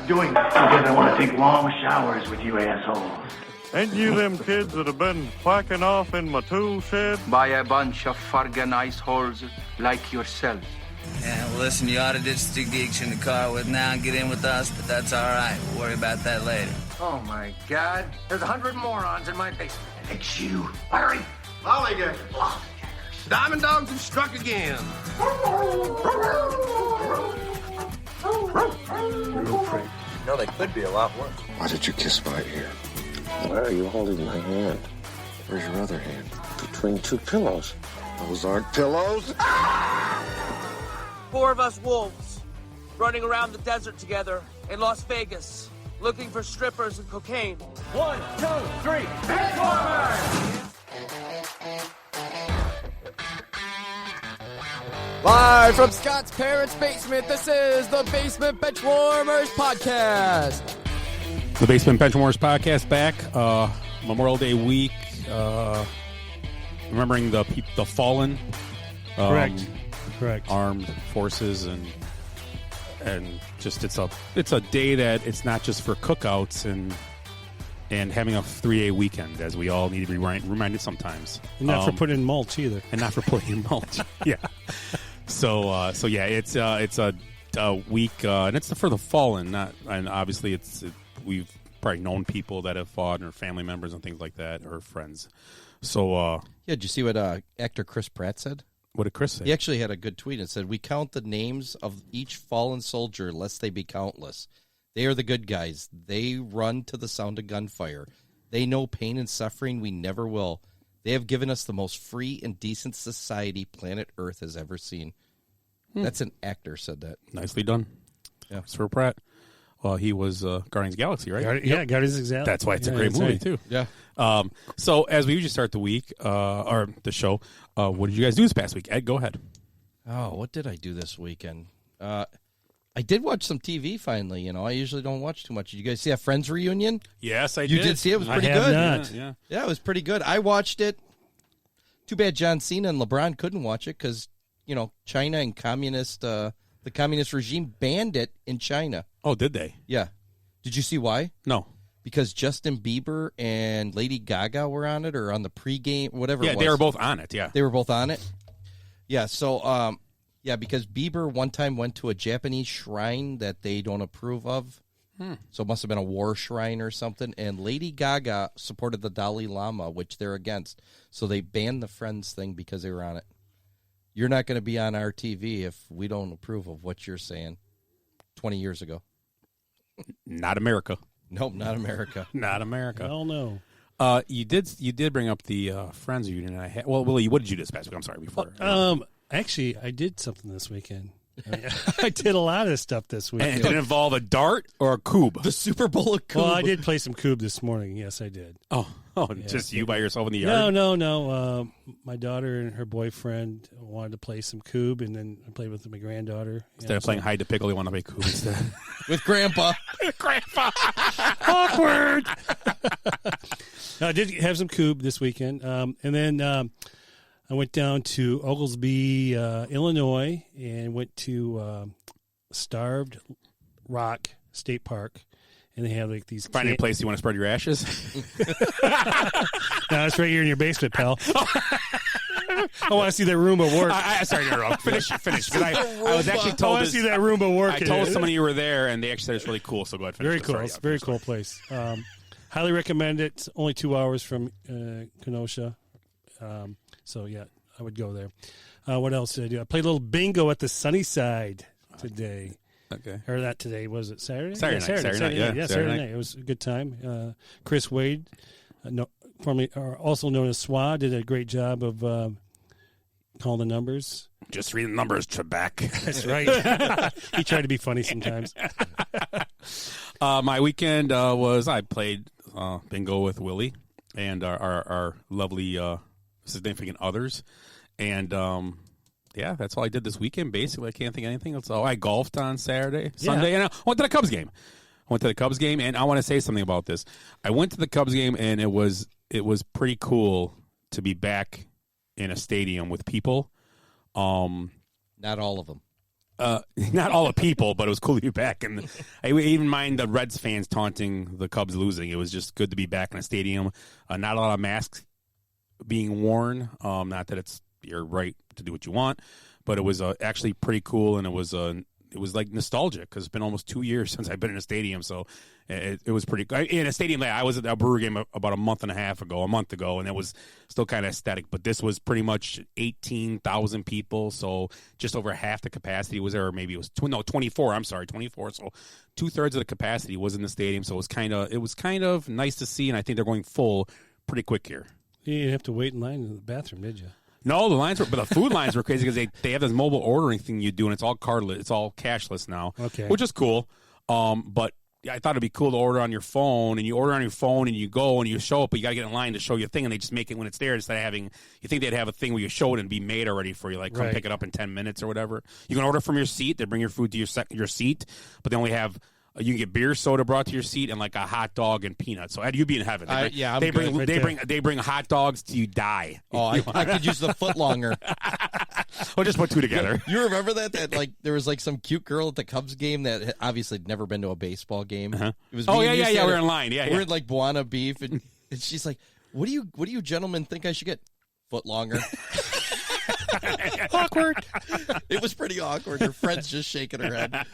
doing that because I want to take long showers with you assholes. Ain't you them kids that have been whacking off in my tool shed? By a bunch of fargan ice holes like yourself. Yeah, well, listen, you ought to ditch the geeks in the car with now and get in with us, but that's all right. We'll worry about that later. Oh, my God. There's 100 morons in my basement. It's you, Larry. Lollygaggers. Diamond dogs have struck again. Real prick. No, they could be a lot worse. Why did you kiss my ear? Why are you holding my hand? Where's your other hand? Between two pillows. Those aren't pillows. 4 of us wolves running around the desert together in Las Vegas looking for strippers and cocaine. 1, 2, 3, Benchwarmers! Live from Scott's parents' basement, this is the Basement Benchwarmers Podcast. The Basement Benchwarmers Podcast back. Memorial Day week. Remembering the fallen. Correct. Armed forces and just it's a day that it's not just for cookouts and having a 3-day weekend, as we all need to be reminded sometimes. And not for putting in mulch either. And not for putting in mulch. Yeah. So yeah, it's a week, and it's for the fallen. And obviously we've probably known people that have fought, or family members and things like that, or friends. So Did you see what actor Chris Pratt said? What did Chris say? He actually had a good tweet. It said, "We count the names of each fallen soldier, lest they be countless. They are the good guys. They run to the sound of gunfire. They know pain and suffering we never will. They have given us the most free and decent society planet Earth has ever seen." That's an actor said that. Nicely done. Yeah. Sir Pratt. Well, he was Guardians of the Galaxy, right? Guardians of the Galaxy. That's why it's a great movie, right. too. Yeah. So as we usually start the week, or the show, what did you guys do this past week? Ed, go ahead. Oh, what did I do this weekend? I did watch some TV finally. I usually don't watch too much. Did you guys see that Friends reunion? Yes, I did. You did see it? It was pretty I have good. not. Yeah, it was pretty good. I watched it. Too bad John Cena and LeBron couldn't watch it because, China and the communist regime banned it in China. Oh, did they? Yeah. Did you see why? No. Because Justin Bieber and Lady Gaga were on it, or on the pregame, whatever it was. Yeah, they were both on it, yeah. They were both on it? Yeah, so, because Bieber one time went to a Japanese shrine that they don't approve of. So it must have been a war shrine or something. And Lady Gaga supported the Dalai Lama, which they're against. So they banned the Friends thing because they were on it. You're not going to be on our TV if we don't approve of what you're saying 20 years ago. Not America. Nope, not America. Not America. Hell no. You did bring up the Friends reunion. Well, Willie, what did you do this past week? I'm sorry. Before. Actually, I did something this weekend. I did a lot of stuff this weekend. And did it involve a dart or a cube? The Super Bowl of cube. Well, I did play some cube this morning. Yes, I did. Oh, Yeah. just you by yourself in the yard? No. My daughter and her boyfriend wanted to play some cube, and then I played with my granddaughter. Instead of playing hide to pickle, they want to play cube instead. With Grandpa. Grandpa. Awkward. I did have some cube this weekend, and then I went down to Oglesby, Illinois, and went to Starved Rock State Park. And they have these. Find a place you want to spread your ashes? No, it's right here in your basement, pal. I want to see that Roomba work. Sorry to interrupt. Finish. I was actually told. I want to see that Roomba work. I told somebody you were there, and they actually said it's really cool. So go ahead. Very cool. It's a very cool place. Highly recommend it. It's only 2 hours from Kenosha. So yeah, I would go there. What else did I do? I played a little bingo at the Sunnyside today. Okay. Or not today. Was it Saturday? Saturday night. Saturday night. It was a good time. Chris Wade, also known as SWA, did a great job of calling the numbers. Just read the numbers, Trebek. That's right. He tried to be funny sometimes. My weekend was I played bingo with Willie and our lovely significant others. And yeah, that's all I did this weekend. Basically, I can't think of anything else. Oh, I golfed on Sunday, and I went to the Cubs game. And I want to say something about this. I went to the Cubs game, and it was pretty cool to be back in a stadium with people. Not all of them. not all the people, but it was cool to be back. And I even mind the Reds fans taunting the Cubs losing. It was just good to be back in a stadium. Not a lot of masks being worn. Not that it's your right to do what you want, but it was actually pretty cool, and it was like nostalgic because it's been almost 2 years since I've been in a stadium, so it was pretty good. In a stadium, I was at a Brewer game about a month ago, and it was still kind of static, but this was pretty much 18,000 people, so just over half the capacity was there, or maybe it was 24, so 2/3 of the capacity was in the stadium, so it was kind of nice to see, and I think they're going full pretty quick here. You didn't have to wait in line in the bathroom, did you? No, but the food lines were crazy because they have this mobile ordering thing you do, and it's all cardless, it's all cashless now, which is cool. But I thought it'd be cool to order on your phone, and you order on your phone, and you go and you show up, but you got to get in line to show your thing, and they just make it when it's there instead of having. You think they'd have a thing where you show it and be made already for you, like come pick it up in 10 minutes or whatever. You can order from your seat; they bring your food to your seat, but they only have. You can get beer, soda brought to your seat, and like a hot dog and peanuts. So Ed, you'd be in heaven. They bring hot dogs till you die. Oh, I could use the footlonger. We'll just put two together. You remember that like there was like some cute girl at the Cubs game that had obviously had never been to a baseball game. Uh-huh. It was we're in line. We're in like Buona Beef, and she's like, "What do you gentlemen think I should get?" Footlonger. Awkward. It was pretty awkward. Her friend's just shaking her head.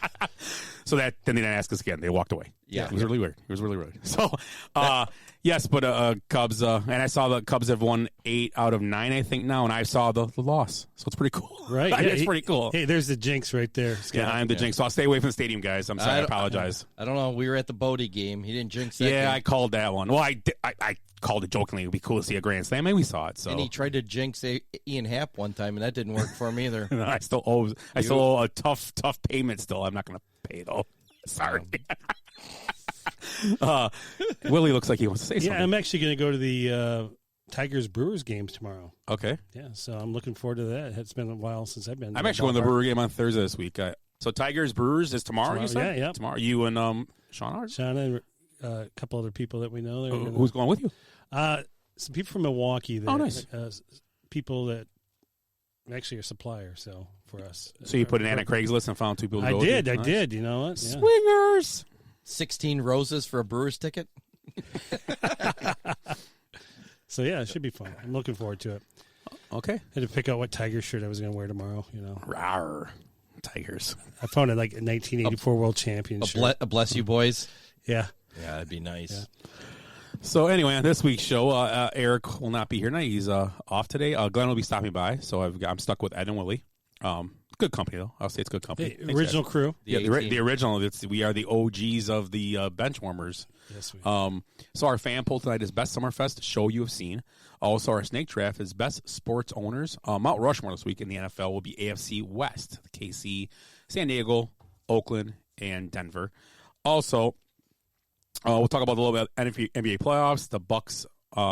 So then they didn't ask us again. They walked away. Yeah. It was really weird. So, yes, but Cubs, and I saw the Cubs have won 8 out of 9, I think, now, and I saw the loss. So it's pretty cool. Right. Yeah, it's pretty cool. Hey, there's the jinx right there, Scott. Yeah, I'm the jinx. So I'll stay away from the stadium, guys. I'm sorry. I apologize. I don't know. We were at the Bodie game. He didn't jinx that game. I called that one. Well, I called it jokingly. It would be cool to see a grand slam, and we saw it. So. And he tried to jinx Ian Happ one time, and that didn't work for him either. I still owe a tough payment still. I'm not going to pay, though. Sorry. Willie looks like he wants to say something. Yeah, I'm actually going to go to the Tigers-Brewers games tomorrow. Okay. Yeah, so I'm looking forward to that. It's been a while since I've been. I'm actually going to the Brewer game on Thursday this week. So Tigers-Brewers is tomorrow, you said? Yeah. Tomorrow. You and Sean are? Sean and a couple other people that we know. Who's going with you? Some people from Milwaukee. Oh, nice. People that actually are suppliers, so for us. So you put an ad on Craigslist and found 2 people to go with you? I did. You know what? Yeah. Swingers! 16 roses for a Brewers ticket? So, yeah, it should be fun. I'm looking forward to it. Okay. I had to pick out what Tiger shirt I was going to wear tomorrow, you know. Rawr. Tigers. I found it like a 1984 World Champion shirt. Bless you, boys. Yeah. Yeah, that'd be nice. Yeah. So anyway, on this week's show, Eric will not be here tonight. He's off today. Glenn will be stopping by, so I'm stuck with Ed and Willie. Good company, though. I'll say it's good company. The original crew. The original. We are the OGs of the bench warmers. Yes, we are. So our fan poll tonight is Best Summerfest Show You Have Seen. Also, our snake draft is Best Sports Owners. Mount Rushmore this week in the NFL will be AFC West, KC, San Diego, Oakland, and Denver. Also, we'll talk about a little bit NBA playoffs, the Bucks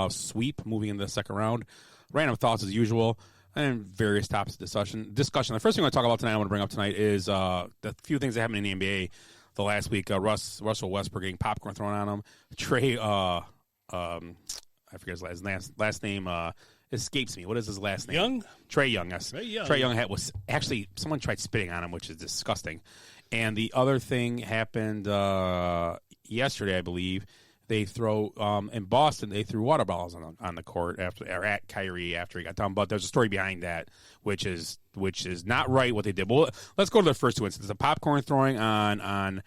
sweep moving into the second round, random thoughts as usual, and various topics of discussion. The first thing I want to talk about tonight, I want to bring up tonight, is the few things that happened in the NBA the last week. Russell Westbrook getting popcorn thrown on him. Trey, I forget his last name. Escapes me. What is his last name? Young? Trey Young, yes. Trey Young was actually, someone tried spitting on him, which is disgusting. And the other thing happened yesterday, I believe. They throw in Boston. They threw water bottles on the court at Kyrie after he got done. But there's a story behind that, which is not right what they did. Well, let's go to the first two instances: the popcorn throwing on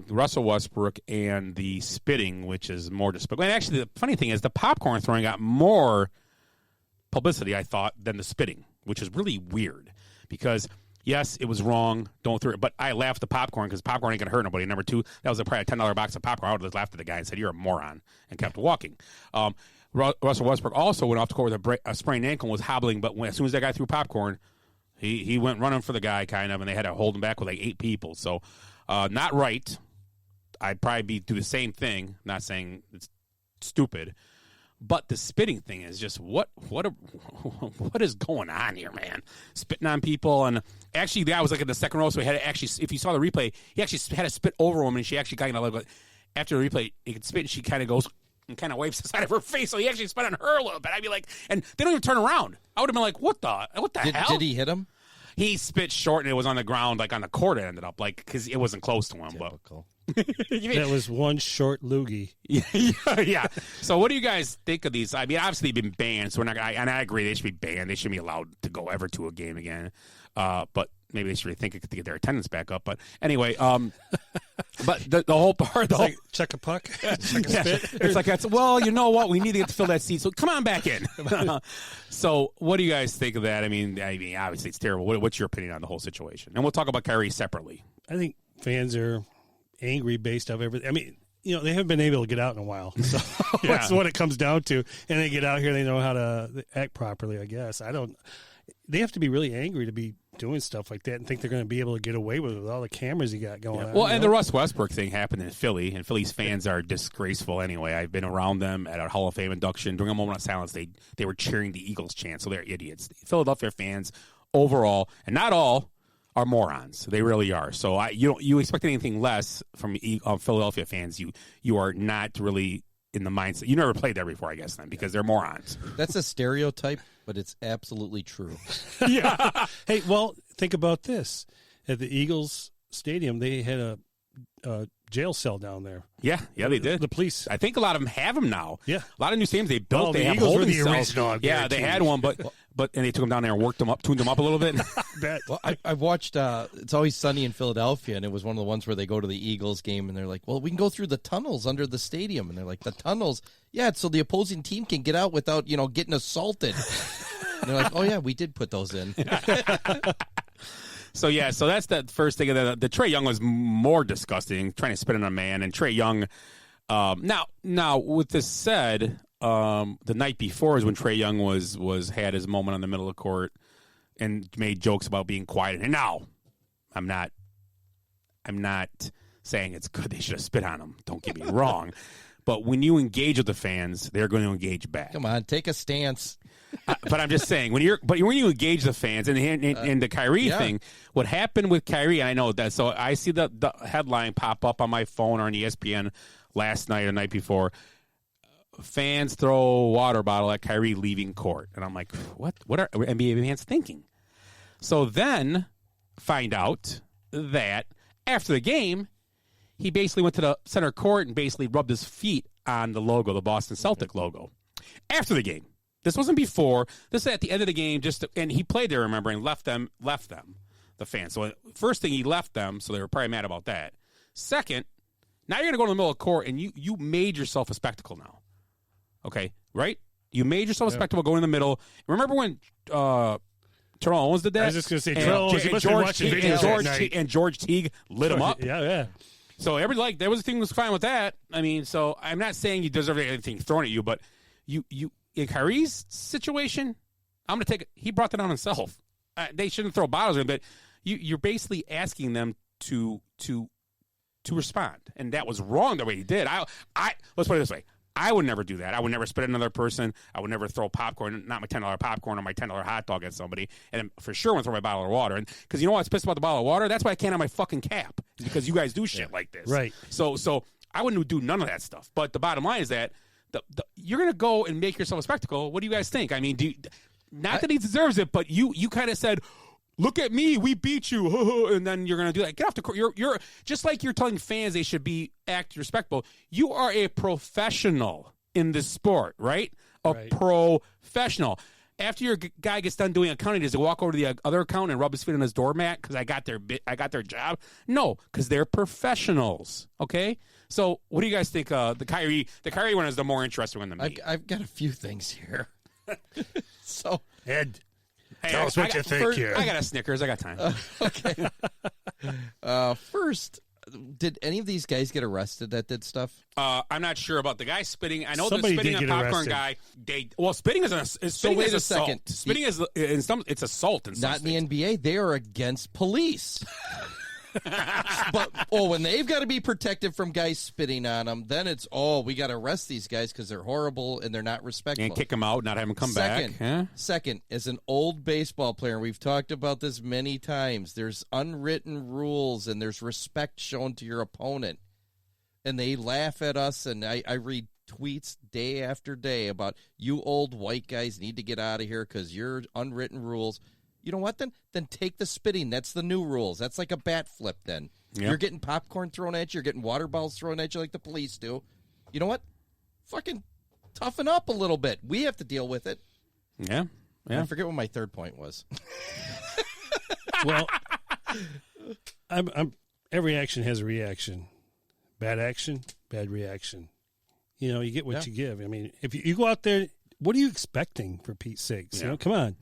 Russell Westbrook and the spitting, which is more despicable. And actually, the funny thing is, the popcorn throwing got more publicity, I thought, than the spitting, which is really weird because. Yes, it was wrong. Don't throw it. But I laughed at the popcorn because popcorn ain't going to hurt nobody. Number two, that was probably a $10 box of popcorn. I would have laughed at the guy and said, "You're a moron," and kept walking. Russell Westbrook also went off the court with a sprained ankle and was hobbling. But as soon as that guy threw popcorn, he went running for the guy, kind of, and they had to hold him back with like 8 people. So not right. I'd probably do the same thing. Not saying it's stupid. But the spitting thing is just what is going on here, man? Spitting on people, and actually, that was like in the second row. So he had to actually, if you saw the replay, he actually had to spit over him, and she actually kind of like after the replay, he could spit, and she kind of goes and kind of wipes the side of her face. So he actually spit on her a little bit. I'd be like, and they don't even turn around. I would have been like, what the hell? Did he hit him? he spit short and it was on the ground, like on the court. It ended up like because it wasn't close to him. Typical. That was one short loogie. Yeah. So, what do you guys think of these? I mean, obviously they've been banned, so we're not. And I agree, they should be banned. They shouldn't be allowed to go ever to a game again. But maybe they should rethink it to get their attendance back up. But anyway, but the whole part, Like check a puck, check a spit. it's like that's well, you know what? We need to get to fill that seat. So come on back in. So, what do you guys think of that? I mean, obviously it's terrible. What's your opinion on the whole situation? And we'll talk about Kyrie separately. I think fans are angry based off everything. I mean, they haven't been able to get out in a while. So that's what it comes down to. And they get out here, they know how to act properly, I guess. They have to be really angry to be doing stuff like that and think they're going to be able to get away with it with all the cameras you got going on. Well, and the Russ Westbrook thing happened in Philly, and Philly's fans are disgraceful anyway. I've been around them at a Hall of Fame induction. During a moment of silence, they were cheering the Eagles chant, so they're idiots. Philadelphia fans overall, and not all, are morons. They really are. So you expect anything less from Philadelphia fans. You are not really in the mindset. You never played there before, I guess, then, because they're morons. That's a stereotype, but it's absolutely true. Yeah. Hey, well, think about this. At the Eagles stadium, they had a jail cell down there. Yeah, they did. The police. I think a lot of them have them now. Yeah. A lot of new stadiums they built. They the have Eagles were holding the cells. original. Yeah, they had one, but and they took them down there and worked them up, tuned them up a little bit. Well, I watched It's Always Sunny in Philadelphia, and it was one of the ones where they go to the Eagles game, and they're like, well, we can go through the tunnels under the stadium. And they're like, the tunnels? Yeah, so the opposing team can get out without, getting assaulted. And they're like, oh, yeah, we did put those in. So that's the first thing. The Trae Young was more disgusting, trying to spit on a man. And Trae Young, now with this said, the night before is when Trae Young was had his moment on the middle of the court and made jokes about being quiet. And now, I'm not saying it's good. They should have spit on him. Don't get me wrong. But when you engage with the fans, they're going to engage back. Come on, take a stance. But I'm just saying, when you engage the fans and the Kyrie thing, what happened with Kyrie, and I know that. So I see the headline pop up on my phone or on ESPN last night or the night before. Fans throw a water bottle at Kyrie leaving court, and I'm like, what are NBA fans thinking? So then find out that after the game, he basically went to the center court and basically rubbed his feet on the logo, the Boston Celtic logo. After the game. This wasn't before. This is at the end of the game. And he played there, remember, and left them, the fans. So first thing, he left them, so they were probably mad about that. Second, now you're going to go to the middle of court, and you made yourself a spectacle now. Okay, right? You made yourself a spectacle going in the middle. Remember when Terrell Owens did that? I was just going to say, Terrell Owens, he must have been watching videos that night. And George Teague lit him up. Yeah. So everybody there was a thing was fine with that. I mean, so I'm not saying you deserve anything thrown at you, but you in Kyrie's situation, I'm going to take it. He brought that on himself. They shouldn't throw bottles in, but you're basically asking them to respond, and that was wrong the way he did. I let's put it this way. I would never do that. I would never spit at another person. I would never throw popcorn, not my $10 popcorn or my $10 hot dog at somebody. And for sure, I would throw my bottle of water. And because you know what's pissed about the bottle of water? That's why I can't have my fucking cap. Because you guys do shit like this. Right. So I wouldn't do none of that stuff. But the bottom line is that you're going to go and make yourself a spectacle. What do you guys think? I mean, not that he deserves it, but you kind of said, look at me, we beat you, and then you're going to do that. Get off the court. You're just like you're telling fans they should act respectful. You are a professional in this sport, right? Professional. After your guy gets done doing accounting, does he walk over to the other account and rub his feet on his doormat because I got their job? No, because they're professionals. Okay. So what do you guys think? The Kyrie one is the more interesting one than me. I've got a few things here. So Ed. Hey, tell us what you think here. I got a Snickers. I got time. Okay. First, did any of these guys get arrested that did stuff? I'm not sure about the guy spitting. I know Somebody the spitting did on get popcorn arrested. guy. Spitting is wait a assault. second. Spitting is it's assault in some Not states. in the NBA. They are against police. But when they've got to be protected from guys spitting on them, then it's we got to arrest these guys because they're horrible and they're not respectful. And kick them out, not have them come back. Huh? Second, as an old baseball player, we've talked about this many times. There's unwritten rules and there's respect shown to your opponent. And they laugh at us, and I read tweets day after day about you old white guys need to get out of here because your unwritten rules. You know what then? Then take the spitting. That's the new rules. That's like a bat flip then. Yep. You're getting popcorn thrown at you. You're getting water bottles thrown at you like the police do. You know what? Fucking toughen up a little bit. We have to deal with it. Yeah. Yeah. I forget what my third point was. Well, I'm every action has a reaction. Bad action, bad reaction. You know, you get what you give. I mean, if you go out there, what are you expecting, for Pete's sakes? Yeah. You know, come on.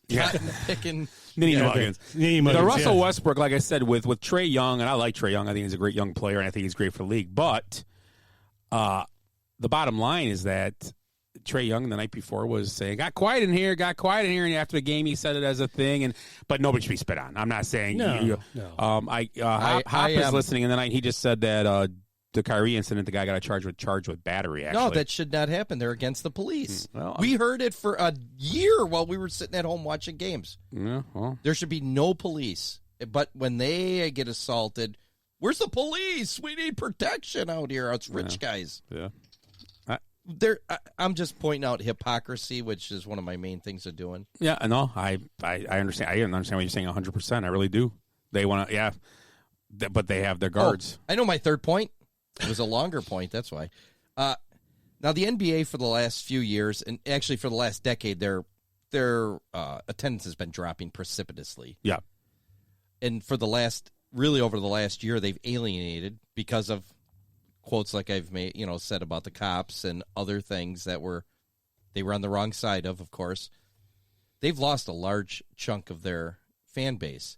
Yeah. Picking. Mini Muggins. Mini The Muggins, Russell yeah. Westbrook, like I said, with Trae Young, and I like Trae Young. I think he's a great young player, and I think he's great for the league. But the bottom line is that Trae Young the night before was saying, got quiet in here, and after the game he said it as a thing, but nobody should be spit on. I'm not saying No. Hop is listening, and then he just said that the Kyrie incident, the guy got charged with battery. Actually, No, that should not happen. They're against the police. Well, we heard it for a year while we were sitting at home watching games. Yeah, well, There should be no police. But when they get assaulted, where's the police? We need protection out here. It's rich guys. yeah. I'm just pointing out hypocrisy, which is one of my main things of doing. Yeah, no, I understand. I understand what you're saying 100%. I really do. They want to, but they have their guards. I know my third point. It was a longer point. That's why. Now the NBA for the last few years, and actually for the last decade, their attendance has been dropping precipitously. Yeah, and for the last over the last year, they've alienated because of quotes like I've said about the cops and other things that they were on the wrong side of course. They've lost a large chunk of their fan base.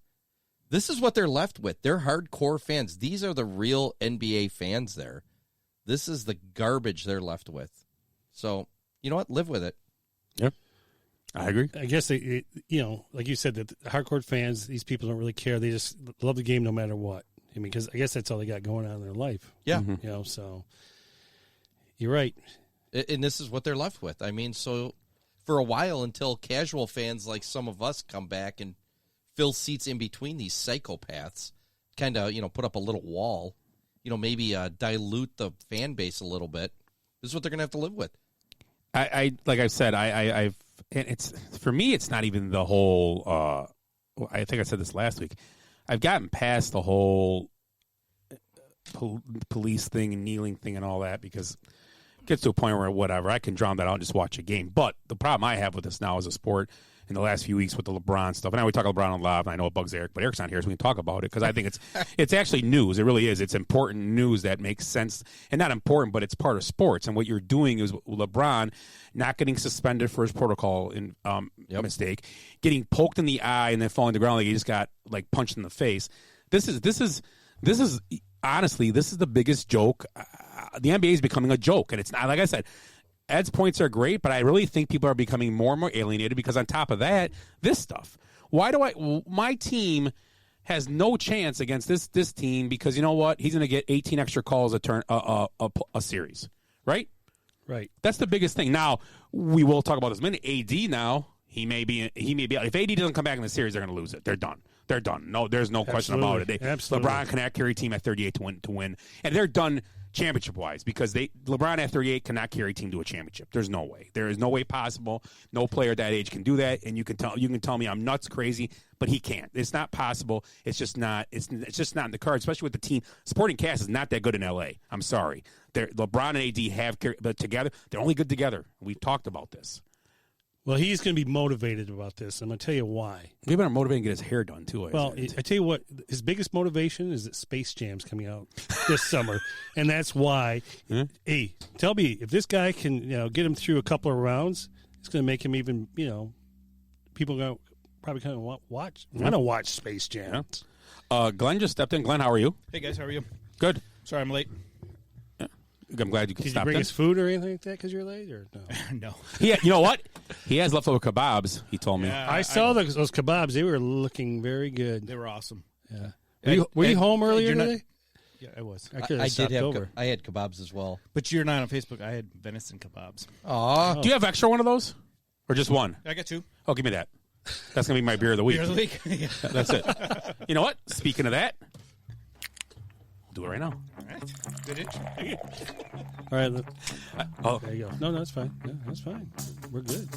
This is what they're left with. They're hardcore fans. These are the real NBA fans there. This is the garbage they're left with. So, you know what? Live with it. Yep. I agree. I guess they like you said, that the hardcore fans, these people don't really care. They just love the game no matter what. I mean, because I guess that's all they got going on in their life. Yeah. You know, so you're right. And this is what they're left with. I mean, so for a while until casual fans like some of us come back and fill seats in between these psychopaths, kind of, put up a little wall, maybe dilute the fan base a little bit. This is what they're going to have to live with. I like I said, I've and it's for me. It's not even the whole. I think I said this last week. I've gotten past the whole police thing and kneeling thing and all that because it gets to a point where whatever, I can drown that out and just watch a game. But the problem I have with this now as a sport in the last few weeks with the LeBron stuff, and I know we talk about LeBron on live, and I know it bugs Eric, but Eric's not here, so we can talk about it because I think it's actually news. It really is. It's important news that makes sense, and not important, but it's part of sports. And what you're doing is LeBron not getting suspended for his protocol in mistake, getting poked in the eye and then falling to the ground like he just got like punched in the face. This is honestly, this is the biggest joke. The NBA is becoming a joke, and it's not, like I said, Ed's points are great, but I really think people are becoming more and more alienated because on top of that, this stuff. My team has no chance against this team because you know what? He's going to get 18 extra calls a series, right? Right. That's the biggest thing. Now, we will talk about this in a minute. AD now, he may be out. If AD doesn't come back in the series, they're going to lose it. They're done. No, there's no question about it. Absolutely. LeBron cannot carry a team at 38 to win. And they're done championship-wise because LeBron at 38 cannot carry a team to a championship. There's no way. There is no way possible. No player at that age can do that. And you can tell me I'm nuts, crazy, but he can't. It's not possible. It's just not. It's just not in the cards, especially with the team. Supporting cast is not that good in L.A. I'm sorry. LeBron and AD have but together. They're only good together. We've talked about this. Well, he's going to be motivated about this. I'm going to tell you why. He better motivate and get his hair done, too. I tell you what, his biggest motivation is that Space Jam's coming out this summer. And that's why, hey, tell me, if this guy can get him through a couple of rounds, it's going to make him even, people are going to probably kind of want to watch Space Jam. Yeah. Glenn just stepped in. Glenn, how are you? Hey, guys, how are you? Good. Sorry I'm late. I'm glad you could Did stop you bring in. his food or anything like that because you're late? Or no? No. Yeah, you know what? He has leftover kebabs, he told me. I saw those kebabs. They were looking very good. They were awesome. Yeah. Were you home earlier today? Yeah, I was. I did have I had kebabs as well. But you're not on Facebook. I had venison kebabs. Aw. Do you have extra one of those? Or just one? I got two. Oh, give me that. That's going to be my beer of the week. Beer of the week? Yeah. That's it. You know what? Speaking of that, we'll do it right now. All right. Good itch. All right. Oh. There you go. No, that's fine. Yeah, that's fine. We're good.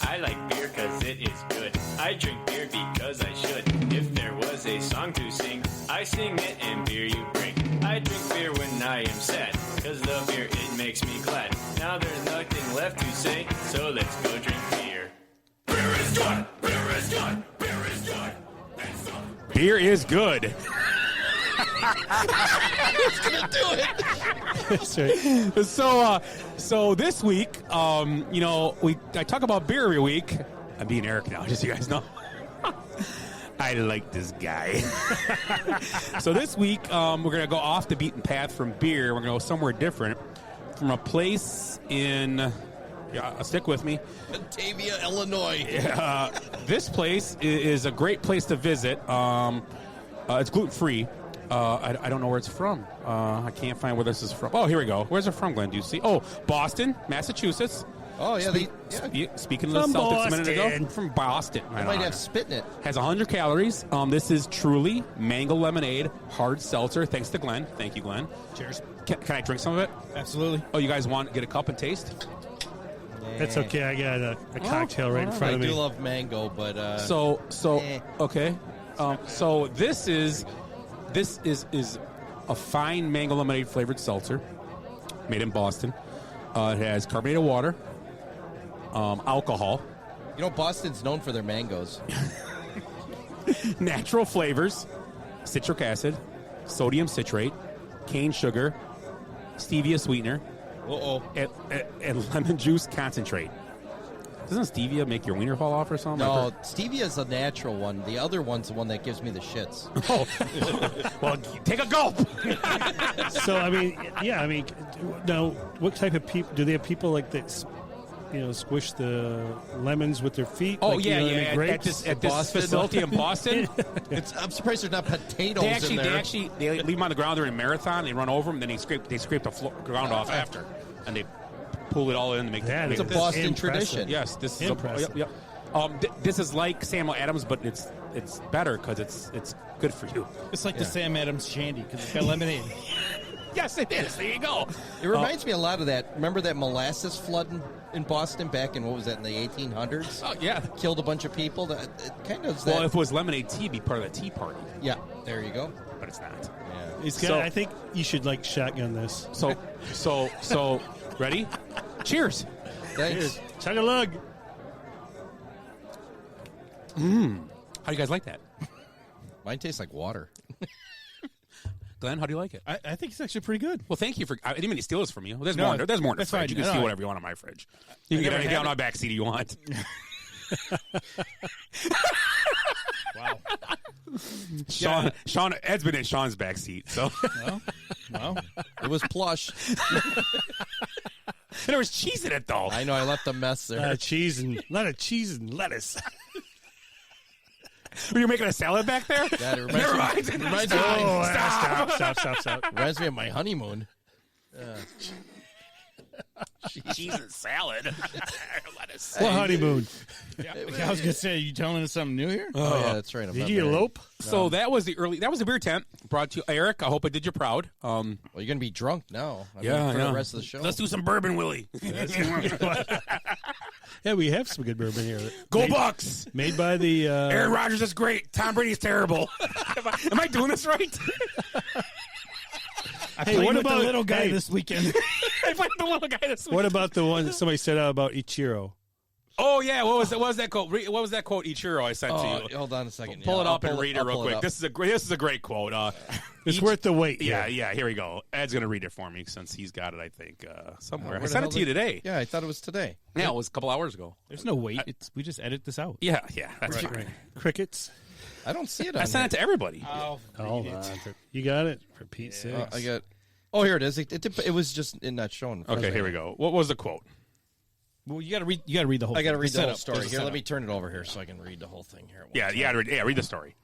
I like beer because it is good. I drink beer because I should. If there was a song to sing, I sing it and beer you bring. I drink beer when I am sad, cause the beer, it makes me glad. Now there's nothing left to say, so let's go drink beer. Beer is good! Beer is good! Beer is good! Beer is good. Who's gonna do it? That's right. So this week, I talk about beer every week. I'm being Eric now, just so you guys know. I like this guy. So this week, we're going to go off the beaten path from beer. We're going to go somewhere different, from a place in, stick with me, Batavia, Illinois. This place is a great place to visit. It's gluten-free. I don't know where it's from. I can't find where this is from. Oh, here we go. Where's it from, Glenn? Do you see? Oh, Boston, Massachusetts. Oh, yeah. Speaking of the From Celtics a minute ago, Boston. from Boston. I might have spit in it. Has 100 calories. This is truly mango lemonade, hard seltzer. Thanks to Glenn. Thank you, Glenn. Cheers. Can I drink some of it? Absolutely. Oh, you guys want to get a cup and taste? That's okay. I got a cocktail right in front I of me. do love mango, but Okay. So this is a fine mango lemonade flavored seltzer made in Boston. It has carbonated water, alcohol, Boston's known for their mangoes. natural flavors, citric acid, sodium citrate, cane sugar, stevia sweetener, and lemon juice concentrate. Doesn't stevia make your wiener fall off or something? No, stevia is a natural one. The other one's the one that gives me the shits. Well, take a gulp. So, now, what type of people, do they have people like that, squish the lemons with their feet? Oh, like, yeah. Grapes? At this facility in Boston. I'm surprised there's not potatoes in there. They leave them on the ground during a marathon. They run over them, then they scrape the ground off after. And they pull it all in to make It's a Boston tradition. Yes, this is impressive. Yep. This is like Samuel Adams, but it's better because it's good for you. It's like the Sam Adams shandy because it's got lemonade. Yes, it is. There you go. It reminds me a lot of that. Remember that molasses flood in Boston back in, what was that, in the 1800s? Oh, yeah. Killed a bunch of people. It kind of. Well, if it was lemonade tea, it'd be part of the tea party. Yeah, there you go. But it's not. Yeah. I think you should shotgun this. So, ready? Cheers. Thanks. Chug a lug. How do you guys like that? Mine tastes like water. Glenn, how do you like it? I think it's actually pretty good. Well, thank you for. I didn't mean to steal this from you. There's No, more. There's more in the that's fridge. fine. You can No, steal no. whatever you want on my fridge. You can get anything on my back seat you want. Wow. Sean, Ed's been in Sean's back seat, so Well, It was plush. there was cheese in it though. I know. I left a mess there. A lot of cheese and lettuce. Were you making a salad back there? That reminds Never me- mind. reminds me- Stop. Reminds me of my honeymoon. Cheese and salad. Lettuce. What honeymoon? I was gonna say, are you telling us something new here? Oh, yeah, that's right. I'm Did not you married. elope? So that was a beer tent brought to you, Eric. I hope I did you proud. Well, you're going to be drunk now. For Yeah. the rest of the show. Let's do some bourbon, Willie. Yeah, we have some good bourbon here. Go Bucks! Made by the... Aaron Rodgers is great. Tom Brady's terrible. Am I doing this right? I Hey, played what with about- the little guy hey. this weekend? I played the little guy this week. What about the one that somebody said about Ichiro? Oh yeah, what was that quote? What was that quote? Ichiro I sent to you. Hold on a second. Pull Yeah, it I'll up and pull read it I'll real pull quick. up. This is a great quote. It's worth the wait. Yeah, here. yeah. Here we go. Ed's gonna read it for me since he's got it. I think somewhere. Where I the sent hell it to you did- today. Yeah, I thought it was today. Yeah, it was a couple hours ago. There's no wait. We just edit this out. Yeah, that's fine. Crickets. I don't see it I on sent it to everybody. Hold on. You got it? For Pete's sake. I got. Oh, here it is. It was just not showing. Okay, here we go. What was the quote? Well, you got to read. You got to read the whole. I got to thing. read the whole setup. story. There's a Here, let setup. me turn it over here so I can read the whole thing here. Read the story.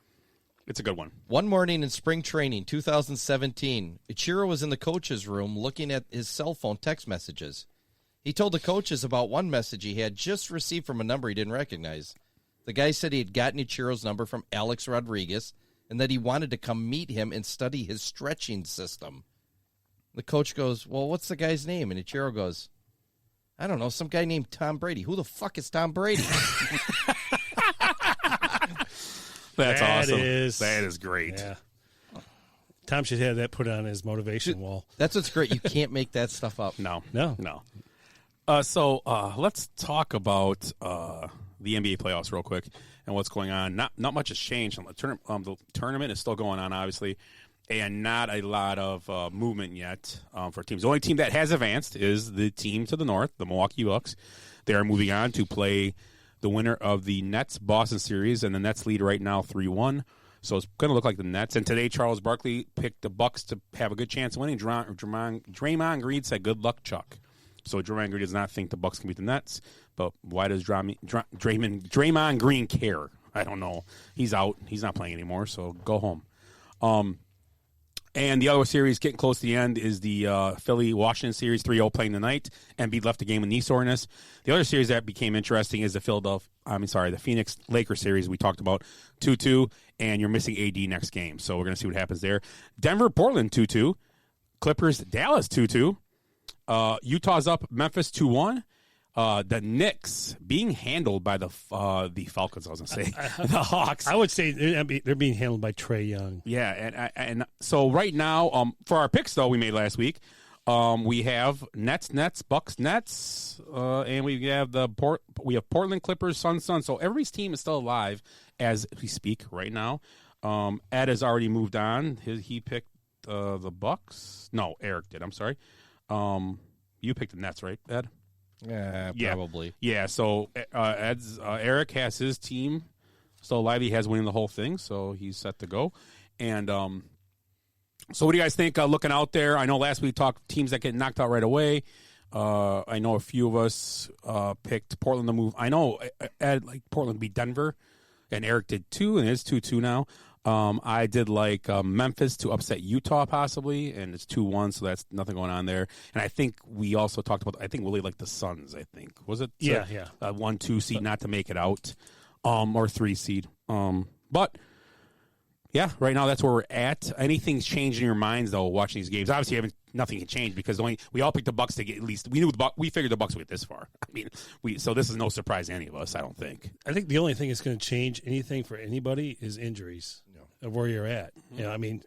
It's a good one. One morning in spring training, 2017, Ichiro was in the coach's room looking at his cell phone text messages. He told the coaches about one message he had just received from a number he didn't recognize. The guy said he had gotten Ichiro's number from Alex Rodriguez and that he wanted to come meet him and study his stretching system. The coach goes, well, what's the guy's name? And Ichiro goes, I don't know, some guy named Tom Brady. Who the fuck is Tom Brady? That's awesome. That is great. Yeah. Tom should have that put on his motivation wall. That's what's great. You can't make that stuff up. No. No. So let's talk about the NBA playoffs real quick and what's going on. Not much has changed. The tournament is still going on, obviously, and not a lot of movement yet for teams. The only team that has advanced is the team to the north, the Milwaukee Bucks. They are moving on to play the winner of the Nets-Boston series, and the Nets lead right now 3-1. So it's going to look like the Nets. And today, Charles Barkley picked the Bucks to have a good chance of winning. Draymond Green said, "Good luck, Chuck." So Draymond Green does not think the Bucks can beat the Nets. But why does Draymond Green care? I don't know. He's out. He's not playing anymore, so go home. And the other series getting close to the end is the Philly-Washington series, 3-0 playing tonight. Embiid left the game with knee soreness. The other series that became interesting is the Phoenix-Lakers series we talked about, 2-2, and you're missing AD next game. So we're going to see what happens there. Denver-Portland, 2-2. Clippers-Dallas, 2-2. Utah's up, Memphis 2-1. The Knicks being handled by the Falcons, I was going to say. The Hawks. I would say they're being handled by Trae Young. Yeah, and so right now, for our picks, though, we made last week, we have Nets, Bucks, Nets, and we have Portland, Clippers, Suns. So everybody's team is still alive as we speak right now. Ed has already moved on. He picked the Bucks. No, Eric did. I'm sorry. You picked the Nets, right, Ed? Yeah, probably. Yeah, so Eric has his team still alive. He has winning the whole thing, so he's set to go. And so what do you guys think looking out there? I know last week we talked teams that get knocked out right away. I know a few of us picked Portland to move. I know Ed like Portland to beat Denver, and Eric did too, and it's 2-2 now. I did like Memphis to upset Utah possibly, and it's 2-1, so that's nothing going on there. And I think we also talked about, I think Willie liked the Suns, I think. Was it? Yeah. 1-2 seed not to make it out, or 3 seed. But, yeah, right now that's where we're at. Anything's changed in your minds, though, watching these games? Obviously, nothing can change because we all picked the Bucks to get at least. We figured the Bucks would get this far. I mean, so this is no surprise to any of us, I don't think. I think the only thing that's going to change anything for anybody is injuries of where you're at. Mm-hmm. You know, I mean,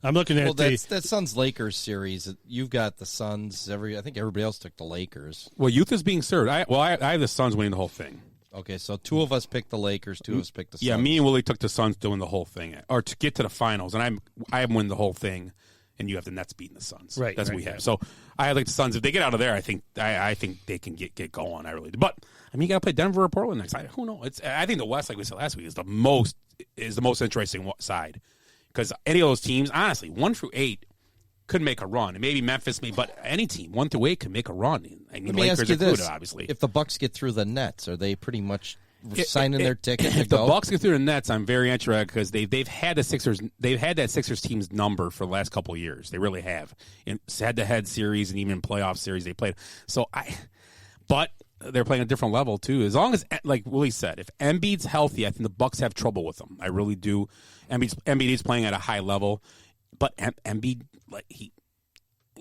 I'm looking at that Suns-Lakers series. You've got the Suns. I think everybody else took the Lakers. Well, youth is being served. I have the Suns winning the whole thing. Okay, so 2 of us picked the Lakers, 2 of us picked the Suns. Yeah, me and Willie took the Suns doing the whole thing, or to get to the finals, and I have win the whole thing, and you have the Nets beating the Suns. Right, that's what we have. So I like the Suns. If they get out of there, I think they can get going. I really do. But I mean, you got to play Denver or Portland next. Who knows? I think the West, like we said last week, is the most interesting side because any of those teams, honestly, 1 through 8. Could make a run, and maybe Memphis, but any team 1 through 8 can make a run. I mean, Lakers included, obviously. If the Bucks get through the Nets, are they pretty much signing their ticket? If the Bucks get through the Nets, I'm very interested because they've had the Sixers. They've had that Sixers team's number for the last couple of years. They really have in head-to-head series and even in playoff series they played. But they're playing a different level too. As long as, like Willie said, if Embiid's healthy, I think the Bucks have trouble with them. I really do. Embiid is playing at a high level. But Embiid, he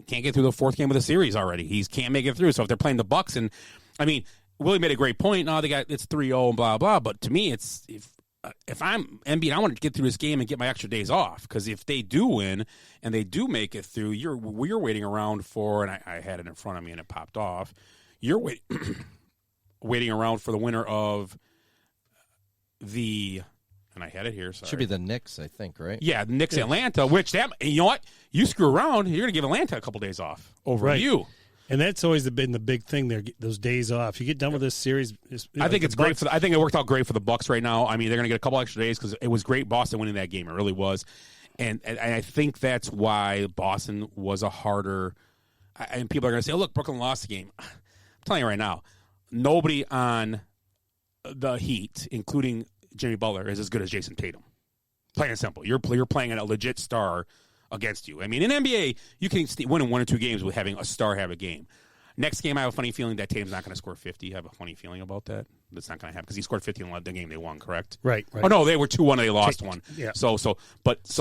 can't get through the 4th game of the series already. He can't make it through. So if they're playing the Bucks, and I mean, Willie made a great point. No, it's 3-0 and blah blah. But to me, it's if I'm Embiid, I want to get through this game and get my extra days off because if they do win and they do make it through, we're waiting around for, and I had it in front of me and it popped off. You're waiting around for the winner of the. And I had it here. Sorry. Should be the Knicks, I think, right? Yeah, the Knicks, Atlanta. Which you know what? You screw around, you're going to give Atlanta a couple days off over you. And that's always been the big thing there. Those days off. You get done with this series. I think it's great I think it worked out great for the Bucks right now. I mean, they're going to get a couple extra days because it was great Boston winning that game. It really was, and I think that's why Boston was a harder. And people are going to say, "Oh, look, Brooklyn lost the game." I'm telling you right now, nobody on the Heat, including Jimmy Butler, is as good as Jason Tatum. Plain and simple. You're playing a legit star against you. I mean, in NBA, you can win in 1 or 2 games with having a star have a game. Next game, I have a funny feeling that Tatum's not going to score 50. I have a funny feeling about that. That's not going to happen because he scored 50 in the game they won, correct? Right. Oh, no, they were 2-1 and they lost one. Yeah. So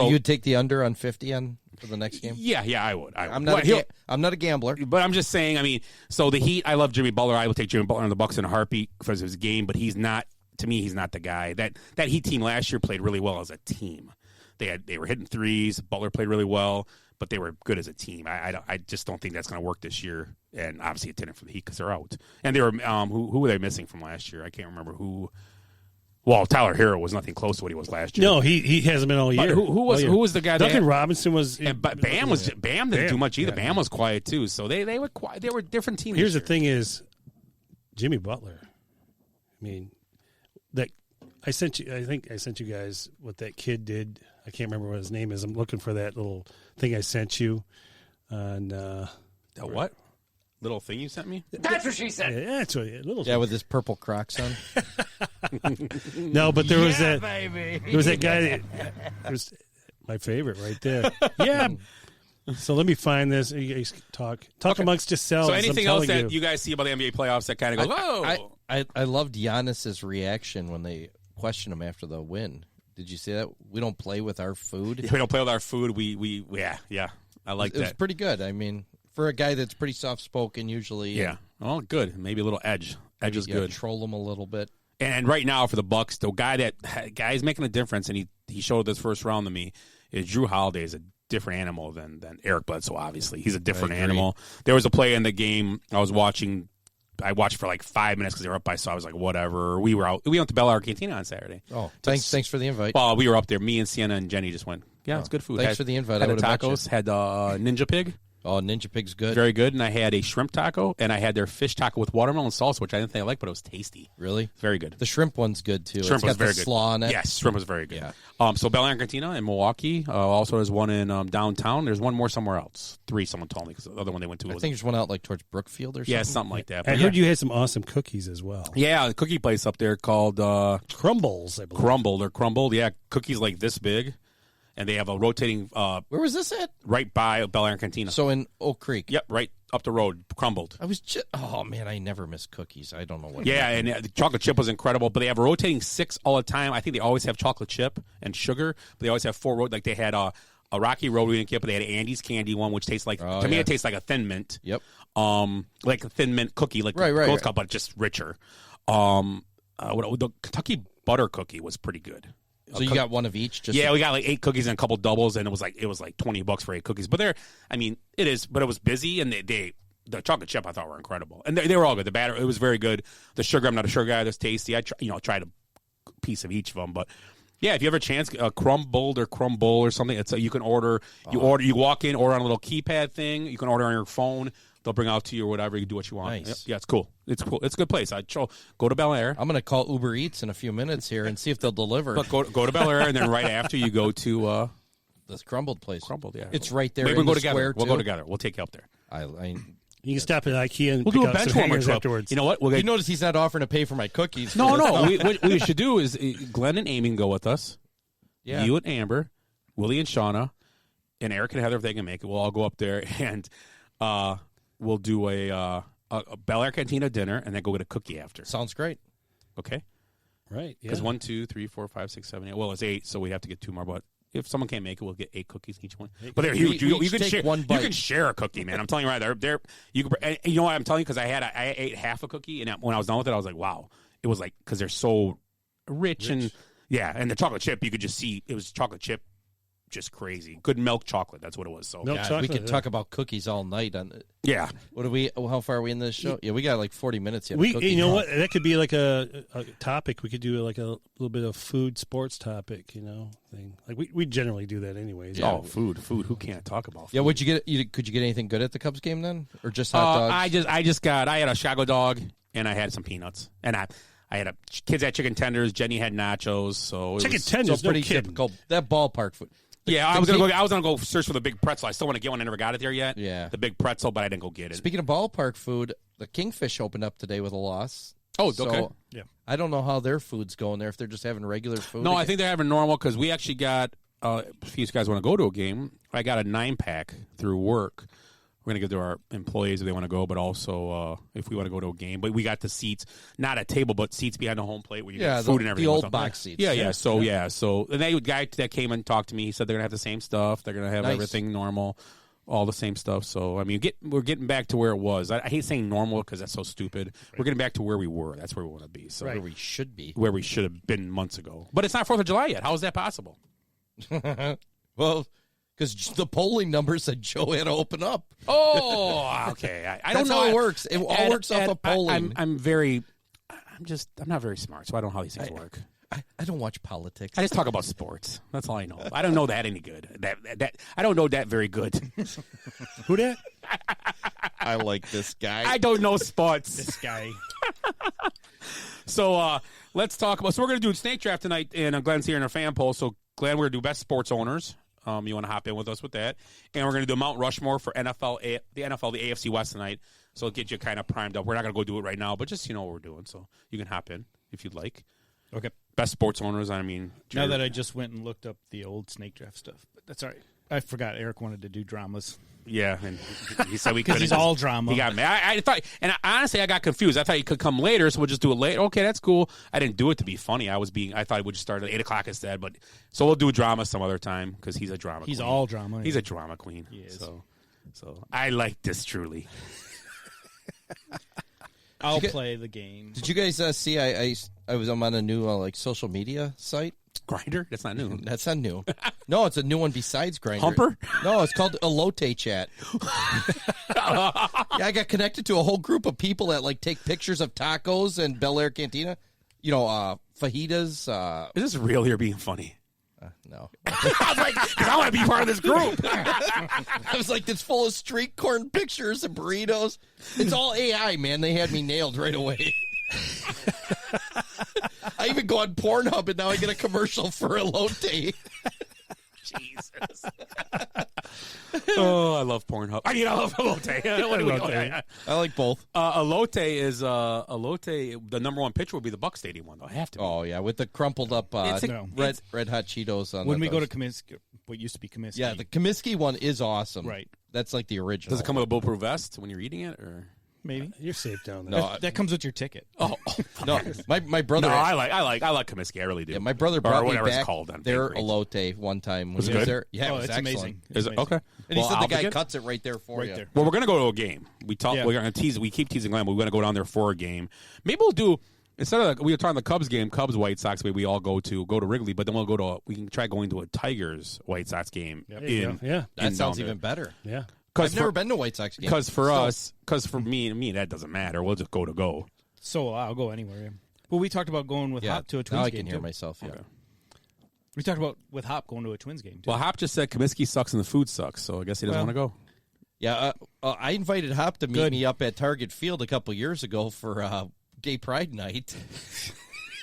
you'd take the under on 50 for the next game? Yeah, I would. I'm not a gambler. But I'm just saying, I mean, so the Heat, I love Jimmy Butler. I would take Jimmy Butler on the Bucks in a heartbeat because of his game, but he's not to me, he's not the guy. That Heat team last year played really well as a team. They were hitting threes. Butler played really well, but they were good as a team. I just don't think that's going to work this year. And obviously, it didn't for the Heat because they're out. And they were who were they missing from last year? I can't remember who. Well, Tyler Hero was nothing close to what he was last year. No, he hasn't been all year. Who was the guy? Duncan Robinson was. But Bam didn't do much either. Bam was quiet too. So they were quiet. They were different teams. Here's the thing: is Jimmy Butler. I mean, that I sent you. I think I sent you guys what that kid did. I can't remember what his name is. I'm looking for that little thing I sent you. And what little thing you sent me? That's what she said. Yeah, that's what, little. Yeah, with his purple Crocs on. No, but there was that. Baby. There was that guy. That was my favorite right there. Yeah. So let me find this. You guys talk Okay. amongst yourselves. So anything else that you you guys see about the NBA playoffs that kind of goes, whoa? I loved Giannis's reaction when they questioned him after the win. Did you see that? We don't play with our food. We don't play with our food. Yeah. I like that. It was pretty good. I mean, for a guy that's pretty soft spoken usually. Yeah. Well, good. Maybe a little edge. Edge is good. Troll him a little bit. And right now for the Bucks, the guy's making a difference, and he showed this first round to me. Is Drew Holiday is a different animal than Eric Bledsoe. Obviously, he's a different animal. There was a play in the game I was watching. I watched for like 5 minutes because they were up by, so I was like, whatever. We went to Bella Cantina on Saturday. Oh, thanks for the invite. Well, we were up there. Me and Sienna and Jenny just went. Yeah, it's good food. Thanks for the invite. Had I the tacos. Had Ninja Pig. Oh, Ninja Pig's good. Very good. And I had a shrimp taco, and I had their fish taco with watermelon salsa, which I didn't think I liked, but it was tasty. Really? Very good. The shrimp one's good, too. Shrimp it's was got very the good. slaw on it. Yes, shrimp was very good. Yeah. So Bella Cantina in Milwaukee. Also, there's one in downtown. There's one more somewhere else. 3, someone told me, because the other one they went to I was... think there's one out like towards Brookfield or something. Yeah, something like that. I But heard you had some awesome cookies as well. Yeah, the cookie place up there called... Crumbles, I believe. Crumble. They're crumbled. Yeah, cookies like this big. And they have a rotating... Where was this at? Right by Bella Cantina. So in Oak Creek. Yep, right up the road. Crumbled. I was just... Oh, man, I never miss cookies. I don't know what... Yeah, and the chocolate chip was incredible. But they have a rotating 6 all the time. I think they always have chocolate chip and sugar. But they always have 4... Like they had a Rocky Road rotating kit, but they had an Andy's Candy one, which tastes like... to me, it tastes like a Thin Mint. Yep. Like a Thin Mint cookie, like Gold Cup, but just richer. The Kentucky Butter Cookie was pretty good. So you got one of each? We got like 8 cookies and a couple doubles, and it was like $20 for 8 cookies. But it is, but it was busy, and the chocolate chip I thought were incredible, and they were all good. The batter, it was very good. The sugar, I'm not a sugar guy. That's tasty. I tried a piece of each of them, but yeah, if you have a chance, Crumbled or Crumble or something, it's you can order. You walk in, order on a little keypad thing. You can order on your phone. They'll bring out to you or whatever. You can do what you want. Nice. Yep. Yeah, it's cool. It's cool. It's a good place. Go to Bel Air. I'm going to call Uber Eats in a few minutes here and see if they'll deliver. But go to Bel Air, and then right after you go to this Crumbled place. Crumbled, yeah. It's right there. Maybe in we'll go the together. square, We'll too. go together. We'll take you up there. You can stop at IKEA and We'll pick do a out bench some warmer hangers trip. afterwards. You know what? You notice he's not offering to pay for my cookies. No. What we should do is Glenn and Amy can go with us. Yeah. You and Amber, Willie and Shauna, and Eric and Heather if they can make it. We'll all go up there and we'll do a Bel Air Cantina dinner and then go get a cookie after. Sounds great. Okay. Right. Yeah. Because 1, 2, 3, 4, 5, 6, 7, 8. Well, it's 8, so we have to get 2 more. But if someone can't make it, we'll get 8 cookies each one. But they're huge. You can take share one bite. You can share a cookie, man. I'm telling you right there. You know what I'm telling you? Because I ate half a cookie, and when I was done with it, I was like, wow. It was like because they're so rich and yeah, and the chocolate chip you could just see it was chocolate chip. Just crazy. Good milk chocolate. That's what it was. So we could talk about cookies all night. Yeah. How far are we in this show? Yeah, we got like 40 minutes yet. You know what? That could be like a topic. We could do like a little bit of food sports topic, thing. Like we generally do that anyways. Yeah. Oh, food. Who can't talk about food? Yeah, what'd you get? Could you get anything good at the Cubs game then? Or just hot dogs? I had a Chicago dog and I had some peanuts. And I had kids had chicken tenders. Jenny had nachos. So chicken tenders, pretty typical. That ballpark food. I was gonna go search for the big pretzel. I still want to get one. I never got it there yet. Yeah, the big pretzel, but I didn't go get it. Speaking of ballpark food, the Kingfish opened up today with a loss. Oh, okay. Yeah, I don't know how their food's going there. If they're just having regular food. No, I think they're having normal because we actually got. If you guys want to go to a game, I got a 9-pack through work. We're going to give to our employees if they want to go, but also if we want to go to a game. But we got the seats, not a table, but seats behind the home plate where you get food and everything. The old box seats. Yeah. So, and that guy that came and talked to me, he said they're going to have the same stuff. They're going to have everything normal. all the same stuff. So I mean, we're getting back to where it was. I hate saying normal because that's so stupid. Right. We're getting back to where we were. That's where we want to be. So where we should be. Where we should have been months ago. But it's not 4th of July yet. How is that possible? Well, because the polling numbers said Joe had to open up. Oh, okay. I don't know how it works. It all works off of polling. I'm not very smart, so I don't know how these things work. I don't watch politics. I just talk about sports. That's all I know. I don't know that any good. That I don't know that very good. Who that? I like this guy. I don't know sports. This guy. So let's talk about. So we're going to do a snake draft tonight, and Glenn's here in our fan poll. So Glenn, we're going to do best sports owners. You want to hop in with us with that, and we're going to do Mount Rushmore for the AFC West tonight. So it'll get you kind of primed up. We're not going to go do it right now, but just what we're doing. So you can hop in if you'd like. Okay. Best sports owners. I mean, now that I just went and looked up the old snake draft stuff, but that's all right. I forgot Eric wanted to do dramas. Yeah, and he said we could. Because he's all drama. He got me. I thought, and honestly, I got confused. I thought he could come later, so we'll just do it later. Okay, that's cool. I didn't do it to be funny. I thought it would just start at 8:00 instead. But so we'll do drama some other time because he's a drama. He's queen. all drama. He's a drama queen. He is. So I like this truly. I'll play the game. Did you guys see? I'm on a new social media site. Grindr? That's not new. That's not new. No, it's a new one besides Grindr. Humper? No, it's called Elote Chat. Yeah, I got connected to a whole group of people that take pictures of tacos and Bel Air Cantina. Fajitas. Is this real? You're being funny. No. I was like, because I want to be part of this group. I was like, it's full of street corn pictures and burritos. It's all AI, man. They had me nailed right away. I even go on Pornhub, and now I get a commercial for Elote. Jesus. Oh, I love Pornhub. I love Elote. I like both. Elote is the number one picture would be the Buck Stadium one, though. I have to be. Oh, yeah, with the crumpled up red hot Cheetos on when we go to Comiskey, what used to be Comiskey. Yeah, the Comiskey one is awesome. Right. That's like the original. Does it come with a bulletproof vest when you're eating it, or? Maybe you're safe down there. No, that comes with your ticket. Oh no, my brother. No, I like Comiskey. I really do. Yeah, my brother brought me back called their Elote one time. Was it good? There. Yeah, it was it's excellent. amazing. Is it okay? And he said the guy cuts it right there for you. There. Well, we're gonna go to a game. We're gonna tease. We keep teasing Glenn. But we're gonna go down there for a game. Maybe we'll do instead of we were talking the Cubs game, Cubs White Sox. We all go to Wrigley, but then we can try going to a Tigers White Sox game. Yep. That sounds even better. Yeah. I've never been to White Sox game. Because for me, that doesn't matter. We'll just go. So I'll go anywhere. Yeah. Well, we talked about going with Hop to a Twins game. Now I can hear myself. Yeah. Okay. We talked about with Hop going to a Twins game, too. Well, Hop just said Comiskey sucks and the food sucks, so I guess he doesn't want to go. Yeah, I invited Hop to meet me up at Target Field a couple years ago for Gay Pride Night.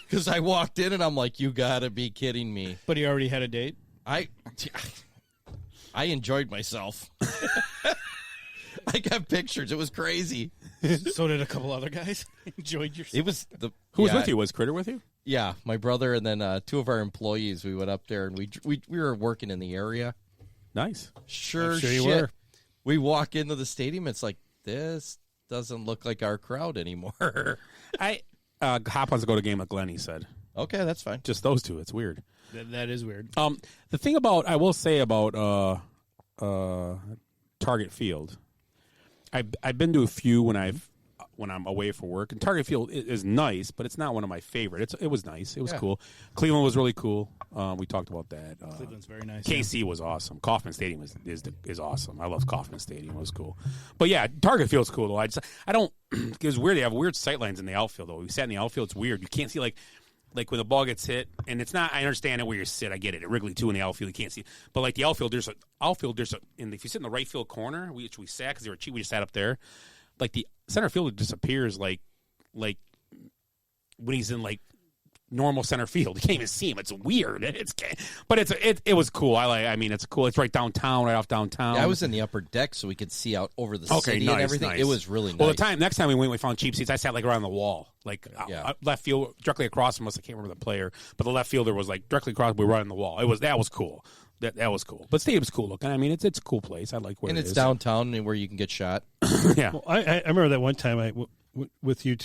Because I walked in and I'm like, you got to be kidding me. But he already had a date? I enjoyed myself. I got pictures. It was crazy. So did a couple other guys. Enjoyed yourself. It was Who was with you? Was Critter with you? Yeah, my brother and then two of our employees. We went up there and we were working in the area. Nice. Sure you were. We walk into the stadium. It's like, this doesn't look like our crowd anymore. Hop wants to go to a game with Glenn, he said. Okay, that's fine. Just those two. It's weird. That is weird. The thing I will say about Target Field, I've been to a few when I'm away for work, and Target Field is nice, but it's not one of my favorite. It was nice. It was cool. Cleveland was really cool. We talked about that. Cleveland's very nice. KC was awesome. Kauffman Stadium is awesome. I love Kauffman Stadium. It was cool. But yeah, Target Field's cool though. I don't. It was weird. They have weird sight lines in the outfield though. We sat in the outfield. It's weird. You can't see like when the ball gets hit, and it's not. I understand it where you sit. I get it. At Wrigley too in the outfield, you can't see. But like the outfield, if you sit in the right field corner, which we sat because they were cheap, we just sat up there. Like the center fielder disappears like when he's in like normal center field. You can't even see him. It's weird. But it was cool. It's cool. It's right downtown, right off downtown. Yeah, I was in the upper deck so we could see out over the city and everything. Nice. It was really nice. Well, next time we went, we found cheap seats. I sat like around the wall, left field directly across from us. I can't remember the player, but the left fielder was like directly across. We were right on the wall. That was cool. That was cool. But stadium's cool looking. I mean, it's a cool place. I like where and it it's is. downtown and where you can get shot. Yeah. Well, I remember that one time with you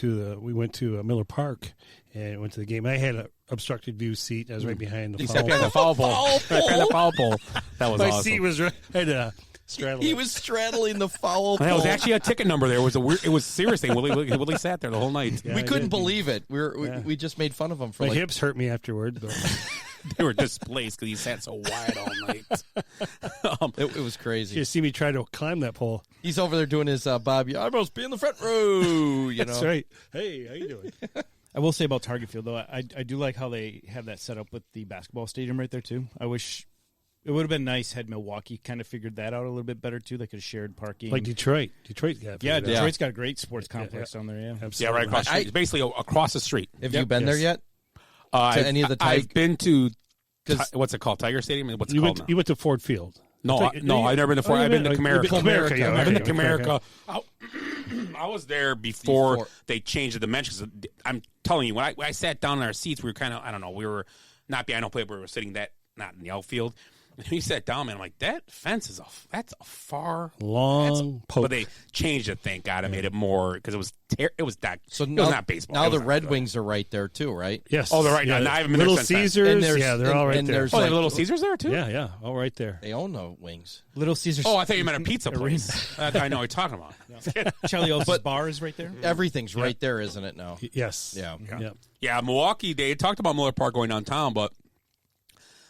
we went to Miller Park and went to the game. I had an obstructed view seat. I was right behind the foul pole. Behind the foul pole. Right behind the foul pole. That was My awesome. seat was right. I had straddling. He was straddling the foul pole. That was actually a ticket number there. It was a weird. It was seriously. Willie sat there the whole night. Yeah, we I couldn't did. believe it. We just made fun of him for My like hips hurt me afterward. But They were displaced because he sat so wide all night. it was crazy. you see me try to climb that pole. He's over there doing his Bobby. I must be in the front row. You That's know, right. Hey, how you doing? I will say about Target Field, though, I do like how they have that set up with the basketball stadium right there, too. I wish it would have been nice had Milwaukee kind of figured that out a little bit better, too. They could have shared parking. Like Detroit. Detroit got Yeah, figured out. Detroit's got a great sports complex down there, yeah. Absolutely. Yeah, right across the street. It's basically across the street. Have you been there yet? To any of the I've been to 'Cause- what's it called? Tiger Stadium? What's it You called went, now? you went to Ford Field. No, I thought- I've never been to Ford. I've been to Comerica. Comerica, yeah, I've been to okay, Comerica. I was there before they changed the dimensions. I'm telling you, when I sat down in our seats, we were kind of, I don't know, we were not piano player, but we were sitting not in the outfield. And we sat down, man. I'm like, that fence is that's a far long poke. But they changed it. Thank God, I made it more because it was that. So it now, was not baseball. Now It was the not Red good. Wings are right there too, right? Yes. Oh, they're right now. Yeah, I haven't been Little there since then. Caesars. And Yeah, they're all right and there. there's Oh, they have like- Little Caesars there too. Yeah, all right there. They own the Wings. Little Caesars. Oh, I thought you meant a pizza place. I know what you're talking about. Charlie O's bar is right there. Everything's right there, isn't it? Now. Yes. Yeah. Yeah, Milwaukee, they talked about Miller Park going downtown, but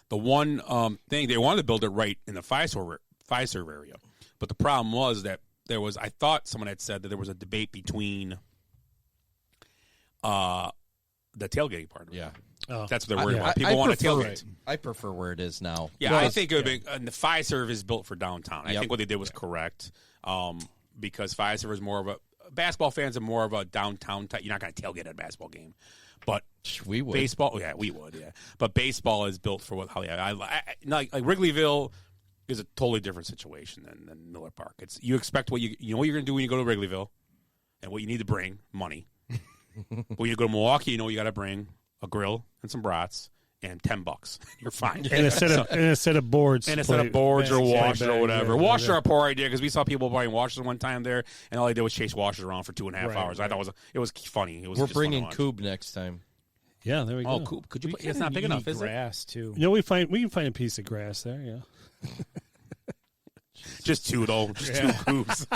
the one thing, they wanted to build it right in the Fiserv area. But the problem was that I thought someone had said that there was a debate between the tailgating part of it. Yeah. Oh. That's what they're worried about. People want to tailgate. I prefer where it is now. Yeah, I think it would be, and the Fiserv is built for downtown. I Yep. think what they did was correct because Fiserv is more of a, basketball fans are more of a downtown type. You're not going to tailgate at a basketball game. But we would. Baseball, yeah, we would, yeah. But baseball is built for like Wrigleyville is a totally different situation than Miller Park. It's you expect what you know what you're going to do when you go to Wrigleyville, and what you need to bring money. When you go to Milwaukee, you know you got to bring a grill and some brats and $10. You're fine. And a set of boards. And a set of boards or washers or whatever. Yeah, Washers are a poor idea because we saw people buying washers one time there, and all they did was chase washers around for 2.5 hours. I thought it was funny. It was We're just bringing fun to watch. Cube next time. Yeah, there we go. Oh, Coop. Could you? It's not big enough, is it? Grass too. You know, we can find a piece of grass there. Yeah. Just two though. Just two Coops.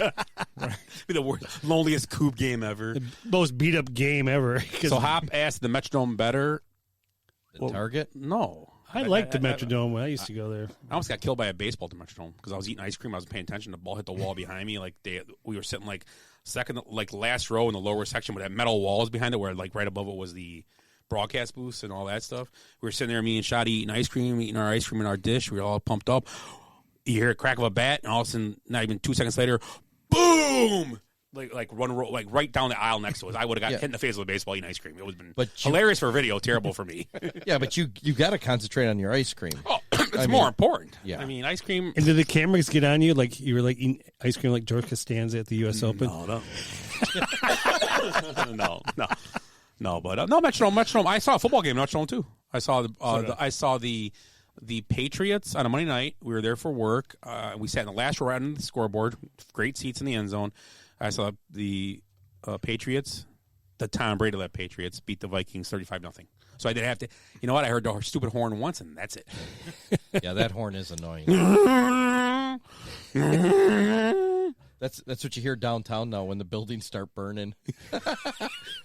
Be the worst, loneliest Coop game ever. The most beat up game ever. So Hop asked the Metrodome better. The Target? No. I liked the Metrodome when I used to go there. I almost got killed by a baseball at the Metrodome because I was eating ice cream. I wasn't paying attention. The ball hit the wall behind me. We were sitting last row in the lower section with that metal walls behind it, where like right above it was the broadcast booths and all that stuff. We were sitting there, me and Shotty eating our ice cream in our dish. We were all pumped up. You hear a crack of a bat, and all of a sudden, not even 2 seconds later, boom! Like right down the aisle next to us. I would have got hit in the face with a baseball eating ice cream. It would have been hilarious for a video, terrible for me. Yeah, but you got to concentrate on your ice cream. Oh, it's more important. Yeah. I mean, ice cream. And did the cameras get on you like you were like eating ice cream like George Costanza at the U.S. Open? No. No, but Metrodome. I saw a football game in Metrodome too. I saw the Patriots on a Monday night. We were there for work. We sat in the last row right under the scoreboard. Great seats in the end zone. I saw the Patriots, the Tom Brady led Patriots, beat the Vikings 35-0. So I didn't have to. You know what? I heard the stupid horn once, and that's it. Yeah, that horn is annoying. That's what you hear downtown now when the buildings start burning.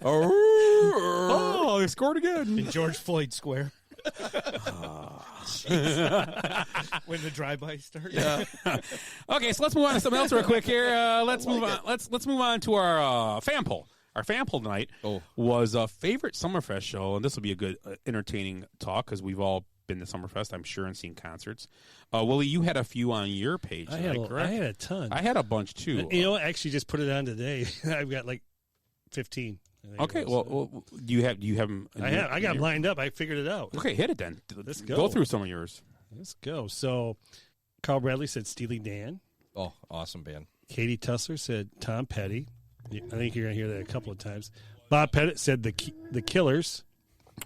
Oh, they scored again in George Floyd Square. When the drive-by starts. Yeah. Okay, so let's move on to something else real quick here. Let's move on. Let's move on to our fan poll. Our fan poll tonight was a favorite Summerfest show, and this will be a good, entertaining talk because we've all been to Summerfest, I'm sure, and seen concerts. Willie, you had a few on your page. I had a ton. I had a bunch too. You know, I actually just put it on today. I've got like 15. Okay, well, do you have them? I got them lined up. I figured it out. Okay, hit it then. Let's go. Go through some of yours. Let's go. So, Carl Bradley said Steely Dan. Oh, awesome band. Katie Tussler said Tom Petty. I think you're going to hear that a couple of times. Bob Pettit said the Killers.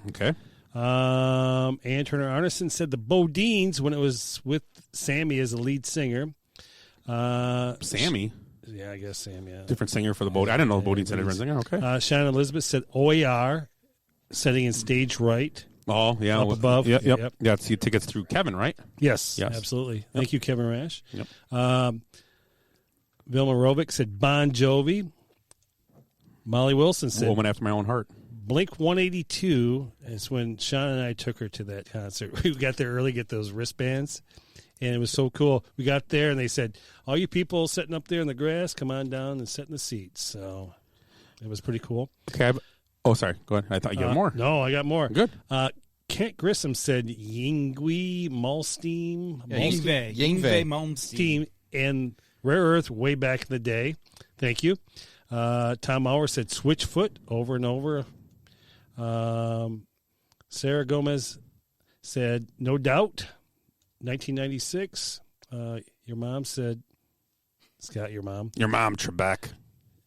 Okay. Ann Turner Arneson said the Bodines when it was with Sammy as the lead singer. Sammy? Yeah, I guess Sam, yeah. Different singer for the Bodines. I didn't know the Bodines had a different singer. Okay. Shannon Elizabeth said OAR, setting in stage right. Oh, yeah. Up above. Yep. Yep. Yeah, it's your tickets through Kevin, right? Yes, Yes. absolutely. Thank you, Kevin Rash. Yep. Vilma Robic said Bon Jovi. Molly Wilson said Woman after my own heart. Blink 182 is when Sean and I took her to that concert. We got there early, get those wristbands, and it was so cool. We got there, and they said, all you people sitting up there in the grass, come on down and sit in the seats. So it was pretty cool. Okay. Sorry. Go ahead. I thought you had more. No, I got more. Good. Kent Grissom said Yingui Malmsteen. Yingve Malmsteen. And Rare Earth way back in the day. Thank you. Tom Mauer said Switchfoot over and over. Sarah Gomez said No Doubt, 1996. Your mom said, Scott, your mom. Your mom, Trebek.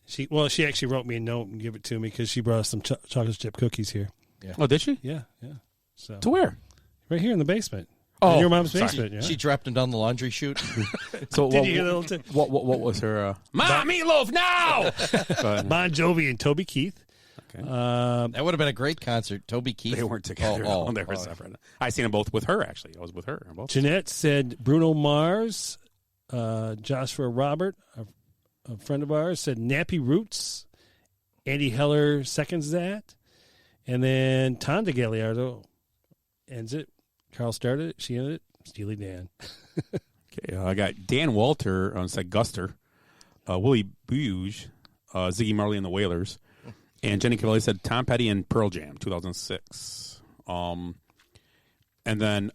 She actually wrote me a note and gave it to me because she brought us some chocolate chip cookies here. Yeah. Oh, did she? Yeah. So to where? Right here in the basement. Oh, in your mom's sorry. basement. Yeah. She dropped him down the laundry chute. So Did you hear that little tip? what was her? Mom, meatloaf now. Bon Jovi and Toby Keith. Okay. That would have been a great concert. Toby Keith. They weren't together. Oh, they were separate. I seen them both with her. Actually, I was with her. Both. Jeanette said Bruno Mars. Joshua Robert, a friend of ours, said Nappy Roots. Andy Heller seconds that. And then Tonda Galliardo ends it. Carl started it. She ended it. Steely Dan. Okay, I got Dan Walter said Guster, Willie Buge, Ziggy Marley and the Wailers, and Jenny Cavalli said Tom Petty and Pearl Jam, 2006. And then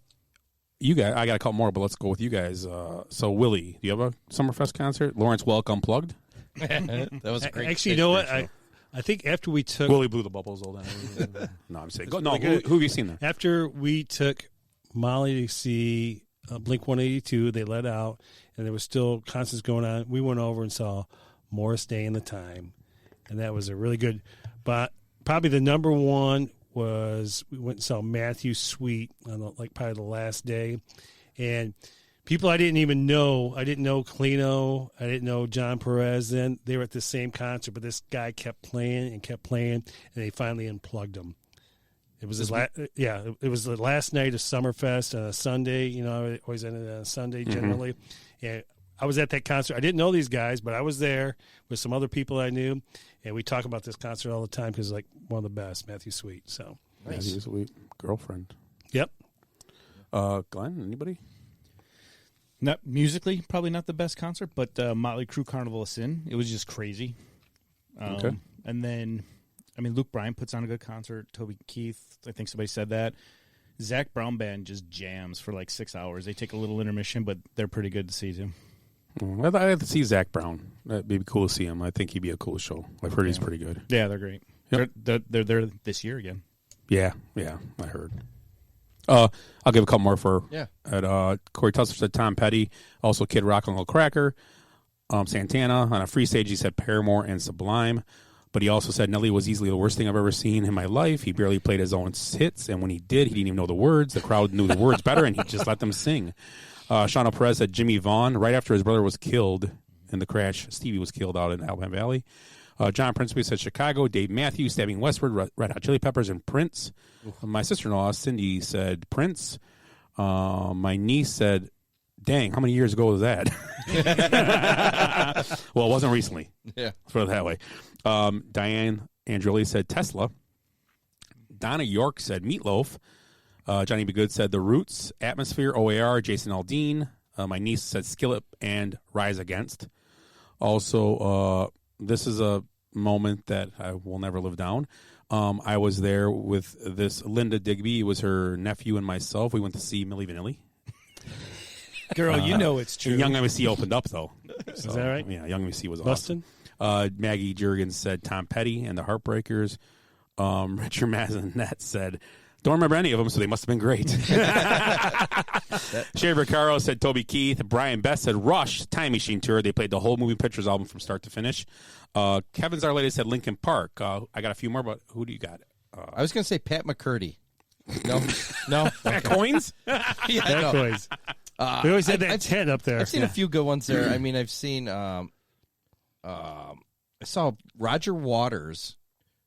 you guys, I got a couple more, but let's go with you guys. So Willie, do you have a Summerfest concert? Lawrence Welk Unplugged? That was a great. Actually, you know what? I think after we took Willie blew the bubbles all down. No, I'm saying no. Who have you seen there? After we took Molly to see Blink 182, they let out, and there was still concerts going on. We went over and saw Morris Day and the Time, and that was a really good. But probably the number one was we went and saw Matthew Sweet on probably the last day, and people I didn't even know. I didn't know Clino. I didn't know John Perez. Then they were at the same concert, but this guy kept playing, and they finally unplugged him. It was it was the last night of Summerfest on a Sunday. You know, I always ended on a Sunday generally. And I was at that concert. I didn't know these guys, but I was there with some other people I knew, and we talk about this concert all the time because it's like one of the best, Matthew Sweet. So nice. Matthew Sweet, girlfriend. Yep. Glenn, anybody? Not musically, probably not the best concert, but Motley Crue Carnival of Sin. It was just crazy. Okay. And then, I mean, Luke Bryan puts on a good concert. Toby Keith, I think somebody said that. Zach Brown Band just jams for like 6 hours. They take a little intermission, but they're pretty good to see too. I'd have to see Zach Brown. That'd be cool to see him. I think he'd be a cool show. I've heard he's pretty good. Yeah, they're great. Yep. They're there this year again. Yeah, I heard. I'll give a couple more for Corey Tusser said Tom Petty, also Kid Rock and Little Cracker, Santana. On a free stage, he said Paramore and Sublime, but he also said Nelly was easily the worst thing I've ever seen in my life. He barely played his own hits, and when he did, he didn't even know the words. The crowd knew the words better, and he just let them sing. Shauna Perez said Jimmy Vaughn, right after his brother was killed in the crash. Stevie was killed out in Alabama Valley. John Principe said Chicago. Dave Matthews, Stabbing Westward, Red Hot Chili Peppers, and Prince. My sister-in-law, Cindy, said Prince. My niece said, dang, how many years ago was that? Well, it wasn't recently. Yeah. Let's put it that way. Diane Andrelli said Tesla. Donna York said Meatloaf. Johnny B. Good said The Roots, Atmosphere, OAR, Jason Aldean. My niece said Skillet and Rise Against. Also, this is a moment that I will never live down. I was there with this Linda Digby. It was her nephew and myself. We went to see Milli Vanilli. Girl, you know it's true. Young MC opened up, though. So, is that right? Yeah, Young MC was Bustin'? awesome. Maggie Jurgens said Tom Petty and the Heartbreakers. Richard Mazinet said, don't remember any of them, so they must have been great. Shay Vaccaro said Toby Keith. Brian Best said Rush, Time Machine Tour. They played the whole Moving Pictures album from start to finish. Kevin Zarlady said Linkin Park. I got a few more, but who do you got? I was going to say Pat McCurdy. No. Pat Coins? Yeah, Pat Coins. We always had that tent up there. I've seen a few good ones there. I mean, I've seen. I saw Roger Waters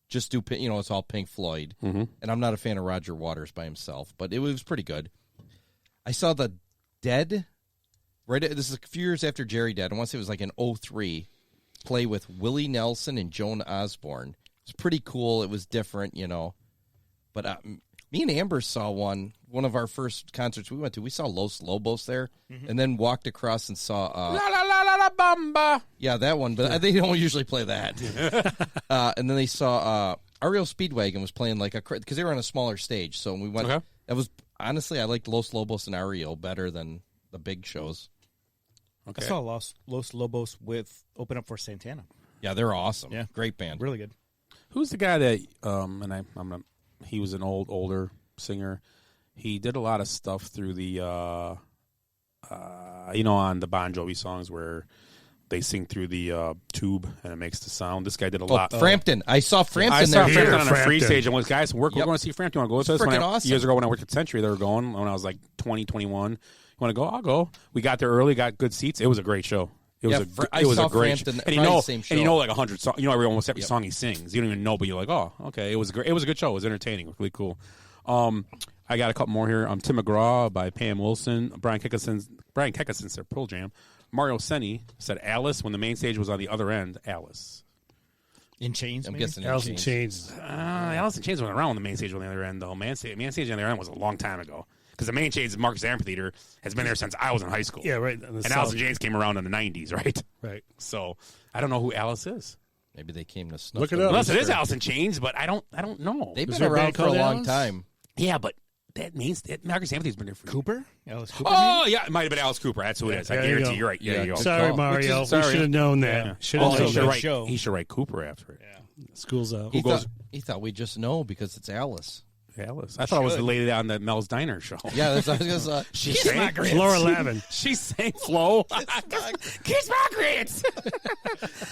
just do, it's all Pink Floyd. Mm-hmm. And I'm not a fan of Roger Waters by himself, but it was pretty good. I saw the Dead, this is a few years after Jerry died. I want to say it was like in 2003, play with Willie Nelson and Joan Osborne. It's pretty cool. It was different, But me and Amber saw one of our first concerts we went to. We saw Los Lobos there, and then walked across and saw La la la la la bamba. Yeah, that one, but they don't usually play that. And then they saw REO Speedwagon was playing because they were on a smaller stage. So when we went, that was honestly I liked Los Lobos and REO better than the big shows. I saw Los Lobos open up for Santana. Yeah, they're awesome. Yeah, great band, really good. Who's the guy that he was an older singer. He did a lot of stuff through the on the Bon Jovi songs where they sing through the tube and it makes the sound. This guy did a lot. Frampton. I saw Frampton. I saw there. Frampton on a free stage and was, guys, we're going to see Frampton. You want to go with us? Freaking awesome. Years ago when I worked at Century, they were going when I was like 20, 21. You want to go? I'll go. We got there early, got good seats. It was a great show. It was a great show. And like 100 songs. Almost every song he sings. You don't even know, but you're like, oh, okay. It was great. It was a good show. It was entertaining. It was really cool. I got a couple more here. Tim McGraw by Pam Wilson. Brian Kekison said Pearl Jam. Mario Senni said Alice when the main stage was on the other end. Alice. In Chains, I'm maybe? guessing Alice in Chains. Alice in Chains wasn't around when the main stage was on the other end, though. Main stage on the other end was a long time ago. Because the main stage of Marcus Amphitheater has been there since I was in high school. Yeah, right. And Alice in Chains came around in the 90s, right? Right. So I don't know who Alice is. Maybe they came to snuff. Look it up. Unless it is Alice in Chains, but I don't know. They've been around for a long time. Yeah, but that means that Marcus Amphitheater's been there for Cooper? Alice Cooper? Oh, yeah, it might have been Alice Cooper. That's who it is. I guarantee you're right. Yeah, you go. Sorry, Mario. We should have known that. He should write Cooper after it. Yeah. School's out. He thought we'd just know because it's Alice. Alice. I thought it was the lady on the Mel's Diner show. Yeah, that's what I was going to say. She sang Laura Lavin. She sang Flo. Kiss my grits.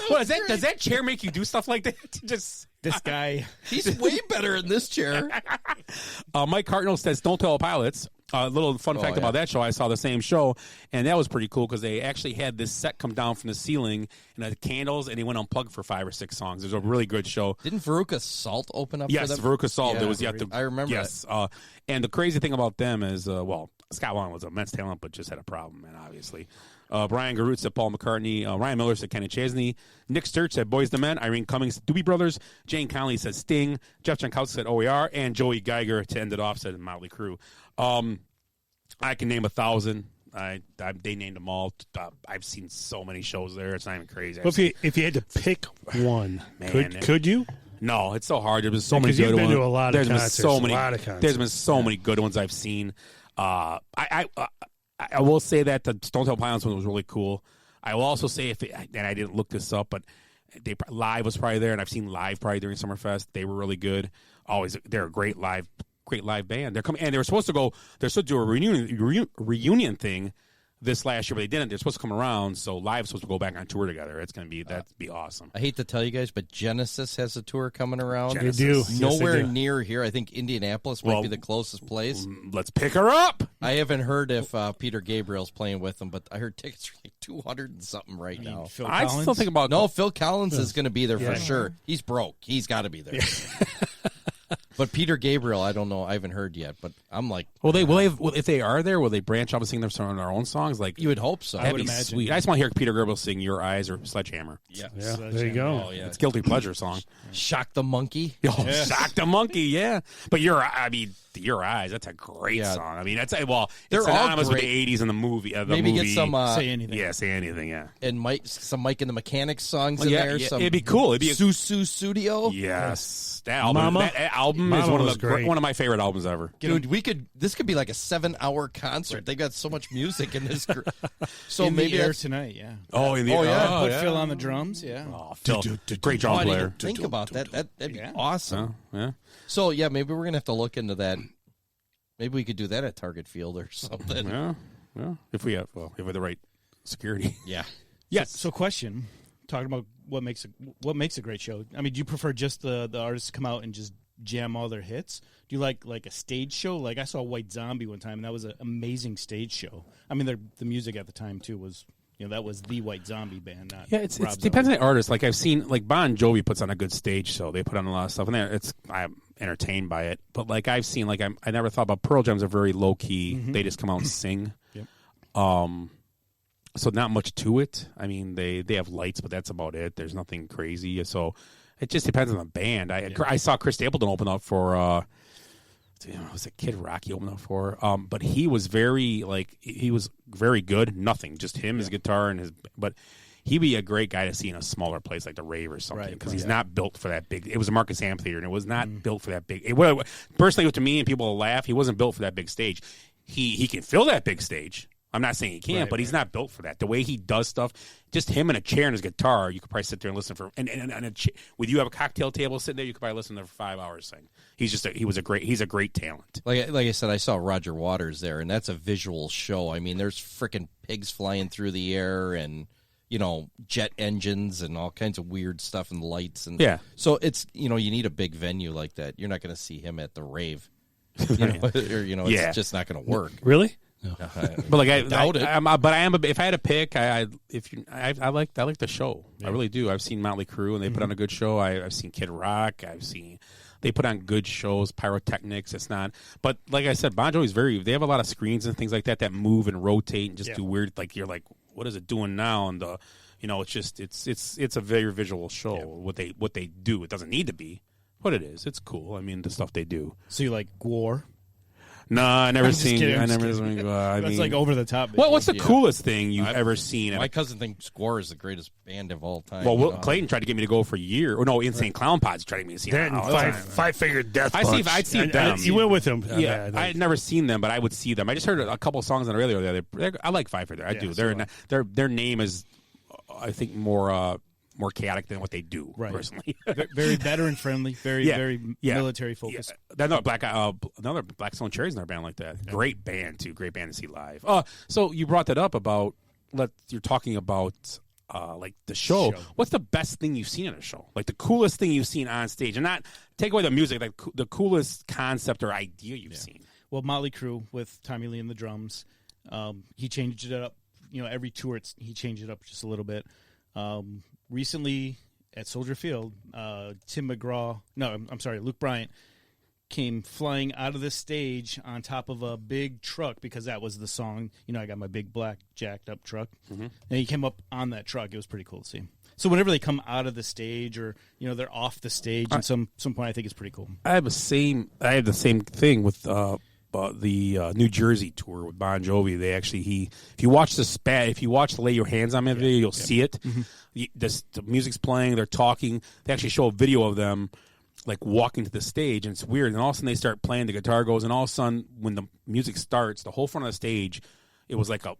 What, does that chair make you do stuff like that? Just this guy. He's way better in this chair. Mike Hartnell says, "Don't tell pilots." A little fun fact about that show, I saw the same show, and that was pretty cool because they actually had this set come down from the ceiling and had candles, and they went unplugged for 5 or 6 songs. It was a really good show. Didn't Veruca Salt open up yes, for them? Veruca Salt. Yeah, I remember that. And the crazy thing about them is, Scott Weiland was an immense talent, but just had a problem, man, obviously. Brian Garut said Paul McCartney. Ryan Miller said Kenny Chesney. Nick Sturch said Boys the Men. Irene Cummings, Doobie Brothers. Jane Conley said Sting. Jeff Jankowski said OER. And Joey Geiger, to end it off, said Motley Crue. I can name 1,000. They named them all. I've seen so many shows there. It's not even crazy. Well, if you had to pick one, man, could you? No, it's so hard. There's been so many good ones. Because you've been to a lot of concerts. There's been so many good ones I've seen. I will say that the Stone Temple Pilots one was really cool. I will also say, and I didn't look this up, but Live was probably there, and I've seen Live probably during Summerfest. They were really good. They're a great live band. They're coming, and they were supposed to go. They're supposed to do a reunion thing this last year, but they didn't. They're supposed to come around, so Live's supposed to go back on tour together. It's going to be that'd be awesome. I hate to tell you guys, but Genesis has a tour coming around. They do. Nowhere Yes, they do. near here. I think Indianapolis might be the closest place. Let's pick her up. I haven't heard if Peter Gabriel's playing with them, but I heard tickets are like 200 and something right now. I still think about Phil Collins is going to be there for sure. He's broke. He's got to be there. But Peter Gabriel, I don't know. I haven't heard yet. But I'm like, if they are there, will they branch off and sing their own songs? Like you would hope so. I would imagine. Sweet. I just want to hear Peter Gabriel sing "Your Eyes" or "Sledgehammer." Yeah, there you go. Oh, yeah. It's a guilty pleasure song. Shock the Monkey. Oh, yes. Shock the Monkey. Yeah, but Your Eyes. That's a great song. I mean, it's synonymous with the '80s and the movie. Maybe get some Say Anything. Yeah, Say Anything. Yeah, and some Mike and the Mechanics songs in there. Yeah, some it'd be cool. It'd be Susu Studio. Yes. That album is one of my favorite albums ever. Dude, this could be like a 7-hour concert. They got so much music in this. So in maybe air tonight, yeah. Oh, in the air. Yeah. Put Phil on the drums, yeah. Oh, Phil, great drum player. Think about that. That'd be awesome. Yeah. So yeah, maybe we're gonna have to look into that. Maybe we could do that at Target Field or something. Yeah. If we have the right security. Yeah. Yes. So question. Talking about what makes a great show. I mean, do you prefer just the artists come out and just jam all their hits? Do you like a stage show? Like I saw White Zombie one time, and that was an amazing stage show. I mean, the music at the time too was that was the White Zombie band. Not Yeah, it Rob depends Zombie. on the artist. Like I've seen, like Bon Jovi puts on a good stage show. They put on a lot of stuff, and I'm entertained by it. But like I've seen, like I never thought about Pearl Jam's a very low key. Mm-hmm. They just come out and sing. Yep. So not much to it. I mean, they have lights, but that's about it. There's nothing crazy. So it just depends on the band. I saw Chris Stapleton open up for. Was it Kid Rock he opened up for? But he was very good. Nothing, just him, his guitar, and his. But he'd be a great guy to see in a smaller place like the Rave or something, because he's not built for that big. It was a Marcus Amphitheater, and it was not built for that big. Personally, to me, and people will laugh, he wasn't built for that big stage. He can fill that big stage. I'm not saying he can't, but he's not built for that. The way he does stuff, just him and a chair and his guitar, you could probably sit there and listen for. And with you have a cocktail table sitting there, you could probably listen to him for 5 hours sing. He's a great talent. Like I said, I saw Roger Waters there, and that's a visual show. I mean, there's freaking pigs flying through the air, and jet engines and all kinds of weird stuff and lights, and so it's you need a big venue like that. You're not going to see him at the Rave, it's just not going to work. Really? No. But like I doubt it. If I had to pick, I like the show. Yeah. I really do. I've seen Motley Crue, and they put on a good show. I've seen Kid Rock. They put on good shows. Pyrotechnics. It's not, but like I said, Bon Jovi's they have a lot of screens and things like that move and rotate and just do weird. Like you're like, what is it doing now? And it's just it's a very visual show. Yeah. What they do. It doesn't need to be, but it is. It's cool. I mean, the stuff they do. So you like Gore? No, I never seen. Kidding, That's like over the top. What's the coolest thing you've ever seen? My cousin thinks Gore is the greatest band of all time. Well, Clayton tried to get me to go for a year. Or no, Insane Clown Pods tried to get me to see them. Five-Finger Death Punch. I'd see them. You went with them. Yeah, I had never seen them, but I would see them. I just heard a couple songs on the radio. I like Five Finger. I do. Their name is, I think, more chaotic than what they do, personally. Very veteran friendly, very military focused. Yeah. Another Black Stone Cherries in our band like that. Yeah. Great band too. Great band to see live. So you brought that up about you're talking about like the show. What's the best thing you've seen in a show? Like the coolest thing you've seen on stage, and not take away the music. Like the coolest concept or idea you've seen. Well, Motley Crue with Tommy Lee and the drums. He changed it up. Every tour he changed it up just a little bit. Recently at Soldier Field, Luke Bryant came flying out of the stage on top of a big truck, because that was the song. I got my big black jacked up truck, and he came up on that truck. It was pretty cool to see. So whenever they come out of the stage, or they're off the stage at some point, I think it's pretty cool. I have the same thing with the New Jersey tour with Bon Jovi. They actually if you watch the Lay Your Hands on Me video, you'll see it. Mm-hmm. The music's playing, they're talking. They actually show a video of them like walking to the stage, and it's weird. And all of a sudden they start playing, the guitar goes, and all of a sudden when the music starts, the whole front of the stage, it was like a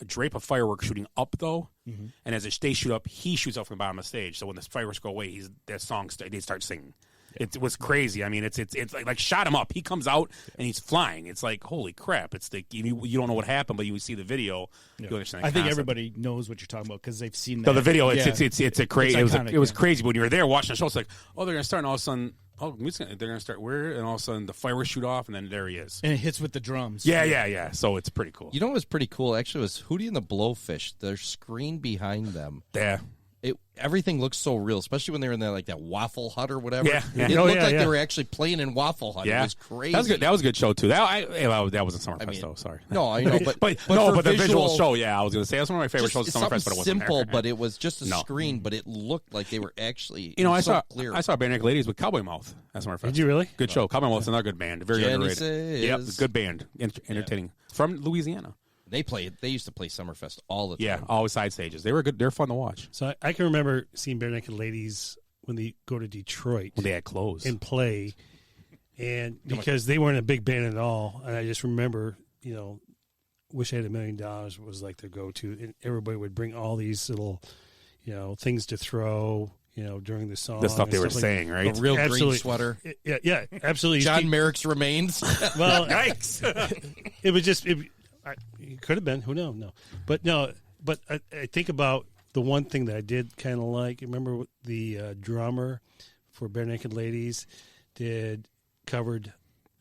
drape of fireworks shooting up though. Mm-hmm. And as they shoot up, he shoots up from the bottom of the stage. So when the fireworks go away, they start singing. It was crazy. I mean, it's like shot him up. He comes out and he's flying. It's like, holy crap! It's like you don't know what happened, but you see the video. You understand. I think everybody knows what you're talking about because they've seen that. No, the video. It's a crazy. It was crazy. But when you were there watching the show, it's like, oh, they're gonna start, and all of a sudden, they're gonna start where, and all of a sudden the fireworks shoot off, and then there he is. And it hits with the drums. Yeah. So it's pretty cool. You know what was pretty cool actually was Hootie and the Blowfish. Their screen behind them. Yeah. Everything looks so real, especially when they were in that Waffle Hut or whatever. Yeah. It looked like they were actually playing in Waffle Hut. Yeah. It was crazy. That was good. That was a good show too. That wasn't Summerfest though. Sorry. No, I know, but the visual show. Yeah, I was going to say that's one of my favorite shows at Summerfest, but it wasn't simple. there. But it was just a screen, but it looked like they were actually. I saw Bare Naked Ladies with Cowboy Mouth at Summerfest. Did you really? Good show. Cowboy Mouth's another good band. Very Genesis. underrated. Yep, good band. Entertaining from Louisiana. They used to play Summerfest all the time. Yeah, always side stages. They were good. They're fun to watch. So I can remember seeing Bare Naked Ladies when they go to Detroit. When they had clothes. And play. And because they weren't a big band at all. And I just remember, Wish I Had $1 Million was like their go-to. And everybody would bring all these little, things to throw, during the song. The stuff they were saying, right? A real green sweater. Yeah, absolutely. John Merrick's remains. Well, yikes. It was just... It could have been. Who knows? No. But I think about the one thing that I did kind of like. Remember the drummer for Bare Naked Ladies covered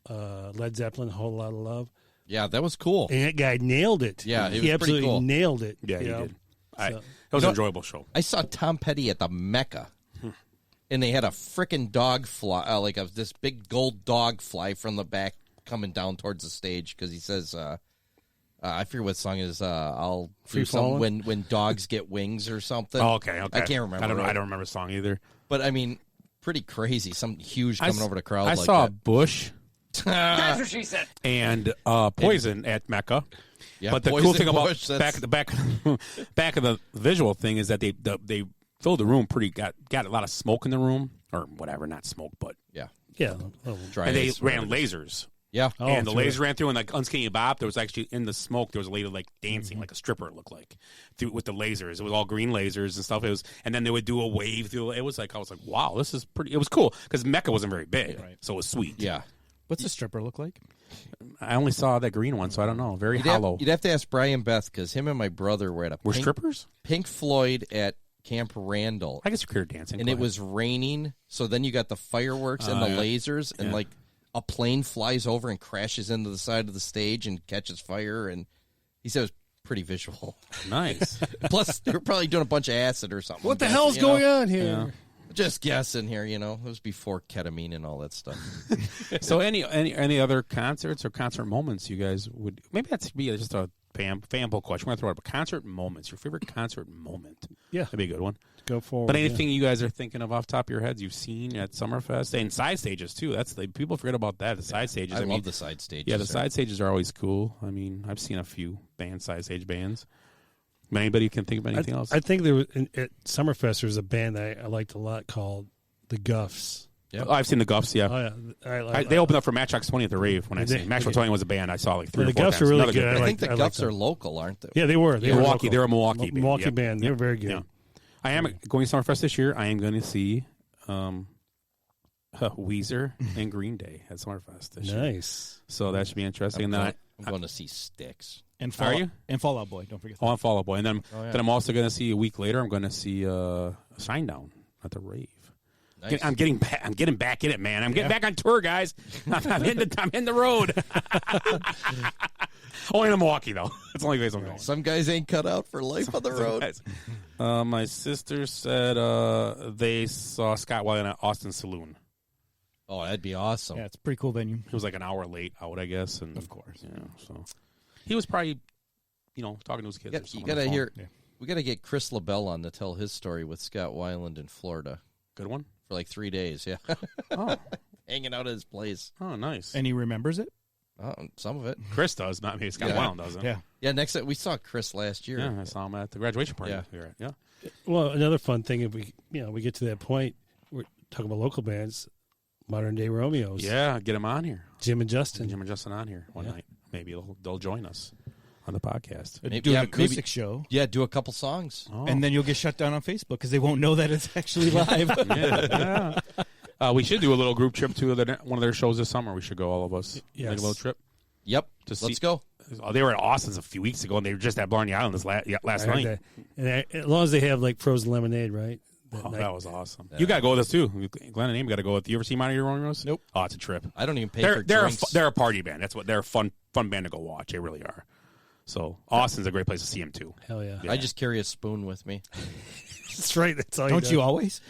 Led Zeppelin, A Whole Lot of Love. Yeah, that was cool. And that guy nailed it. Yeah, he was absolutely pretty cool. nailed it. Yeah, he you know? did. It So- was an enjoyable show. I saw Tom Petty at the Mecca, and they had a frickin' dog fly, this big gold dog fly from the back coming down towards the stage because he says, I forget what song it is. I'll Free do some Fallin'? when dogs get wings or something. Oh, okay. I can't remember. I don't remember the song either. But I mean, pretty crazy. Something huge coming over the crowd. I like saw that. Bush That's what she said. and Poison at Mecca. Yeah, but the cool Poison thing about Bush, back of the visual thing is that they filled the room got a lot of smoke in the room or whatever, not smoke, but yeah, and they ran lasers. Yeah, and the laser ran through, and like Unskinny Bob, there was actually in the smoke, there was a lady like dancing like a stripper. It looked like with the lasers. It was all green lasers and stuff. It was, and then they would do a wave through. It was like I was like, wow, this is pretty. It was cool because Mecca wasn't very big, so it was sweet. Yeah. What's a stripper look like? I only saw that green one, so I don't know. Very hollow. You'd have to ask Brian Beth because him and my brother were at a strippers? Pink Floyd at Camp Randall. I guess you're dancing, and it was raining. So then you got the fireworks and the lasers, and like a plane flies over and crashes into the side of the stage and catches fire. And he said it was pretty visual. Nice. Plus, they were probably doing a bunch of acid or something. What the hell's going on here? Yeah. Just guessing here, It was before ketamine and all that stuff. So any other concerts or concert moments you guys would maybe that's be just a fan poll question. We're gonna throw out concert moments. Your favorite concert moment? Yeah, that'd be a good one. Go forward. But anything you guys are thinking of off the top of your heads you've seen at Summerfest and side stages too. That's people forget about that. The side stages. I love the side stages. Yeah, the side stages are always cool. I mean, I've seen a few side stage bands. Anybody can think of anything else? I think there was at Summerfest there was a band that I liked a lot called the Guffs. Yeah, I've seen the Guffs. Yeah, oh, yeah. They opened up for Matchbox 20 at the rave. When I say Matchbox 20 was a band, I saw like 3 or 4 the Guffs times. are really Another good. band. I think the Guffs are local, aren't they? Yeah, they were. They were Milwaukee. local. They're a Milwaukee band. Milwaukee band. They were very good. Yeah. I am going to Summerfest this year. I am going to see Weezer and Green Day at Summerfest this year. Nice. So that should be interesting. I'm going to see Styx. And Are you? And Fall Out Boy. Don't forget. Oh, I'm Fall Out Boy. And then, yeah. then I'm also going to see a week later. I'm going to see Shinedown at the rave. Nice. I'm getting back in it, man. I'm getting back on tour, guys. I'm in the road. Only in Milwaukee though. That's the only place I'm going. Some guys ain't cut out for life on the road. My sister said they saw Scott Weiland at Austin Saloon. Oh, that'd be awesome. Yeah, it's a pretty cool venue. He was like an hour late out, I guess, and of course, yeah. So he was probably, talking to his kids. You gotta hear. Yeah. We gotta get Chris LaBelle on to tell his story with Scott Weiland in Florida. Good one for like 3 days. Yeah. Oh, hanging out at his place. Oh, nice. And he remembers it. Some of it. Chris does, not me. Scott Weiland doesn't. Yeah. Yeah. Next, we saw Chris last year. Yeah, I saw him at the graduation party. Yeah. Yeah. Well, another fun thing if we get to that point, we're talking about local bands, Modern Day Romeos. Yeah, get them on here. Jim and Justin on here one night. Maybe they'll join us on the podcast. Do an acoustic show. Yeah, do a couple songs. Oh. And then you'll get shut down on Facebook because they won't know that it's actually live. Yeah. We should do a little group trip to one of their shows this summer. We should go, all of us. Yes. Make a little trip. Yep. Let's go. They were at Austin's a few weeks ago, and they were just at Blarney Island last night. And as long as they have like frozen lemonade, right? That was awesome. You got to go with us too, Glenn and Amy. Got to go with. You ever see Monty Romeos? Nope. Oh, it's a trip. I don't even pay for drinks. They're a party band. That's what they're a fun band to go watch. They really are. So Austin's a great place to see them too. Hell yeah. I just carry a spoon with me. That's right. That's all. Don't you always?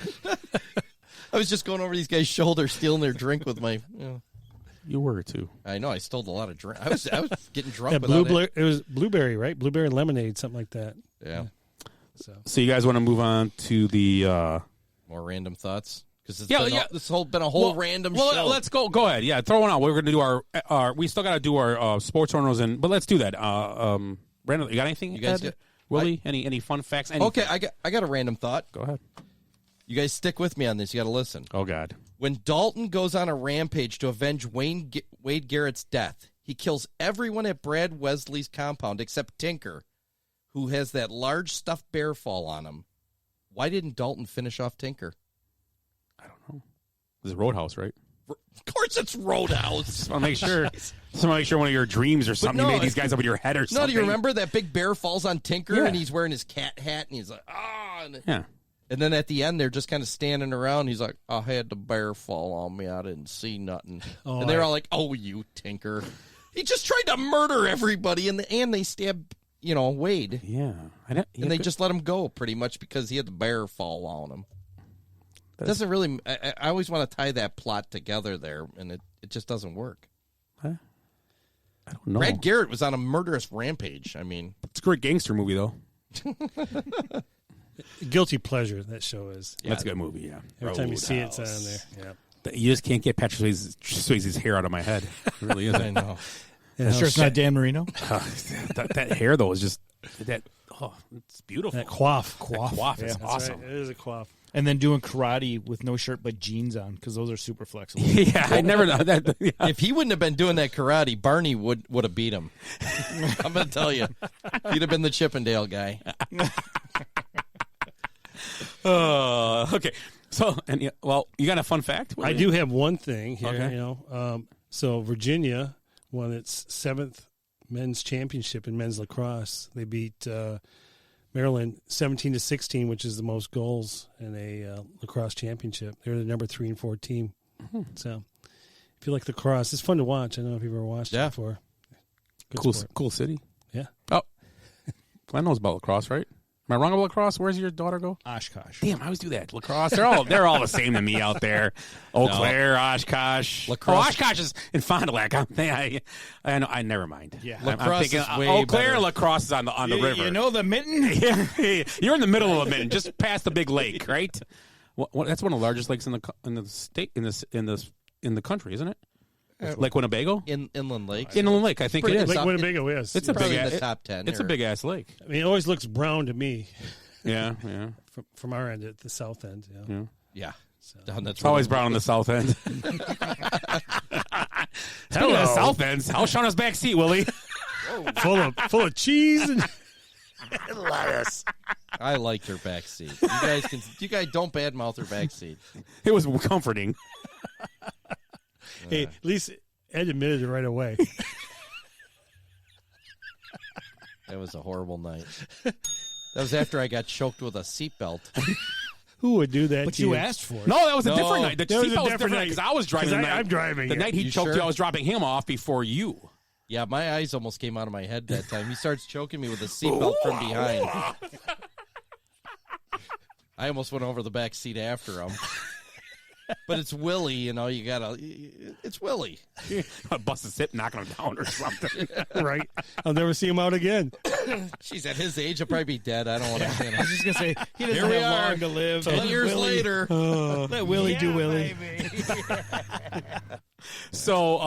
I was just going over these guys' shoulders, stealing their drink with my. You were too. I know. I stole a lot of drink. I was getting drunk. Yeah, it was blueberry, right? Blueberry lemonade, something like that. Yeah. So you guys want to move on to the more random thoughts? Because it's been a whole random show. Well, let's go. Go ahead. Yeah, throw one out. We're going to do our. We still got to do our sports journals, but let's do that. Random. You got anything? You guys, Willie? Any fun facts? Anything? Okay, I got a random thought. Go ahead. You guys stick with me on this. You got to listen. Oh God. When Dalton goes on a rampage to avenge Wade Garrett's death, he kills everyone at Brad Wesley's compound except Tinker, who has that large stuffed bear fall on him. Why didn't Dalton finish off Tinker? I don't know. This is Roadhouse, right? Of course it's Roadhouse. Just want to make sure. One of your dreams or something. You made these guys up in your head or something. No, do you remember that big bear falls on Tinker Yeah. and he's wearing his cat hat and he's like, yeah. And then at the end, they're just kind of standing around. He's like, I had the bear fall on me. I didn't see nothing. And they're all like, oh, you Tinker. He just tried to murder everybody, and they stabbed, Wade. Yeah. And they just let him go, pretty much, because he had the bear fall on him. It doesn't really... I always want to tie that plot together there, and it just doesn't work. Huh? I don't know. Brad Garrett was on a murderous rampage. I mean... It's a great gangster movie, though. Guilty pleasure, that show is. Yeah, that's a good movie, yeah. Every time you see it, it's on there. Yeah. You just can't get Patrick Swayze's hair out of my head. It really isn't. I know. I'm sure it's not Dan Marino. That hair, though, is just... it's beautiful. That coif. Coif is awesome. Right. It is a coif. And then doing karate with no shirt but jeans on, because those are super flexible. Yeah, I never know that. Yeah. If he wouldn't have been doing that karate, Barney would have beat him. I'm going to tell you. He'd have been the Chippendale guy. Okay. So, you got a fun fact? I do have one thing here. Okay. So Virginia won its 7th men's championship in men's lacrosse. They beat Maryland 17-16, which is the most goals in a lacrosse championship. They're the number 3 and 4 team. Mm-hmm. So, if you like lacrosse, it's fun to watch. I don't know if you've ever watched it before. Good Cool city. Yeah. Oh, Glenn knows about lacrosse, right? Am I wrong about lacrosse? Where's your daughter go? Oshkosh. Damn, I always do that. Lacrosse. They're all the same to me out there. Eau Claire, Oshkosh. Lacrosse. Oshkosh is in Fond du Lac. I know. I never mind. Yeah. I'm thinking is way Eau Claire. better. Lacrosse is on the river. You know the mitten? Yeah, you're in the middle of a mitten, just past the big lake, right? That's one of the largest lakes in the state in the country, isn't it? Lake Winnebago? Inland Lake. Inland Lake, I think it is. Lake Winnebago, yes. It's a Probably big in the ass. top 10. It's a big ass lake. I mean, it always looks brown to me. Yeah. From our end at the south end. Yeah. Yeah. So. That's It's always brown on the south end. Speaking of south ends, how's Shauna's back seat, Willie? full of cheese and lettuce. I liked her back seat. You guys don't badmouth her back seat. It was comforting. Hey, at least Ed admitted it right away. That was a horrible night. That was after I got choked with a seatbelt. Who would do that But to you you? asked for it. No, that was a different night. The That was a seatbelt was different different night. because I was driving. 'Cause The night, I'm driving The it. night he You choked sure? you, I was dropping him off before you. Yeah, my eyes almost came out of my head that time. He starts choking me with a seatbelt from behind. I almost went over the back seat after him. But it's Willie, you gotta... It's Willie. Bust his hip, knocking him down or something. Right. I'll never see him out again. She's at his age, he'll probably be dead. I don't want to... I was just going to say, he doesn't Here we have are. long to live. 10 years later. Let Willie do Willie. So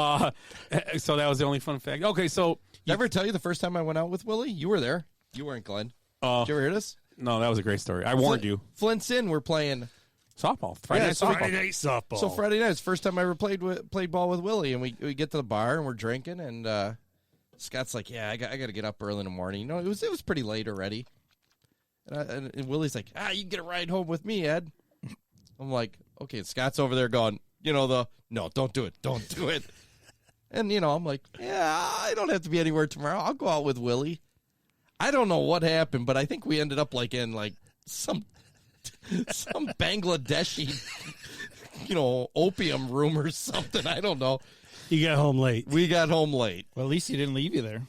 that was the only fun fact. Okay, so... Did I ever tell you the first time I went out with Willie? You were there. You weren't, Glenn. Did you ever hear this? No, that was a great story. I warned you. Flint's Inn, we're playing... Softball. Friday night softball. So Friday night, it's the first time I ever played ball with Willie, and we get to the bar and we're drinking, and Scott's like, "Yeah, I got to get up early in the morning." It was pretty late already, and Willie's like, you can get a ride home with me, Ed." I'm like, "Okay." And Scott's over there going, no, don't do it, and I'm like, "Yeah, I don't have to be anywhere tomorrow. I'll go out with Willie." I don't know what happened, but I think we ended up in some Bangladeshi, opium room or something. I don't know. You got home late. We got home late. Well, at least he didn't leave you there.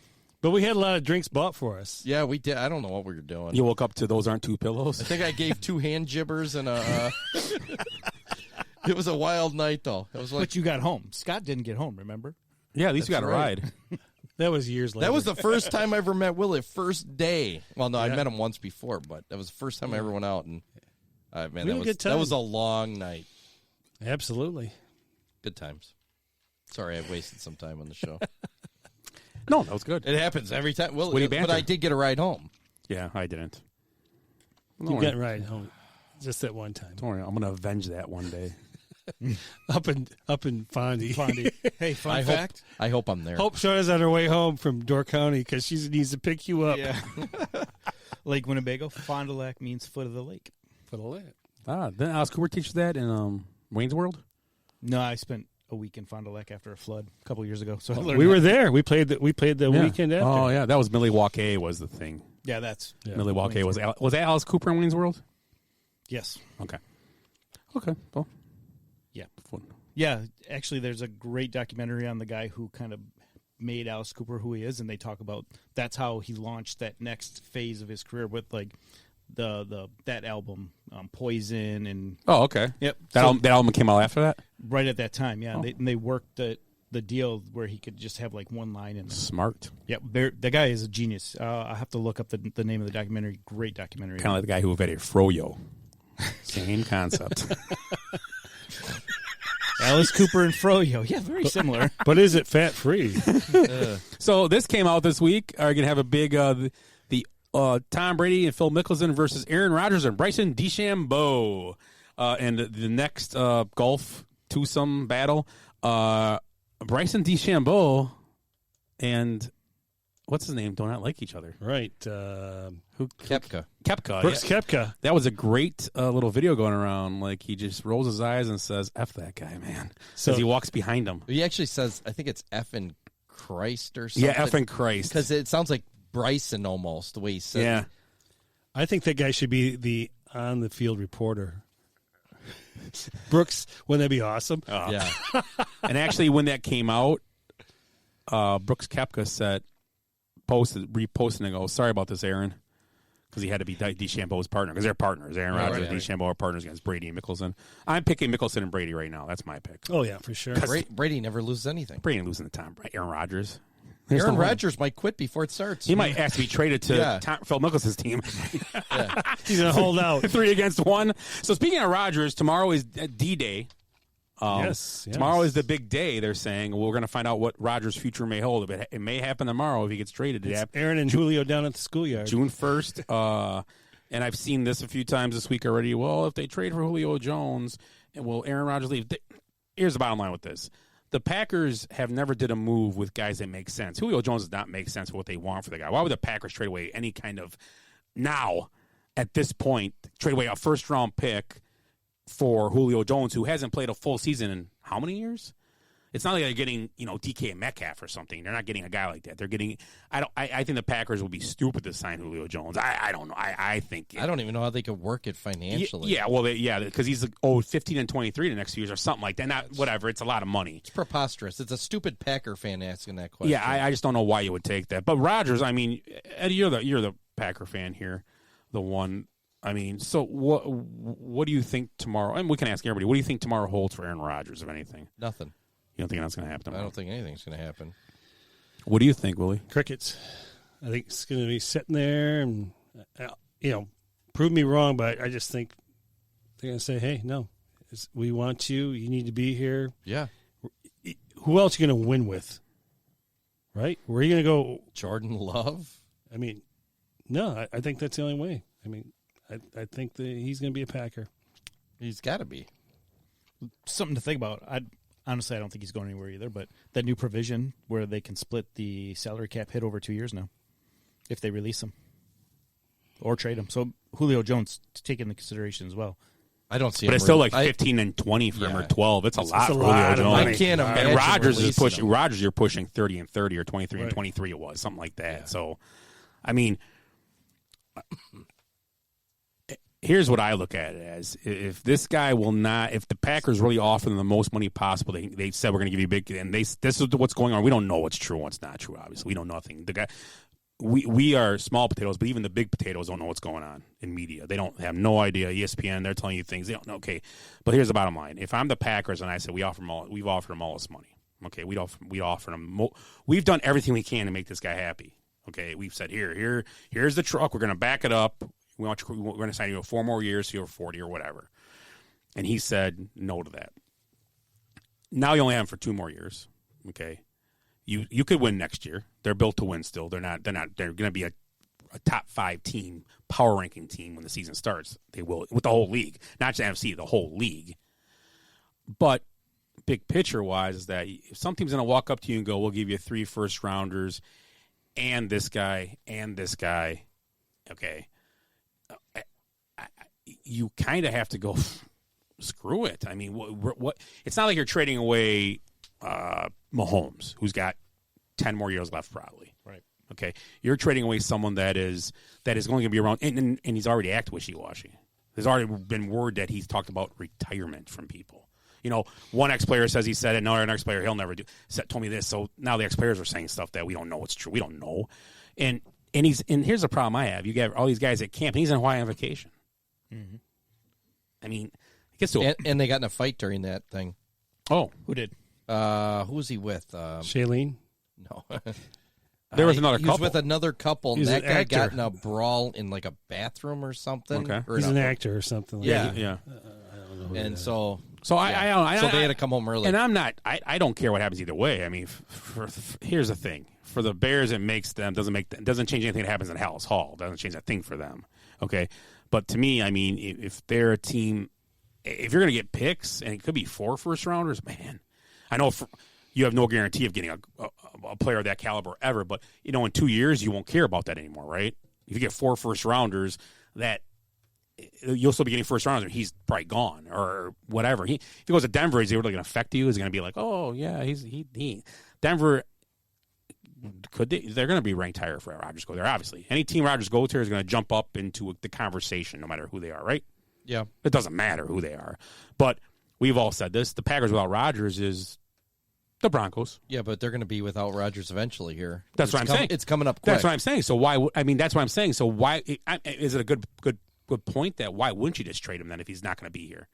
But we had a lot of drinks bought for us. Yeah, we did. I don't know what we were doing. You woke up to those aren't two pillows? I think I gave 2 hand jibbers and a... It was a wild night, though. It was But you got home. Scott didn't get home, remember? Yeah, at least you got a right. ride. That was years later. That was the first time I ever met Willie. First day. Well, no, I met him once before, but that was the first time I ever went out. And man, We had a good time. that was a long night. Absolutely. Good times. Sorry, I wasted some time on the show. No, that was good. It happens every time. Well, Witty but banter. I did get a ride home. Yeah, I didn't. You got right home just that one time. Don't worry, I'm going to avenge that one day. Up in Fondy. Hey, fun fact. I hope I'm there. Hope Shauna's on her way home from Door County because she needs to pick you up. Yeah. Lake Winnebago. Fond du Lac means foot of the lake. Foot of the lake. Didn't Alice Cooper teach that in Wayne's World? No, I spent a week in Fond du Lac after a flood a couple years ago. So I learned We that. were there. We played the weekend after. Oh, yeah, that was Milwaukee was the thing. Yeah, that's Milwaukee was that Alice Cooper in Wayne's World? Yes. Okay, well, Yeah. fun. Yeah, actually, there's a great documentary on the guy who kind of made Alice Cooper who he is, and they talk about that's how he launched that next phase of his career with like that album, Poison, and okay. Yep. That album came out after that? Right at that time, yeah. And they worked the deal where he could just have like one line in there. Smart. Yep. The guy is a genius. I have to look up the name of the documentary. Great documentary. Kind of like the guy who invented Froyo. Same concept. Alice Cooper and Froyo. Yeah, very similar. But is it fat free? So this came out this week. Are going to have a big Tom Brady and Phil Mickelson versus Aaron Rodgers and Bryson DeChambeau, and the next golf twosome battle. Bryson DeChambeau and what's his name do not like each other. Right. Koepka. Brooks Koepka. That was a great little video going around. Like he just rolls his eyes and says, "F that guy, man." So he walks behind him. He actually says, I think it's effing Christ or something. Yeah, effing Christ. Because it sounds like Bryson almost, the way he said it. I think that guy should be the on-the-field reporter. Brooks, wouldn't that be awesome? Yeah. And actually, when that came out, Brooks Koepka reposted and goes, "Sorry about this, Aaron," because he had to be DeChambeau's partner because they're partners. Aaron Rodgers and DeChambeau are partners against Brady and Mickelson. I'm picking Mickelson and Brady right now. That's my pick. Oh yeah, for sure. Brady never loses anything. Brady losing to Tom. Aaron Rodgers. Aaron Rodgers might quit before it starts. He might have to be traded to Phil Mickelson's team. He's going to hold out. 3-1. So speaking of Rodgers, tomorrow is D-Day. Yes. Tomorrow is the big day, they're saying. We're going to find out what Rodgers' future may hold. It may happen tomorrow if he gets traded. It's Aaron and Julio down at the schoolyard. June 1st. And I've seen this a few times this week already. Well, if they trade for Julio Jones, will Aaron Rodgers leave? Here's the bottom line with this. The Packers have never did a move with guys that make sense. Julio Jones does not make sense for what they want for the guy. Why would the Packers trade away any kind of now at this point trade away a first-round pick for Julio Jones, who hasn't played a full season in how many years? It's not like they're getting, DK Metcalf or something. They're not getting a guy like that. They're getting. I think the Packers would be stupid to sign Julio Jones. I don't know. I think. I don't even know how they could work it financially. Yeah, well, because he's 15 and 23 the next few years or something like that. Not whatever. It's a lot of money. It's preposterous. It's a stupid Packer fan asking that question. Yeah, I just don't know why you would take that. But Rodgers, I mean, Eddie, you're the Packer fan here, the one. I mean, so what do you think tomorrow? And we can ask everybody. What do you think tomorrow holds for Aaron Rodgers, if anything? Nothing. You don't think that's going to happen tomorrow? I don't think anything's going to happen. What do you think, Willie? Crickets. I think it's going to be sitting there and, prove me wrong, but I just think they're going to say, hey, no, we want you. You need to be here. Yeah. Who else are you going to win with? Right? Where are you going to go? Jordan Love? I mean, no, I think that's the only way. I mean, I think that he's going to be a Packer. He's got to be. Something to think about. Honestly, I don't think he's going anywhere either, but that new provision where they can split the salary cap hit over 2 years now if they release him or trade him. So Julio Jones to take into consideration as well. I don't see but him. It's still like 15 and 20 for him or 12. It's a lot for Julio Jones. Money. I can't imagine. And Rodgers is pushing. him. Rodgers, you're pushing 30 and 30 or 23 and 23. It was something like that. Yeah. So, I mean, here's what I look at it as: if this guy will not, if the Packers really offer them the most money possible, they said we're going to give you big, and this is what's going on. We don't know what's true and what's not true. Obviously, we know nothing. The guy. We are small potatoes, but even the big potatoes don't know what's going on in media. They don't have no idea. ESPN, they're telling you things. They don't know. Okay, but here's the bottom line. If I'm the Packers and I said we've offered them all this money. Okay, we offer them. We've done everything we can to make this guy happy. Okay, we've said here's the truck. We're going to back it up. We're going to sign you 4 more years, so you're 40 or whatever. And he said no to that. Now you only have him for 2 more years. Okay. You could win next year. They're built to win still. They're going to be a top 5 team, power ranking team when the season starts. They will with the whole league, not just NFC, the whole league. But big picture wise is that if some team's going to walk up to you and go, "We'll give you 3 first rounders and this guy and this guy," okay, you kind of have to go, screw it. I mean, what? It's not like you're trading away Mahomes, who's got 10 more years left, probably. Right. Okay. You're trading away someone that is going to be around, and he's already acted wishy-washy. There's already been word that he's talked about retirement from people. one ex-player says he said it, another ex-player he'll never do. Told me this, so now the ex-players are saying stuff that we don't know it's true. We don't know. And here's the problem I have. You got all these guys at camp, and he's on Hawaii on vacation. Mm-hmm. I mean, I guess so. And they got in a fight during that thing. Oh, who did? Who was he with? Shailene? No. There was another he couple. was with another couple, and He's that an guy actor. got in a brawl in like a bathroom or something. Okay. Or He's an actor or something. Like Yeah. that. Yeah. I don't know. Who And that is. so So yeah. I So they had to come home early. And I'm not. I don't care what happens either way. I mean, here's the thing: for the Bears, it makes them doesn't change anything that happens in Hallis Hall. Doesn't change a thing for them. Okay, but to me, I mean, if they're a team, if you're going to get picks, and it could be 4 first rounders, man. I know you have no guarantee of getting a player of that caliber ever, but in 2 years you won't care about that anymore, right? If you get 4 first rounders, that you'll still be getting first rounders. He's probably gone or whatever. If he goes to Denver, is he really going to affect you? Is he going to be like, oh yeah, he Denver? They're going to be ranked higher for Rodgers go there. Obviously, any team Rodgers goes to is going to jump up into the conversation, no matter who they are, right? Yeah, it doesn't matter who they are. But we've all said this: the Packers without Rodgers is the Broncos. Yeah, but they're going to be without Rodgers eventually here. That's what I'm saying. It's coming up quick. That's what I'm saying. So why? That's what I'm saying. So why is it a good point that why wouldn't you just trade him then if he's not going to be here?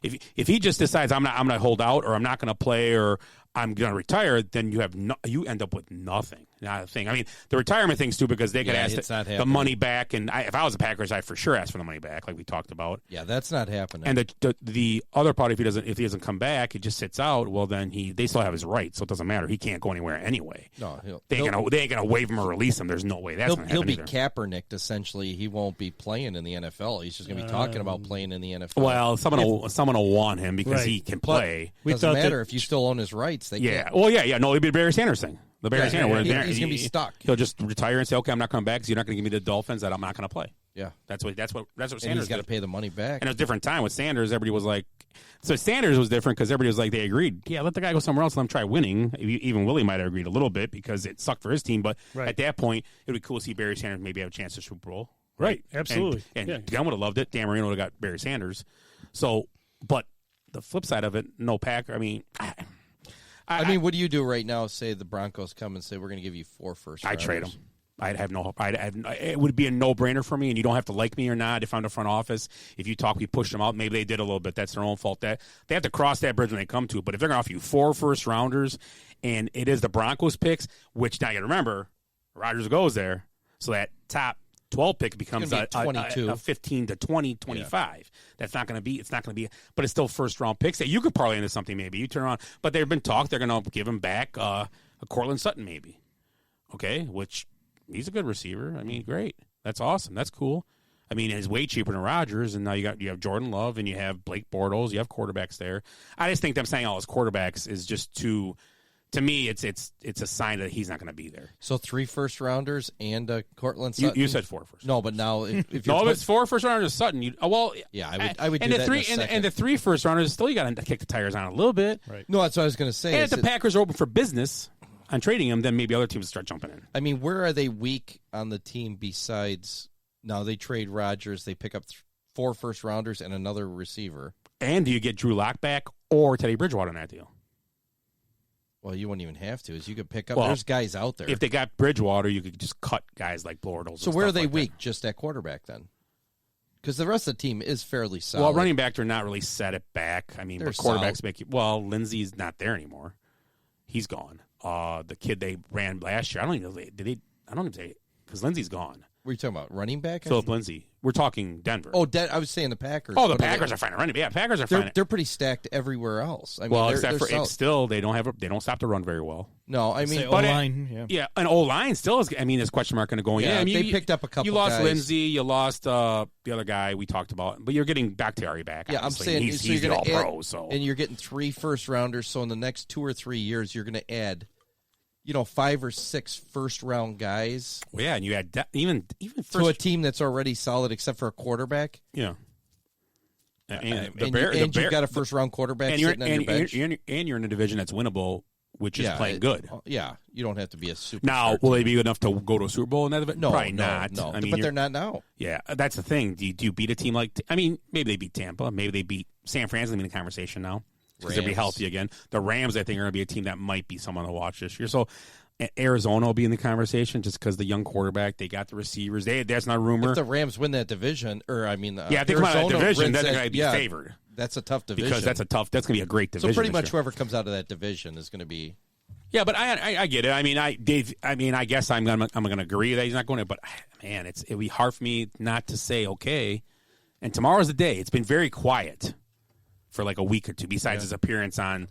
If he just decides I'm going to hold out or I'm not going to play or I'm going to retire, then you end up with nothing. Not a thing. I mean, the retirement thing's too because they could ask the money back, and if I was the Packers, I'd for sure ask for the money back, like we talked about. Yeah, that's not happening. And the other part, if he doesn't come back, he just sits out. Well, then they still have his rights, so it doesn't matter. He can't go anywhere anyway. No, they ain't gonna waive him or release him. There's no way that's gonna happen. He'll be either. Kaepernick. Essentially, he won't be playing in the NFL. He's just going to be talking about playing in the NFL. Well, someone will want him because he can play. Doesn't matter if you still own his rights. They can't. Well, yeah. No, it'd be the Barry Sanders thing. The Barry Sanders. He's going to be stuck. He'll just retire and say, "Okay, I'm not coming back because you're not going to give me the Dolphins that I'm not going to play." Yeah, that's what Sanders. And he's got to pay the money back. And it was a different time with Sanders. Everybody was like, so Sanders was different because everybody was like, they agreed. Yeah, let the guy go somewhere else. Let him try winning. Even Willie might have agreed a little bit because it sucked for his team. But at that point, it would be cool to see Barry Sanders maybe have a chance to Super Bowl. Right, absolutely. And Gunn would have loved it. Dan Marino would have got Barry Sanders. So, but the flip side of it, no Packer. I mean, I mean, what do you do right now? Say the Broncos come and say we're going to give you 4 first rounders. I trade them. I'd have no hope. It would be a no-brainer for me, and you don't have to like me or not. If I'm the front office, if you talk, we push them out. Maybe they did a little bit. That's their own fault. That they have to cross that bridge when they come to it. But if they're going to offer you 4 first rounders, and it is the Broncos picks, which now you got to remember, Rodgers goes there, so that top 12 pick becomes a 15 to 20, 25. Yeah. That's not going to be. It's not going to be. But it's still first round picks that you could parlay into something. Maybe you turn around. But they've been talked. They're going to give him back a Cortland Sutton, maybe. Okay, which. He's a good receiver. I mean, great. That's awesome. That's cool. I mean, it's way cheaper than Rodgers, and now you have Jordan Love, and you have Blake Bortles. You have quarterbacks there. I just think them saying all his quarterbacks is just too. To me, it's a sign that he's not going to be there. So 3 first rounders and Cortland Sutton. You said 4 first. No, but now if if it's 4 first rounders, Sutton. I would. And do the that and the 3 first rounders still you got to kick the tires on a little bit. Right. No, that's what I was going to say. And if the Packers are open for business on trading him, then maybe other teams start jumping in. I mean, where are they weak on the team besides now they trade Rodgers, they pick up 4 first rounders and another receiver. And do you get Drew Lock back or Teddy Bridgewater in that deal? Well, you wouldn't even have to, as you could pick up. There's guys out there. If they got Bridgewater, you could just cut guys like Bortles. So where are they weak? Just at quarterback then? Because the rest of the team is fairly solid. Well, running back, they're not really set it back. I mean, They're but quarterbacks solid. make you. Well, Lindsey's not there anymore. He's gone. The kid they ran last year, I don't even say because Lindsey's gone. What are you talking about? Running back? Philip Lindsey. We're talking Denver. Oh, I was saying the Packers. Oh, the Packers are fine running. Yeah, Packers are fine. They're pretty stacked everywhere else. I mean, well, they're except for solid. still they don't stop to run very well. No, I mean, O-line, yeah, an O-line still is. I mean, there's question mark going to go in. Yeah, I mean, they picked up a couple. You lost guys. Lindsey. You lost the other guy we talked about, but you're getting Bakhtiari back. Yeah, obviously. I'm saying he's so you're all gonna pro. So and you're getting 3 first rounders. So in the next 2 or 3 years, you're going to add, 5 or 6 first round guys. Well, yeah, and you had even first to a team that's already solid, except for a quarterback. Yeah. And you've got a first round quarterback and sitting on your bench. And you're in a division that's winnable, which is playing good. Yeah, you don't have to be a super. Now, will they be good enough to go to a Super Bowl in that event? No, probably no, not. no. I mean, But they're not now. Yeah, that's the thing. Do you beat a team like? I mean, maybe they beat Tampa. Maybe they beat San Francisco in the conversation now. because they'll be healthy again. The Rams, I think, are going to be a team that might be someone to watch this year. So Arizona will be in the conversation just because the young quarterback, they got the receivers. That's not a rumor. If the Rams win that division, or I mean, if they come out of that division, then they're going to be favored. That's a tough division because that's going to be a great division. So pretty much whoever comes out of that division is going to be. Yeah, but I get it. I mean, Dave. I mean, I guess I'm gonna agree that he's not going to. But man, it'd be hard for me not to say okay. And tomorrow's the day. It's been very quiet for like a week or two. Besides his appearance on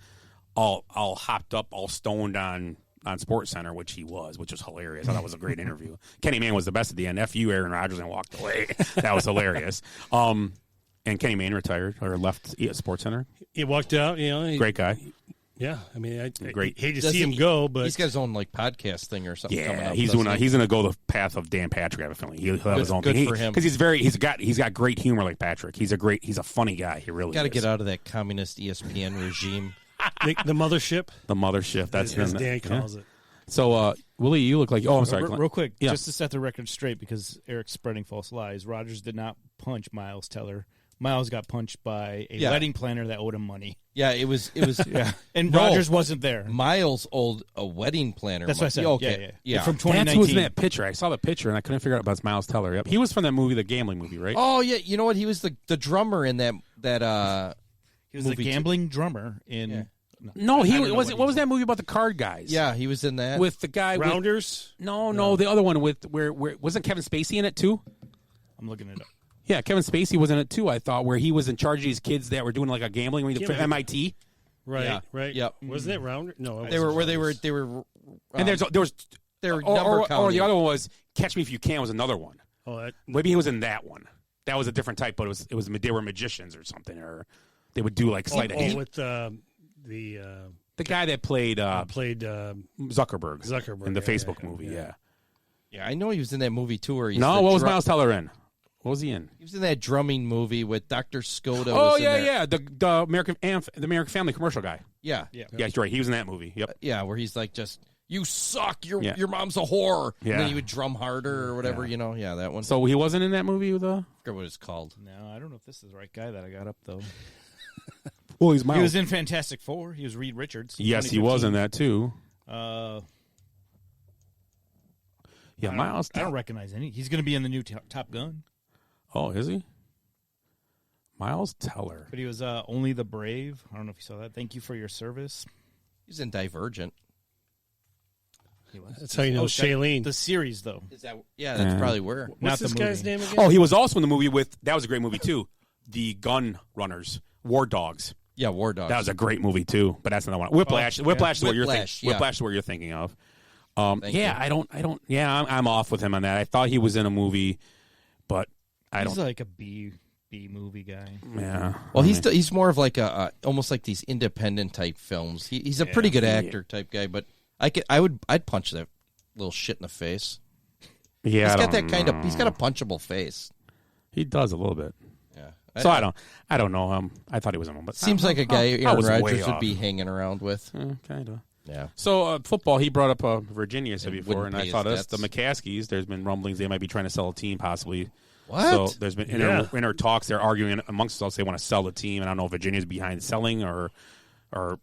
all hopped up, all stoned on SportsCenter, which was hilarious. I thought it was a great interview. Kenny Mayne was the best at the end. F you, Aaron Rodgers, and walked away. That was hilarious. And Kenny Mayne retired or left SportsCenter. He walked out. Great guy. Yeah, I mean, great. Hate to see him go, but he's got his own like podcast thing or something. coming up, he's going to go the path of Dan Patrick. I have a feeling he'll have his own good thing for him because he's got great humor like Patrick. He's a funny guy. He really got to is. get out of that communist ESPN regime. The mothership. The mothership. That's as Dan calls it. So, Willie, you look like. Oh, I'm sorry. Real quick, Yeah. just to set the record straight, because Eric's spreading false lies. Rodgers did not punch Miles Teller. Miles got punched by a wedding planner that owed him money. Yeah, it was. Yeah, and Rodgers wasn't there. Miles owed a wedding planner. That's what I said. Okay, Yeah. From 2019. That's who was in that picture. I saw the picture and I couldn't figure out about Miles Teller. Yep. He was from that movie, the gambling movie, right? Oh yeah, you know what? He was the drummer in that. He was the gambling drummer in. Yeah. No, he was. What was that movie about the card guys? Yeah, he was in that with the guy Rounders. No, the other one with where wasn't Kevin Spacey in it too? I'm looking it up. Yeah, Kevin Spacey was in it too. I thought where he was in charge of these kids that were doing like a gambling for MIT. Right, Yeah. right. Yep. Wasn't it Rounder? No, they were. And there was They were or the other one was Catch Me If You Can was another one. Oh, maybe he was in that one. That was a different type, but it was they were magicians or something, or they would do like sleight of hand. With the guy that played Zuckerberg in the Facebook movie. Yeah, I know he was in that movie too. Where What was Miles Teller in? What was he in? He was in that drumming movie with Dr. Skoda. Oh was in there. yeah, the American Family commercial guy. Yeah, That's right. He was in that movie. Yep. Yeah, where he's like just you suck. Your mom's a whore. Yeah. And then he would drum harder or whatever. You know. Yeah, that one. So he wasn't in that movie with I forget what it's called. No, I don't know if this is the right guy that I got up though. Well, he was in Fantastic Four. He was Reed Richards. Yes, he was in that too. Miles. I don't recognize any. He's going to be in the new Top Gun. Oh, is he? Miles Teller. But he was Only the Brave. I don't know if you saw that. Thank you for your service. He's in Divergent. He was. That's how you know Shailene. The series, though. Is that? Yeah, that's probably where. What's this guy's name again? Oh, he was also in the movie with. That was a great movie too. The Gun Runners, War Dogs. Yeah, War Dogs. That was a great movie too. But that's another one. Whiplash. Whiplash is what you're thinking. Yeah. Whiplash is what you're thinking of. Thank you. I don't. Yeah, I'm off with him on that. I thought he was in a movie, but He's like a B movie guy. Yeah. Well, he's more of like a almost like these independent type films. He's a pretty good actor type guy, but I'd punch that little shit in the face. Yeah, he's got that kind of. He's got a punchable face. He does a little bit. Yeah. So I don't know him. I thought he was in one, but seems like a guy Aaron Rodgers Rodgers would be hanging around with. Kind of. Yeah. So football, he brought up Virginia said before, and I thought his the McCaskies. There's been rumblings they might be trying to sell a team, possibly. What? So there's been inner talks. They're arguing amongst themselves. They want to sell the team, and I don't know if Virginia's behind selling or I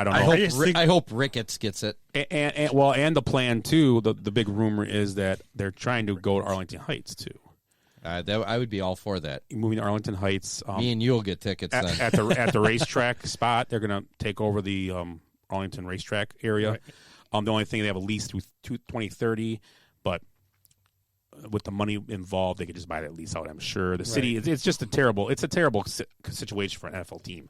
don't know. I hope Ricketts gets it. And the plan too. The big rumor is that they're trying to go to Arlington Heights too. I would be all for that. Moving to Arlington Heights. Me and you'll get tickets then. at the racetrack spot. They're going to take over the Arlington racetrack area. Right. The only thing, they have a lease through 2030, but with the money involved, they could just buy that lease out. I'm sure the city. It's just a terrible situation for an NFL team.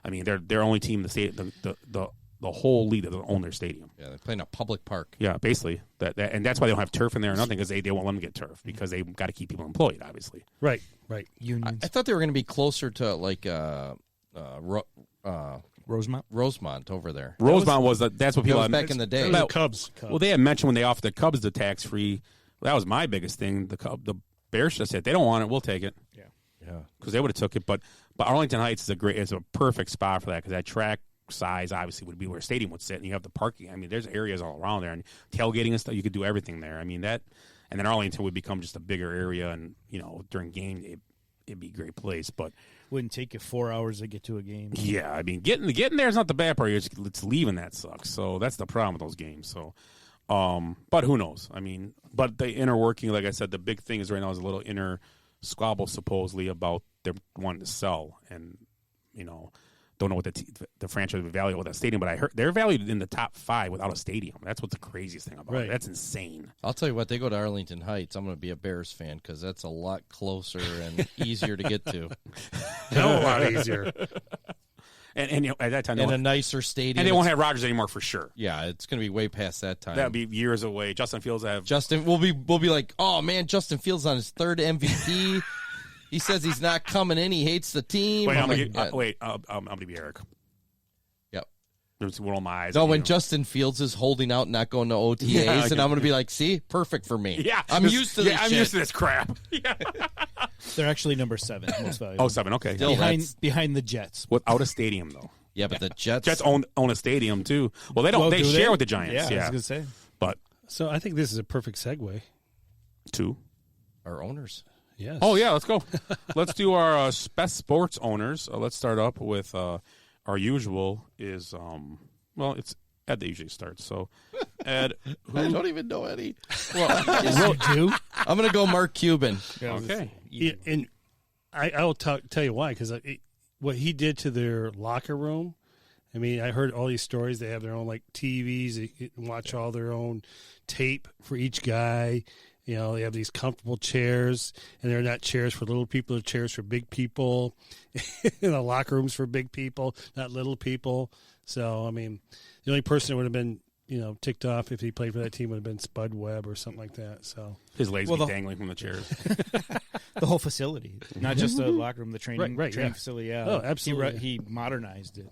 I mean, they're their only team in the state. The whole league that own their stadium. Yeah, they're playing a public park. Yeah, basically and that's why they don't have turf in there or nothing, because they won't let them get turf because they've got to keep people employed, obviously. Right. Unions. I thought they were going to be closer to like Rosemont over there. Rosemont that's what people back in the day. The Cubs. Well, they had mentioned when they offered the Cubs the tax free. That was my biggest thing. The Bears just said they don't want it. We'll take it. Yeah, because they would have took it. But Arlington Heights is a perfect spot for that, because that track size obviously would be where a stadium would sit, and you have the parking. I mean, there's areas all around there, and tailgating and stuff. You could do everything there. I mean that, and then Arlington would become just a bigger area, and during game day, it'd be a great place. But Wouldn't take you 4 hours to get to a game. Yeah, I mean, getting there is not the bad part. It's leaving that sucks. So that's the problem with those games. So, but who knows? I mean, but the inner working, like I said, the big thing is right now is a little inner squabble supposedly about them wanting to sell, and don't know what the franchise would value with that stadium. But I heard they're valued in the top 5 without a stadium. That's what's the craziest thing about it. That's insane. I'll tell you what, they go to Arlington Heights, I'm going to be a Bears fan because that's a lot closer and easier to get to. A lot easier. And at that time, and a nicer stadium. And they won't have Rodgers anymore for sure. Yeah, it's going to be way past that time. That'll be years away. Justin Fields we'll be like, oh man, Justin Fields on his 3rd MVP. He says he's not coming in. He hates the team. Wait, I'm going to be Eric. Yep. There's one of my eyes. No, when Justin Fields is holding out and not going to OTAs, and I'm going to be like, see, perfect for me. Yeah, I'm used to this I'm shit. used to this crap. Yeah. They're actually number 7 most valuable. 7, okay. Still, behind the Jets. Without a stadium, though. Yeah, but the Jets own a stadium, too. Well, they don't. They share with the Giants. Yeah, I was going to say. But So I think this is a perfect segue. to our owners. Yes. Oh, yeah, let's go. Let's do our best sports owners. Let's start up with our usual is, it's Ed that usually starts. So, Ed. I don't even know Eddie. Well, you do? I'm going to go Mark Cuban. Yeah, okay. Yeah, and I'll tell you why, because what he did to their locker room, I mean, I heard all these stories. They have their own, like, TVs. They can watch all their own tape for each guy. They have these comfortable chairs, and they're not chairs for little people. They're chairs for big people. The locker rooms for big people, not little people. So, I mean, the only person that would have been, ticked off if he played for that team would have been Spud Webb or something like that. So his legs be dangling from the chairs. The whole facility, not just the locker room, the training yeah. facility. Yeah. Oh, absolutely. He modernized it.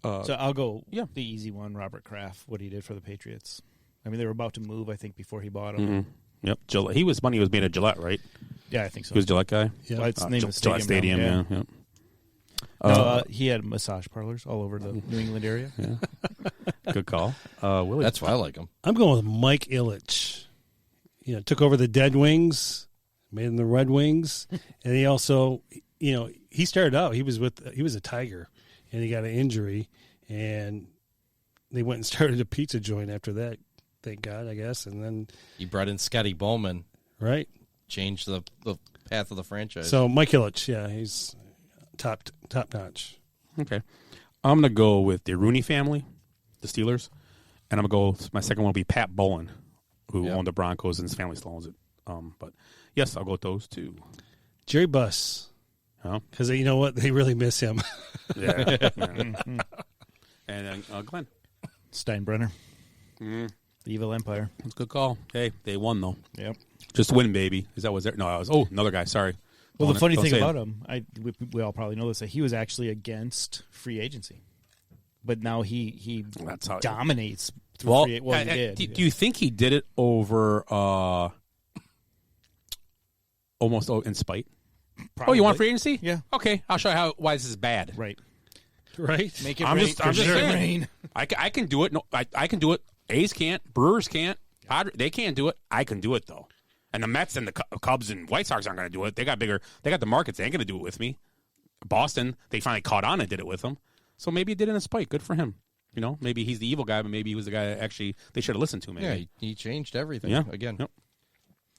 So I'll go the easy one, Robert Kraft, what he did for the Patriots. I mean, they were about to move, I think, before he bought them. Mm-hmm. Yep. Gillette. His money was made at Gillette, right? Yeah, I think so. He was a Gillette guy? Yeah. Well, it's named Gillette Stadium, now. yeah. No, he had massage parlors all over the New England area. Yeah. Good call. Willie. That's why I like him. I'm going with Mike Ilitch. Took over the Dead Wings, made them the Red Wings, and he also, he started out. He was a Tiger, and he got an injury, and they went and started a pizza joint after that. Thank God, I guess, and then he brought in Scotty Bowman, right? Changed the path of the franchise. So Mike Ilitch, yeah, he's top notch. Okay, I'm gonna go with the Rooney family, the Steelers, and I'm gonna go. My second one will be Pat Bowen, who owned the Broncos, and his family still owns it. But yes, I'll go with those two. Jerry Buss, because you know what, they really miss him. Yeah. And Glenn Steinbrenner. The Evil Empire. That's a good call. Hey, they won, though. Yep. Just win, baby. Is that was there? No, I was. Oh, another guy. Sorry. Well, the funny thing about him, we all probably know this, that he was actually against free agency. But now he dominates through free agency. Do you think he did it over almost in spite? Probably. Oh, you want free agency? Yeah. Okay, I'll show you why this is bad. Right. Make it I'm rain. just saying. I can do it. No, I can do it. A's can't. Brewers can't. They can't do it. I can do it, though. And the Mets and the Cubs and White Sox aren't going to do it. They got the markets. They ain't going to do it with me. Boston, they finally caught on and did it with them. So maybe he did it in spite. Good for him. Maybe he's the evil guy, but maybe he was the guy that actually they should have listened to. Maybe. Yeah, he changed everything. Yeah. Again. Yep.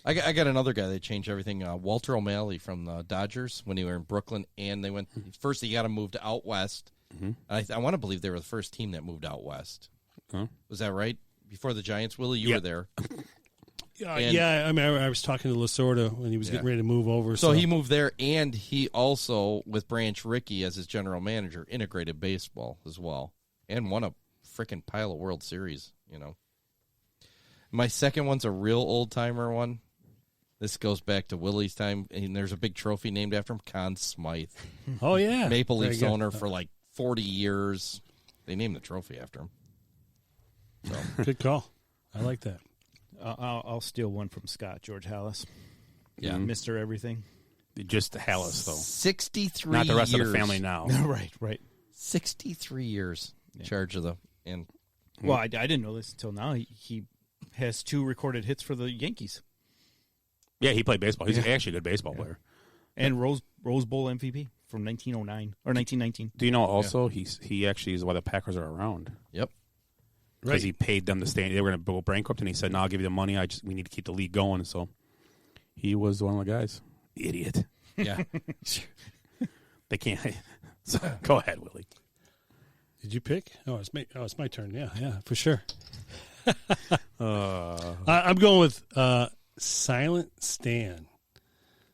I got another guy that changed everything. Walter O'Malley from the Dodgers when they were in Brooklyn, and they went first. He got him moved out west. I want to believe they were the first team that moved out west. Was that right? Before the Giants, Willie, you were there. Yeah, I mean, I was talking to Lasorda when he was getting ready to move over. So he moved there, and he also, with Branch Rickey as his general manager, integrated baseball as well, and won a freaking pile of World Series. My second one's a real old timer one. This goes back to Willie's time, and there's a big trophy named after him, Conn Smythe. Oh yeah, Maple Leafs owner for like 40 years. They named the trophy after him. So. Good call. I like that. I'll steal one from Scott, George Hallis. Yeah. Mr. Everything. Just Hallis, though. 63 Not the rest years. of the family now. Right. 63 years in charge of the... And well, I didn't know this until now. He has 2 recorded hits for the Yankees. Yeah, he played baseball. He's actually a good baseball player. And Rose Bowl MVP from 1909 or 1919. Do you know also he actually is why the Packers are around? Yep. Because he paid them to stay. They were going to go bankrupt, and he said, "No, I'll give you the money. We need to keep the league going." So he was one of the guys. Idiot. Yeah. They can't. So, go ahead, Willie. Did you pick? It's my turn. Yeah, for sure. I'm going with Silent Stan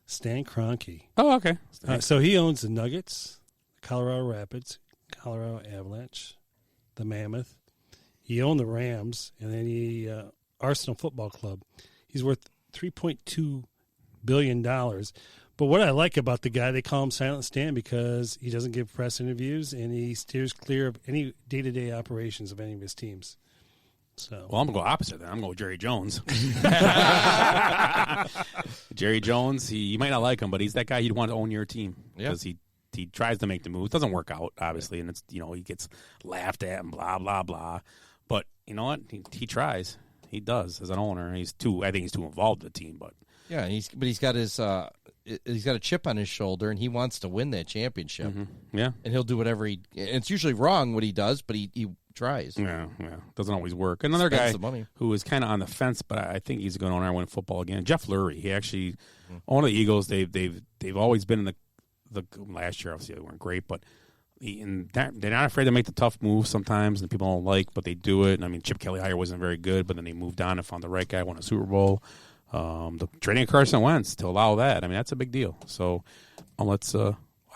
Kroenke. Oh, okay. So he owns the Nuggets, Colorado Rapids, Colorado Avalanche, the Mammoth. He owned the Rams, and then Arsenal Football Club. He's worth $3.2 billion. But what I like about the guy, they call him Silent Stan because he doesn't give press interviews, and he steers clear of any day-to-day operations of any of his teams. So, well, I'm going to go opposite then. I'm going to go with Jerry Jones. Jerry Jones, you might not like him, but he's that guy you'd want to own your team. Because he tries to make the moves. Doesn't work out, obviously, and it's he gets laughed at and blah, blah, blah. But you know what? He tries. He does as an owner. I think he's too involved with the team, but yeah, he's got he's got a chip on his shoulder, and he wants to win that championship. Mm-hmm. Yeah, and he'll do whatever and it's usually wrong what he does, but he tries. Yeah, doesn't always work. Another guy who is kind of on the fence, but I think he's going to win football again. Jeff Lurie. He actually owned the Eagles. They've always been in the last year. Obviously, they weren't great, but. They're not afraid to make the tough moves sometimes, and people don't like, but they do it. And I mean, Chip Kelly hire wasn't very good, but then they moved on and found the right guy, won a Super Bowl. The trading of Carson Wentz to allow that, I mean, that's a big deal. So let's.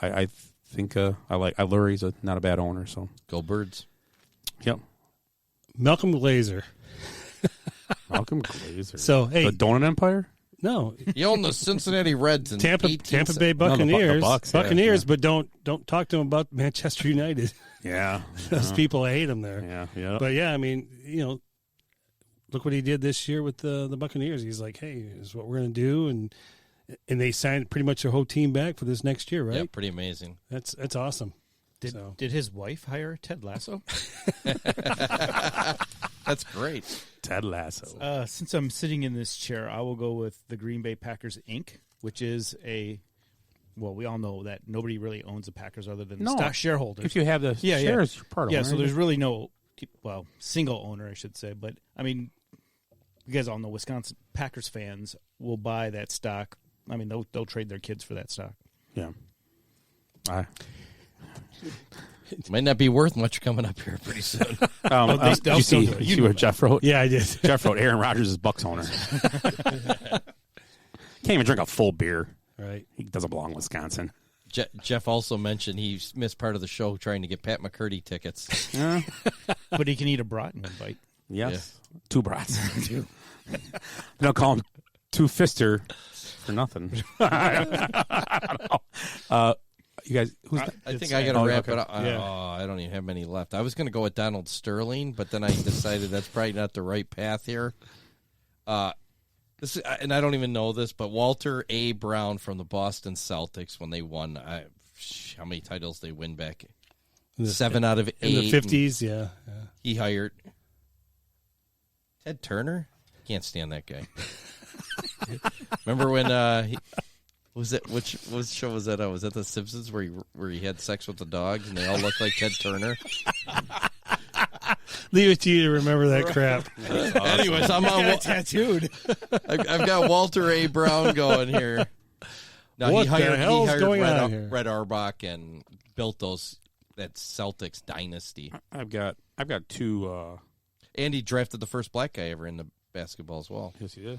I think I like Lurie's not a bad owner. So go Birds. Yep. Malcolm Glazer. Malcolm Glazer. So hey, the Donut Empire. No, he owned the Cincinnati Reds and Tampa Bay Buccaneers. No, the Bucs, Buccaneers, but don't talk to them about Manchester United. Yeah, those people hate him there. Yeah. But yeah, I mean, look what he did this year with the Buccaneers. He's like, hey, this is what we're going to do, and they signed pretty much their whole team back for this next year, right? Yeah, pretty amazing. That's awesome. Did his wife hire Ted Lasso? That's great. Ted Lasso. Since I'm sitting in this chair, I will go with the Green Bay Packers, Inc., which is we all know that nobody really owns the Packers other than stock shareholders. If you have the shares, you're part of it. So there's really no, single owner, I should say. But, I mean, you guys all know Wisconsin Packers fans will buy that stock. I mean, they'll trade their kids for that stock. Yeah. It might not be worth much coming up here pretty soon. Did you see what Jeff wrote? Yeah, I did. Jeff wrote Aaron Rodgers is Bucs owner. Can't even drink a full beer. Right. He doesn't belong in Wisconsin. Jeff also mentioned he missed part of the show trying to get Pat McCurdy tickets. Yeah. But he can eat a brat in one bite. Yes. Yeah. 2 brats. They'll call him Two-Fister for nothing. I don't know. You guys, I think I got to wrap it up. I don't even have many left. I was going to go with Donald Sterling, but then I decided that's probably not the right path here. This and I don't even know this, but Walter A. Brown from the Boston Celtics when they won, how many titles they win back? 7 out of 8 in the 50s. Yeah. He hired Ted Turner. Can't stand that guy. Remember when was it which show was that? Was that The Simpsons where he had sex with the dogs and they all looked like Ted Turner? Leave it to you to remember that crap. Awesome. Anyways, I'm on tattooed. I've got Walter A. Brown going here. Now, what he hired going on here? Red Auerbach and built that Celtics dynasty. I've got 2. And he drafted the first black guy ever in the basketball as well. Yes, he did.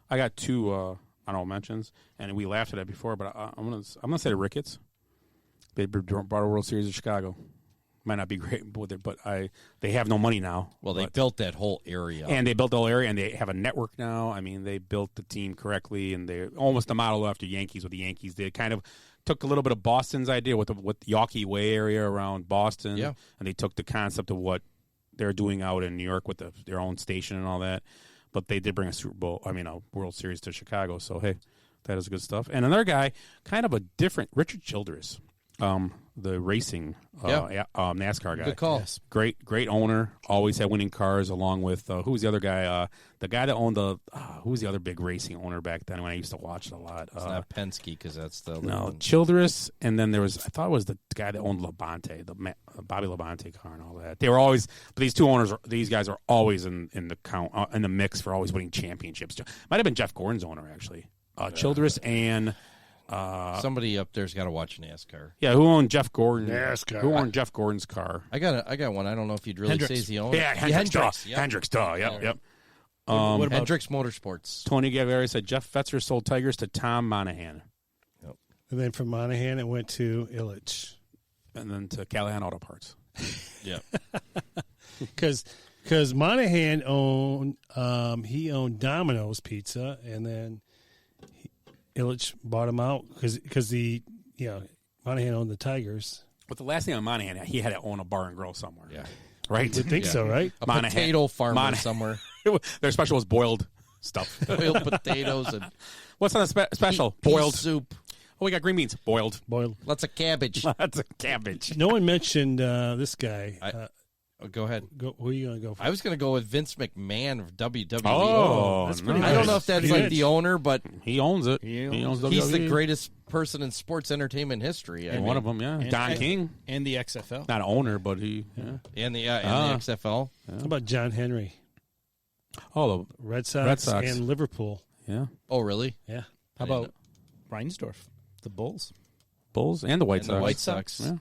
I got 2 honorable mentions, and we laughed at it before, but I'm gonna say the Ricketts. They brought a World Series to Chicago. Might not be great with it, but they have no money now. Well, they built that whole area. And they built the whole area, and they have a network now. I mean, they built the team correctly, and they're almost a model after Yankees what the Yankees did. Kind of took a little bit of Boston's idea with the Yawkey Way area around Boston, and they took the concept of what they're doing out in New York with their own station and all that. But they did bring a World Series to Chicago. So, hey, that is good stuff. And another guy, kind of a different, Richard Childress. the racing NASCAR guy. Good call. Yes. Great owner. Always had winning cars. Along with who was the other guy? The guy that owned who was the other big racing owner back then when I used to watch it a lot? It's not Penske because that's the Childress, and then there was I thought it was the guy that owned Labonte, Bobby Labonte car and all that. They were always, but these guys are always in the count in the mix for always winning championships. Might have been Jeff Gordon's owner actually. Childress and. Somebody up there's got to watch NASCAR. Yeah, who owned Jeff Gordon? NASCAR. Who owned Jeff Gordon's car? I got one. I don't know if you'd really Hendricks. say he's the owner. Yeah, Hendricks. Yep. Hendricks, duh. Yep. What about Hendricks Motorsports. Tony Gaviria said Jeff Fetzer sold Tigers to Tom Monahan. Yep. And then from Monahan, it went to Illich. And then to Callahan Auto Parts. Yep. Because Monahan owned Domino's Pizza, and then Illich bought him out because Monahan owned the Tigers. But the last thing on Monahan, he had to own a bar and grill somewhere. Yeah. Right? I think so, right? A potato farmer somewhere. Their special was boiled stuff. Boiled potatoes and what's on the special? pea Boiled soup. Oh, we got green beans. Boiled. Lots of cabbage. Lots of cabbage. No one mentioned this guy. Go ahead. Who are you going to go for? I was going to go with Vince McMahon of WWE. Oh, that's pretty I don't know if that's Pretty like good. the owner, but he owns it. He owns WWE. he's the greatest person in sports entertainment history. One of them, yeah. Don King. And the XFL. Not an owner, but he. Yeah. And the XFL. How about John Henry? Oh, the Red Sox and Liverpool. Yeah. Oh, really? Yeah. How about Reinsdorf? The Bulls. Bulls and the White Sox. The White Sox. Yeah.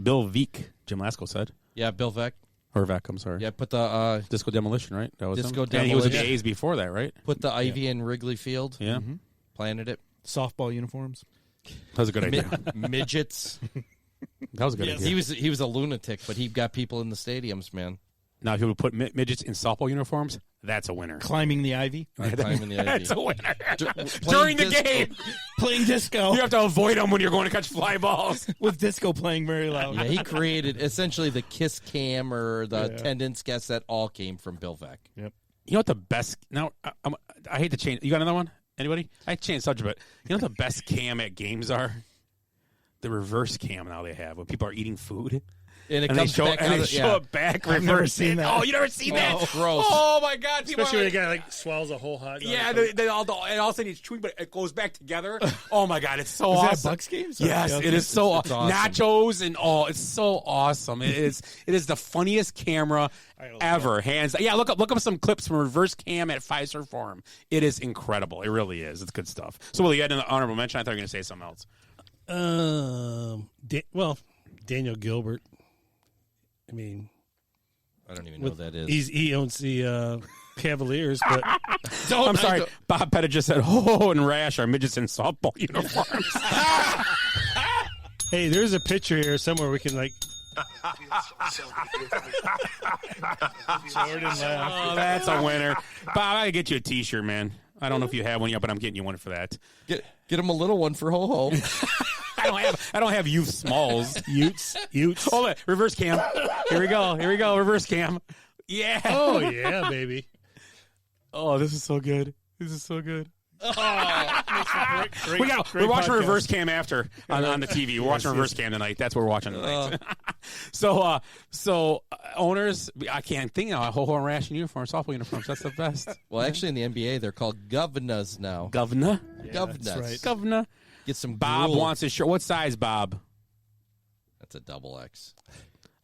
Bill Veeck, Jim Lasko said. Yeah, Bill Veeck. Or Veeck, I'm sorry. Yeah, put the Disco Demolition, right? That was Disco him. And he was with the Demolition. A's before that, right? Put the ivy in Wrigley Field. Yeah. Planted it. Softball uniforms. That was a good idea. Midgets. That was a good idea. He was a lunatic, but he got people in the stadiums, man. Now, if you would put midgets in softball uniforms, that's a winner. Climbing the ivy. Climbing the ivy. That's a winner. During the game. Playing disco. You have to avoid them when you're going to catch fly balls. With disco playing very loud. Yeah, he created essentially the kiss cam or the attendance guests that all came from Bill Veeck. Yep. You know what the best... Now, I hate to change... You got another one? Anybody? I changed subject, but you know what the best cam at games are? The reverse cam now they have when people are eating food. And it and comes they show, back and out they of- show yeah. it back. I've never seen that. Oh, you never seen that? Oh, gross. Oh my God! People Especially are when the like, guy swallows a whole hot dog. yeah, they all and all of a sudden it's chewing, but it goes back together. Oh my God, it's so Is awesome! that Bucks games? Yes, Okay. it is so It's awesome. nachos and it's so awesome. It is the funniest camera ever, hands. Yeah, look up some clips from reverse cam at Pfizer Forum. It is incredible. It really is. It's good stuff. So, Willie, you had an honorable mention. I thought you were going to say something else. Daniel Gilbert. I mean, I don't even know who that is. He owns the Cavaliers, but I'm sorry. Bob Pettit just said, and Rash are midgets in softball uniforms. hey, there's a picture here somewhere we can like. Jordan laughed. Oh, that's a winner. Bob, I gotta get you a T-shirt, man. I don't know if you have one yet, but I'm getting you one for that. Get him a little one for Ho Ho. I don't have youth smalls. Utes. Hold it. Reverse cam. Here we go. Reverse cam. Yeah. Oh yeah, baby. Oh, this is so good. Great We're watching podcast. reverse cam after on the TV. We're watching reverse cam tonight. That's what we're watching tonight. So owners, I can't think now. Ho-ho and Rash in uniforms, softball uniforms. That's the best. Well, actually, in the NBA, they're called governors now. Governor. Governors. that's right. Governor. Get some Bob gruel. wants his shirt. What size, Bob? That's a double X.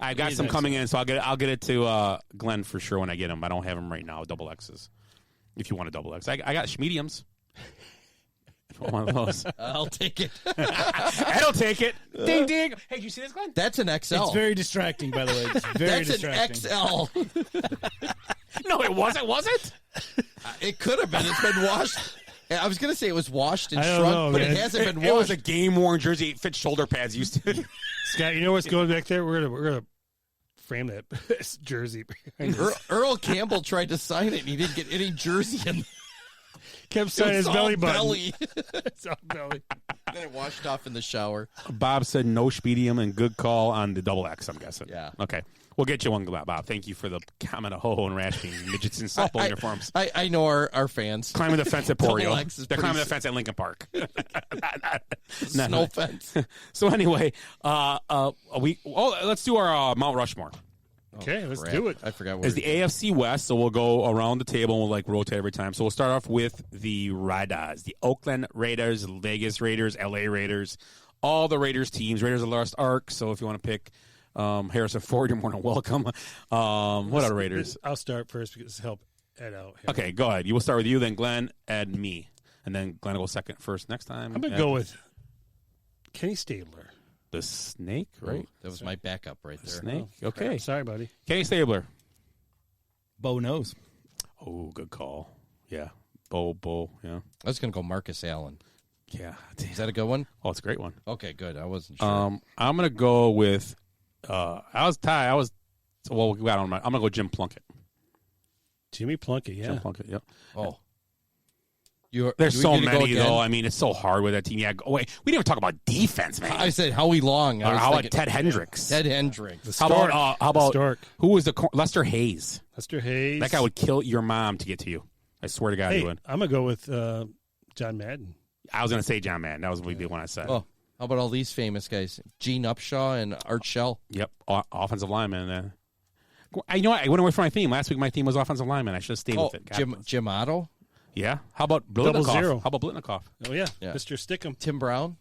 I got some coming in, so I'll get it to Glenn for sure when I get them. I don't have them right now. Double X's. If you want a double X, I got mediums. One of those. I'll take it. I'll take it. Ding ding. Hey, did you see this, Glenn? That's an XL. It's very distracting, by the way. It's very That's distracting. an XL. No, it wasn't. Was it? It could have been. It's been washed. I was going to say it was washed and I don't shrunk, know, but man. it hasn't been It was washed. a game worn jersey. It fit shoulder pads used to. Scott, you know what's going back there? We're gonna frame that jersey. Earl Campbell tried to sign it, and he didn't get any jersey in. Kept It signing was his belly all button. belly. It's all belly. Then it washed off in the shower. Bob said no medium and good call on the double X, I'm guessing. Yeah. Okay. We'll get you one, Bob. Thank you for the comment of Ho-Ho and Rash being midgets in softball uniforms. I know our fans. Climbing the fence at Porio. They're pretty climbing the fence at Lincoln Park. Snow fence. So anyway, let's do our Mount Rushmore. Okay, let's do it. I forgot. It's the AFC West, so we'll go around the table and we'll like rotate every time. So we'll start off with the Raiders, the Oakland Raiders, Vegas Raiders, LA Raiders, all the Raiders teams. Raiders of the Lost Ark. So if you want to pick Harrison Ford, you're more than welcome. What are Raiders? I'll start first because to help Ed out here. Okay, go ahead. You will start with you, then Glenn, Ed, me, and then Glenn will go first next time. I'm gonna go with Kenny Stabler. The Snake, right? Oh, that was my backup right there. Snake. Oh, Okay. crap. Sorry, buddy. Kenny Stabler. Bo knows. Oh, good call. Yeah. Bo. Yeah. I was going to go Marcus Allen. Yeah. Is that a good one? Oh, it's a great one. Okay, good. I wasn't sure. I'm going to go with, well, I'm going to go Jim Plunkett. Jimmy Plunkett, yeah. Jim Plunkett, yep. Oh. There's so many, though. I mean, it's so hard with that team. Yeah, wait, we didn't even talk about defense, man. I said Howie Long. How about Ted Hendricks? Ted Hendricks. How about Stork. Who was Lester Hayes? Lester Hayes. That guy would kill your mom to get to you. I swear to God, he would. I'm going to go with John Madden. I was going to say John Madden. That was the one I said. Oh, how about all these famous guys? Gene Upshaw and Art Shell. Yep, offensive lineman. I know I went away from my theme. Last week my theme was offensive lineman. I should have stayed with it. Jim Otto. Yeah. How about Blitnikoff? 0. How about Blitnikoff? Oh, yeah. Mr. Stickum. Tim Brown.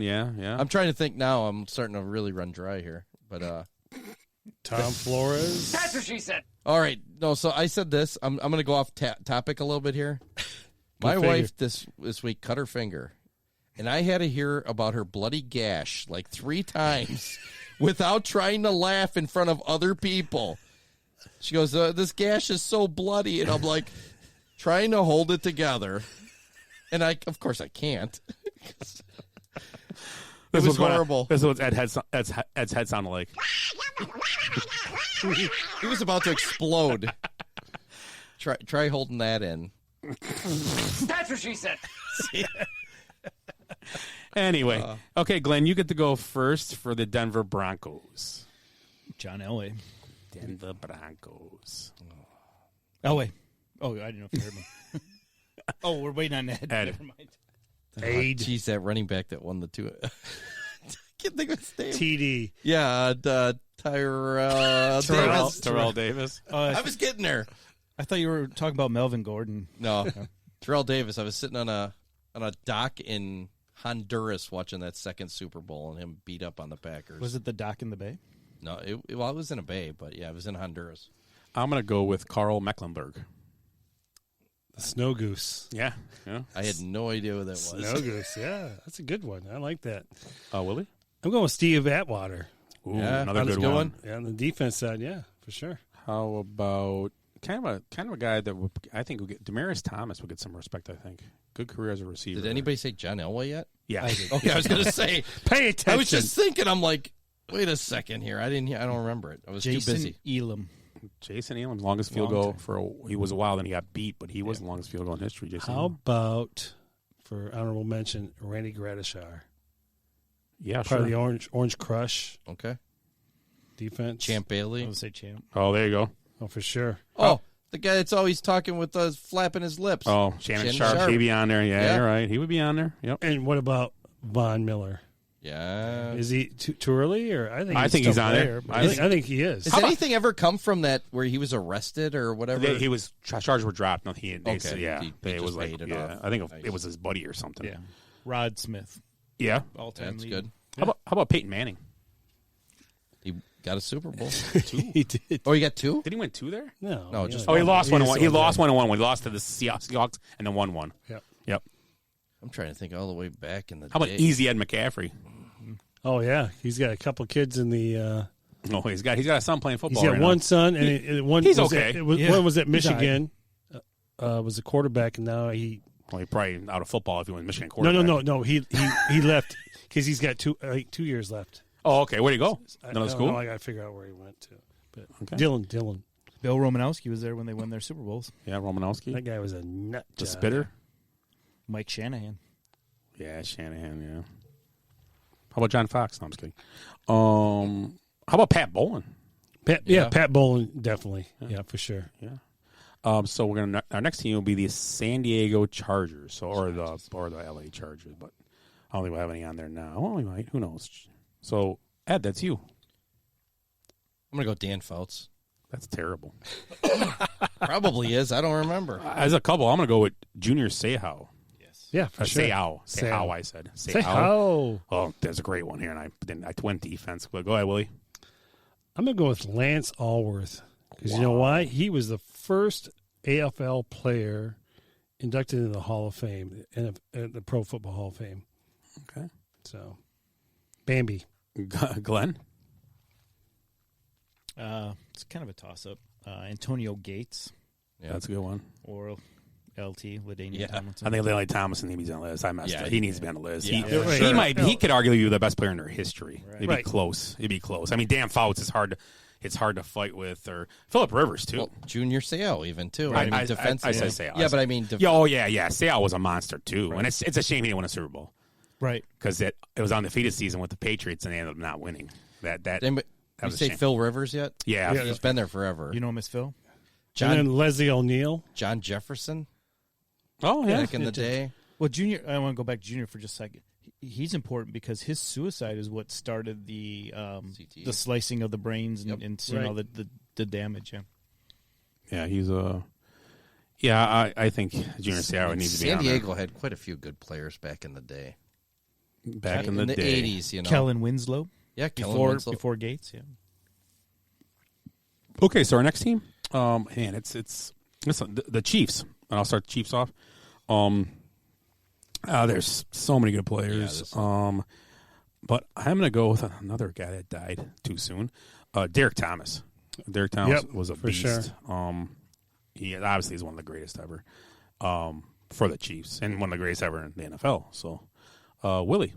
Yeah. I'm trying to think now. I'm starting to really run dry here. But Tom Flores. That's what she said. All right. No, so I said this. I'm going to go off topic a little bit here. My finger. wife this week cut her finger, and I had to hear about her bloody gash like 3 times without trying to laugh in front of other people. She goes, this gash is so bloody, and I'm like trying to hold it together, and of course I can't. It was horrible. This is what Ed's head sounded like. He was about to explode. Try holding that in. That's what she said. Anyway, okay, Glenn, you get to go first for the Denver Broncos. John Elway. Denver Broncos. Elway. Oh, I didn't know if you heard me. Oh, we're waiting on Ed. Never mind. Aid. Geez, that running back that won the 2. I can't think of his name. TD. Yeah, Terrell Davis. I was getting there. I thought you were talking about Melvin Gordon. No, Terrell Davis. I was sitting on a dock in Honduras watching that second Super Bowl and him beat up on the Packers. Was it the dock in the bay? No, it was in a bay, but yeah, it was in Honduras. I'm going to go with Carl Mecklenburg. The Snow Goose. Yeah. I had no idea what that was. Snow Goose, yeah. That's a good one. I like that. Willie? I'm going with Steve Atwater. Ooh, Yeah, another good one. Yeah, on the defense side, yeah, for sure. How about kind of a guy that I think would get Demaryius Thomas would get some respect. I think good career as a receiver. Did anybody say John Elway yet? Yeah. I did. Okay, I was going to say. Pay attention. I was just thinking. I'm like, wait a second here. I don't remember it. I was Jason too busy. Elam. Jason Elam's longest field goal he was a while, then he got beat, but he was the longest field goal in history. Jason How Elam. about, for honorable mention, Randy Gradishar? Yeah, Part sure. of the Orange Crush Okay. defense. Champ Bailey. I would say Champ. Oh, there you go. Oh, for sure. Oh, the guy that's always talking with us, flapping his lips. Oh, Shannon Sharp. He'd be on there. Yeah, you're right. He would be on there. Yep. And what about Von Miller? Yeah. Is he too early, or I think he's still on there. I think he is. Has anything ever come from that where he was arrested or whatever? He was charges were dropped. No, Okay. Yeah, He it was just like paid it yeah. off. I think Nice. it was his buddy or something. Yeah. Rod Smith. Yeah. All-time That's leader. good. How about Peyton Manning? He got a Super Bowl. 2? He did. Oh, he got 2? Did he win 2 there? No, just Oh, he lost one and one. He lost one. 1 and 1. He lost to the Seahawks and then won 1. Yep. I'm trying to think all the way back in the How about day. Easy Ed McCaffrey? Oh yeah, he's got a couple kids in the. No, he's got a son playing football. He's got right one now. son, and one. He's was okay. One was at He died. Michigan. Was a quarterback, and now he. Well, he probably out of football if he went Michigan quarterback. No. He left because he's got 2 years left. Oh, okay. Where'd he go? Another school? I got to figure out where he went to. But Okay. Dylan, Bill Romanowski was there when they won their Super Bowls. Yeah, Romanowski. that guy was a nut. The job. spitter. Mike Shanahan. Yeah, Shanahan. Yeah. How about John Fox? No, I'm just kidding. I'm How about Pat Bowlen? Pat Bowlen, definitely. Yeah, for sure. Yeah. So we're gonna our next team will be the San Diego Chargers, or the LA Chargers, but I don't think we'll have any on there now. Well, we might. Who knows? So Ed, that's you. I'm gonna go Dan Fouts. That's terrible. Probably is. I don't remember. As a couple, I'm gonna go with Junior Seau. Yeah, for sure. Seau, I said. Seau. Oh, there's a great one here, and I went defense. But go ahead, Willie. I'm going to go with Lance Allworth. Because you know why? He was the first AFL player inducted into the Hall of Fame, the Pro Football Hall of Fame. Okay. So, Bambi. Glenn? It's kind of a toss-up. Antonio Gates. Yeah, that's a good one. Or LT, LaDainian Tomlinson. I think Lily Thomason needs to be on the list. I messed up. He needs to be on the list. Yeah. He could arguably be the best player in their history. Right. It'd be close. It'd be close. I mean, Dan Fouts is hard. It's hard to fight with, or Phillip Rivers too. Well, Junior Seau even too. Right. I mean, defensive. I say Seau. Yeah, but I mean, Seau was a monster too, and it's a shame he didn't win a Super Bowl. Right. Because it was undefeated season with the Patriots, and they ended up not winning. That you was say a shame. Phil Rivers yet? Yeah, he's been there forever. You know Miss Phil? And then Leslie O'Neal. John Jefferson. Oh, yeah. Back in the day. Well, Junior, I want to go back to Junior for just a second. He's important because his suicide is what started the slicing of the brains and seeing all the damage. Yeah. Yeah, he's I think Junior Seau needs to be on San Diego there. had quite a few good players back in the day. Back in the day. 80s, you know. Kellen Winslow. Yeah, Kellen Winslow. Before Gates, yeah. Okay, so our next team, it's the Chiefs, and I'll start the Chiefs off. There's so many good players, but I'm going to go with another guy that died too soon, Derek Thomas. Derek Thomas was a beast. Sure. He obviously is one of the greatest ever for the Chiefs, and one of the greatest ever in the NFL. So, Willie.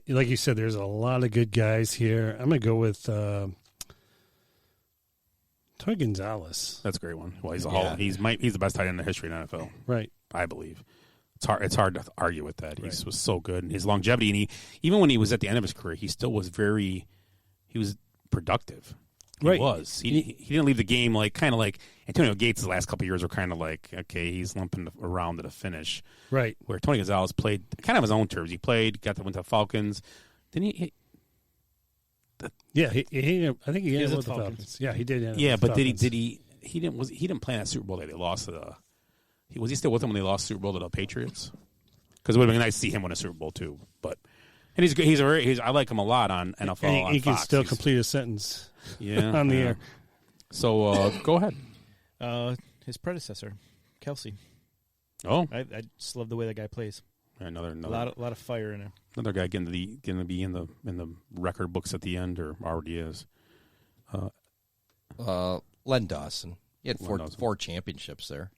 Like you said, there's a lot of good guys here. I'm going to go with Tony Gonzalez. That's a great one. Well, he's the best tight end in the history of the NFL. Right. I believe. It's hard to argue with that. He was so good, and his longevity, and even when he was at the end of his career, he still was he was productive. He was. He didn't leave the game kind of like Antonio Gates' last couple of years were kind of like, okay, he's limping around to the finish. Right. Where Tony Gonzalez played kind of his own terms. He went to the Falcons. Didn't he? Yeah, he I think he ended was with at the Falcons. Yeah, he did. Yeah, but did he didn't play in that Super Bowl that they lost to the. Was he still with them when they lost Super Bowl to the Patriots? Because it would have been nice to see him win a Super Bowl too. But and he's good. I like him a lot on NFL. And he can Fox. still complete a sentence. Yeah, on the air. So go ahead. His predecessor, Kelsey. Oh, I just love the way that guy plays. Another a lot of fire in him. Another guy going to be in the record books at the end, or already is. Len Dawson. He had four championships there.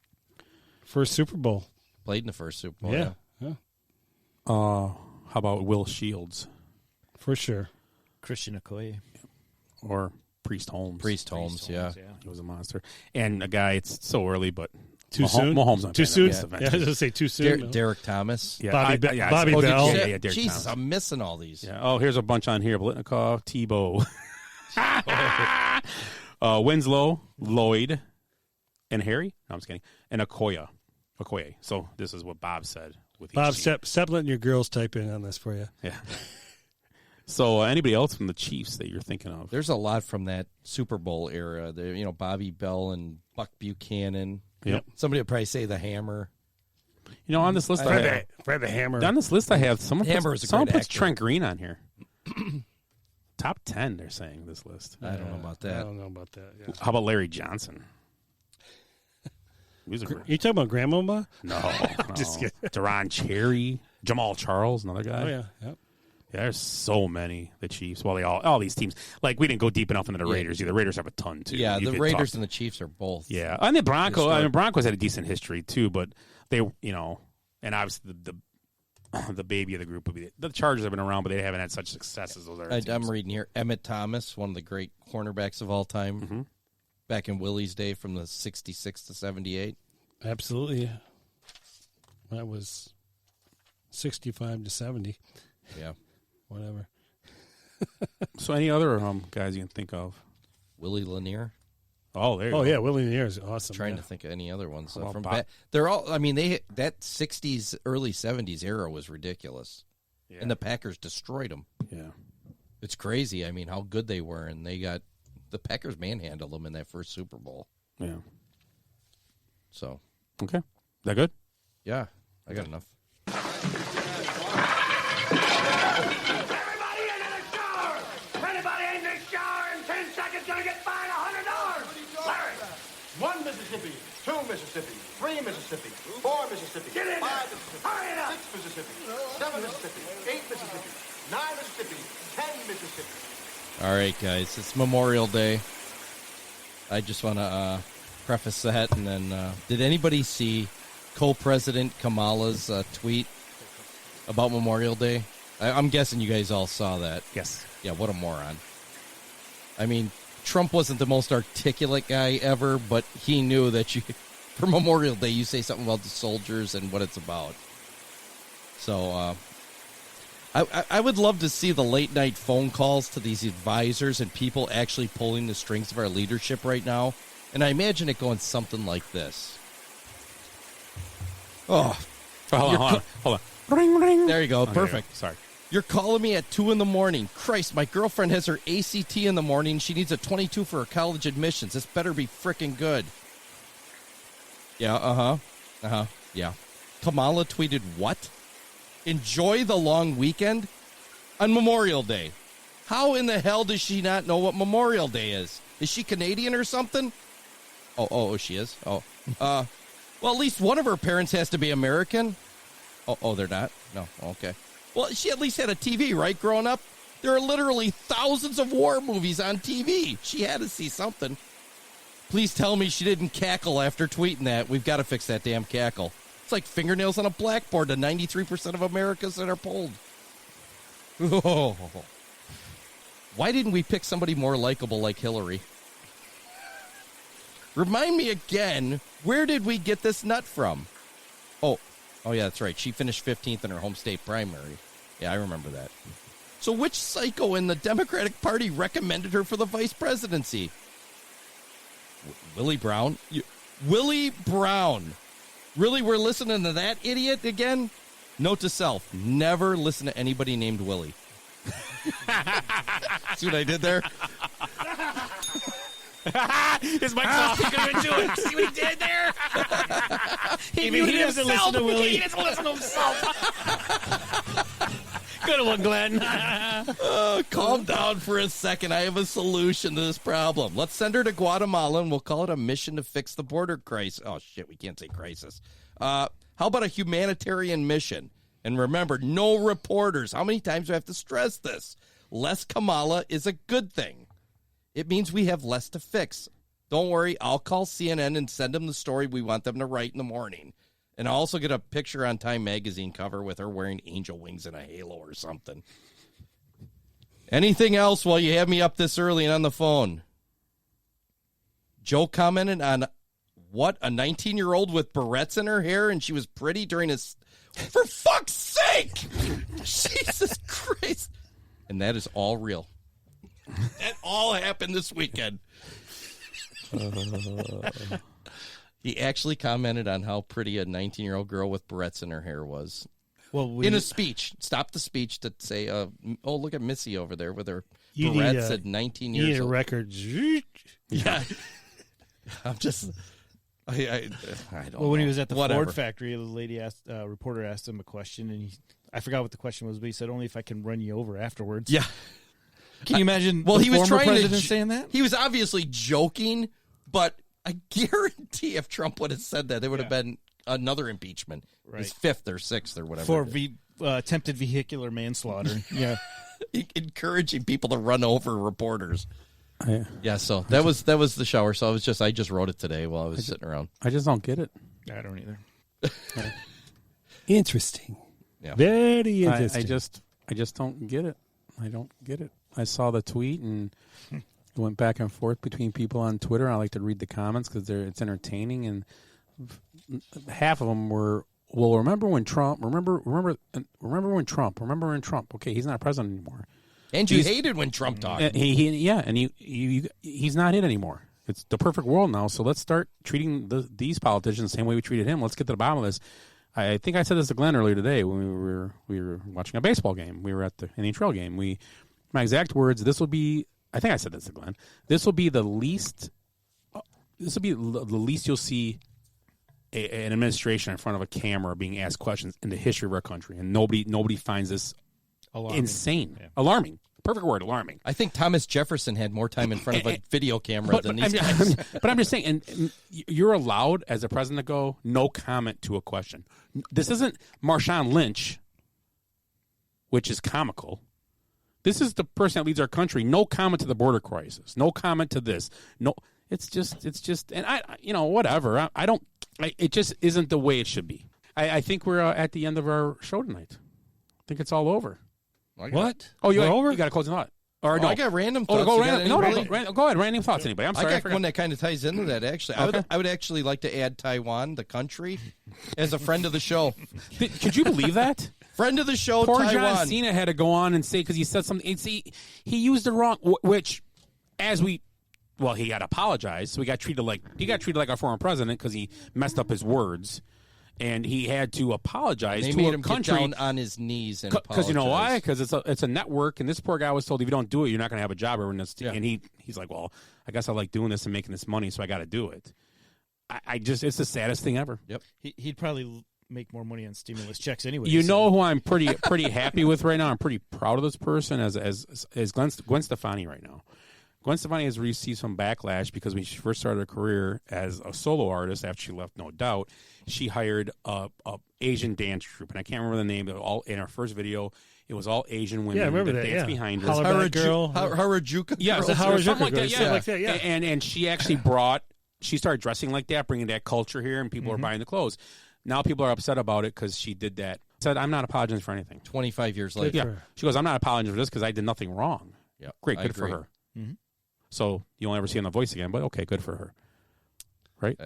First Super Bowl. Played in the first Super Bowl. Yeah. How about Will Shields? For sure. Christian Okoye. Or Priest Holmes. Priest Holmes, yeah. He was a monster. And a guy, it's so early, but too soon. Mahomes too soon. Yeah, I was going to say too soon. Derek Thomas. Yeah, Bobby Bell. Derek Jesus, Thomas. I'm missing all these. Yeah. Oh, here's a bunch on here. Blitnikoff, Tebow, Winslow, Lloyd, and Harry. No, I'm just kidding. And Okoye. So this is what Bob said. With Bob, each team. stop letting your girls type in on this for you. Yeah. So anybody else from the Chiefs that you're thinking of? There's a lot from that Super Bowl era. Bobby Bell and Buck Buchanan. Yep. Somebody would probably say the Hammer. On this list, Fred the Hammer. On this list, I have someone puts actor. Trent Green on here. Top 10, they're saying this list. I don't know about that. I don't know about that. Yeah. How about Larry Johnson? You talking about Grandmama? No. Just kidding. Deron Cherry, Jamal Charles, another guy. Oh yeah. Yep. Yeah, there's so many. The Chiefs. Well, all these teams. We didn't go deep enough into the Raiders. The Raiders have a ton too. Yeah, the Raiders and the Chiefs are both. Yeah, and the Broncos. Broncos had a decent history too, but they, and obviously the baby of the group would be the Chargers have been around, but they haven't had such success as those other teams. I'm reading here. Emmett Thomas, one of the great cornerbacks of all time, Mm-hmm. back in Willie's day, from the '66 to '78. Absolutely. That was 65 to 70. Yeah. Whatever. So any other guys you can think of? Willie Lanier. Oh, there you Oh go. yeah, Willie Lanier is awesome. Trying yeah. to think of any other ones. How about From Bob? they're all. I mean, that '60s, early '70s era was ridiculous, and the Packers destroyed them. Yeah, it's crazy. I mean, how good they were, and the Packers manhandled them in that first Super Bowl. Yeah. So okay, is that good? Yeah, I got enough. Everybody into the shower! Anybody in the shower in 10 seconds gonna get fined $100! Larry! 1 Mississippi, 2 Mississippi, 3 Mississippi, 4 Mississippi, Get in 5 there. Mississippi, Hurry it up. 6 Mississippi, 7 Mississippi, 8 Mississippi, 9 Mississippi, 10 Mississippi. All right, guys, it's Memorial Day. I just want to preface that, and then did anybody see co-president Kamala's tweet about Memorial Day? I'm guessing you guys all saw that. Yes. Yeah, what a moron. I mean, Trump wasn't the most articulate guy ever, but he knew that for Memorial Day, you say something about the soldiers and what it's about. So I would love to see the late-night phone calls to these advisors and people actually pulling the strings of our leadership right now. And I imagine it going something like this. Oh, hold on. Ring, ring. There you go. Okay, Perfect. sorry. You're calling me at 2 a.m. Christ, my girlfriend has her ACT in the morning. She needs a 22 for her college admissions. This better be freaking good. Yeah, yeah. Kamala tweeted what? Enjoy the long weekend on Memorial Day. How in the hell does she not know what Memorial Day is? Is she Canadian or something? Oh, she is? Oh. Well, at least one of her parents has to be American. Oh, they're not? No, okay. Well, she at least had a TV, right, growing up? There are literally thousands of war movies on TV. She had to see something. Please tell me she didn't cackle after tweeting that. We've got to fix that damn cackle. It's like fingernails on a blackboard to 93% of Americans that are polled. Oh. Why didn't we pick somebody more likable like Hillary? Remind me again, where did we get this nut from? Oh, yeah, that's right. She finished 15th in her home state primary. Yeah, I remember that. So which psycho in the Democratic Party recommended her for the vice presidency? Willie Brown? Willie Brown. Really, we're listening to that idiot again? Note to self, never listen to anybody named Willie. See what I did there? His mic's off. He couldn't do it. See what he did there? He muted doesn't himself. listen to Willie. He doesn't listen to himself. Good one, Glenn. Calm down for a second. I have a solution to this problem. Let's send her to Guatemala, and we'll call it a mission to fix the border crisis. Oh, shit, we can't say crisis. How about a humanitarian mission? And remember, no reporters. How many times do I have to stress this? Less Kamala is a good thing. It means we have less to fix. Don't worry, I'll call CNN and send them the story we want them to write in the morning. And I'll also get a picture on Time Magazine cover with her wearing angel wings and a halo or something. Anything else while you have me up this early and on the phone? Joe commented on what? A 19-year-old with barrettes in her hair and she was pretty during his... For fuck's sake! Jesus Christ. And that is all real. That all happened this weekend. He actually commented on how pretty a 19-year-old girl with barrettes in her hair was. Well, in a speech. Stopped the speech to say, oh, look at Missy over there with her barrettes at 19 years old. You need a record. Yeah. I'm just... I don't know. Well, when he was at the Whatever. Ford factory, the reporter asked him a question, and I forgot what the question was, but he said, only if I can run you over afterwards. Yeah. Can you imagine well, the he was former trying president to, saying that? He was obviously joking, but I guarantee if Trump would have said that, there would have been another impeachment. Right. His fifth or sixth or whatever. For attempted vehicular manslaughter. Yeah. Encouraging people to run over reporters. Yeah, so that was the shower. So I just wrote it today while I was sitting around. I just don't get it. I don't either. Interesting. Yeah. Very interesting. I just don't get it. I don't get it. I saw the tweet and it went back and forth between people on Twitter. I like to read the comments because it's entertaining, and half of them were, well, remember when Trump? Remember when Trump? Okay, he's not president anymore. And you hated when Trump talked. He's not it anymore. It's the perfect world now. So let's start treating these politicians the same way we treated him. Let's get to the bottom of this. I think I said this to Glenn earlier today when we were watching a baseball game. We were at the Indian Trail game. My exact words. This will be. I think I said this to Glenn. This will be the least. This will be the least you'll see an administration in front of a camera being asked questions in the history of our country, and nobody finds this insane, alarming. Perfect word, alarming. I think Thomas Jefferson had more time in front of a video camera than these guys. But I'm just saying, and you're allowed as a president to go, no comment to a question. This isn't Marshawn Lynch, which is comical. This is the person that leads our country. No comment to the border crisis. No comment to this. No, it's just, and whatever. It just isn't the way it should be. I think we're at the end of our show tonight. I think it's all over. What? Oh, you're over? You got a closing thought. Or no? I got random thoughts. Go ahead. Random thoughts, anybody. I'm sorry. I got one that kind of ties into that, actually. Okay. I would actually like to add Taiwan, the country, as a friend of the show. Could you believe that? Friend of the show, Poor Taiwan. John Cena had to go on and say, because he said something. He used the wrong, which, he got to apologize. So he got treated like our former president because he messed up his words. And he had to apologize they to made a him country. Get down on his knees and apologize. Because you know why? Because it's a network, and this poor guy was told, if you don't do it, you're not going to have a job. And he's like, well, I guess I like doing this and making this money, so I got to do it. It's the saddest thing ever. Yep. He'd probably make more money on stimulus checks anyway. You know who I'm pretty happy with right now? I'm pretty proud of this person as Gwen Stefani right now. Gwen Stefani has received some backlash because when she first started her career as a solo artist after she left No Doubt, she hired a Asian dance troupe, and I can't remember the name. All in her first video, it was all Asian women. Yeah, I remember that. Dance behind her. Harajuku. Yeah, something like that. Yeah. And she actually she started dressing like that, bringing that culture here, and people are buying the clothes. Now people are upset about it because she did that. Said, I'm not apologizing for anything. 25 years later. Yeah. She goes, I'm not apologizing for this because I did nothing wrong. Yeah, great, good for her. Mm-hmm. So you won't ever see her on The Voice again, but okay, good for her. Right?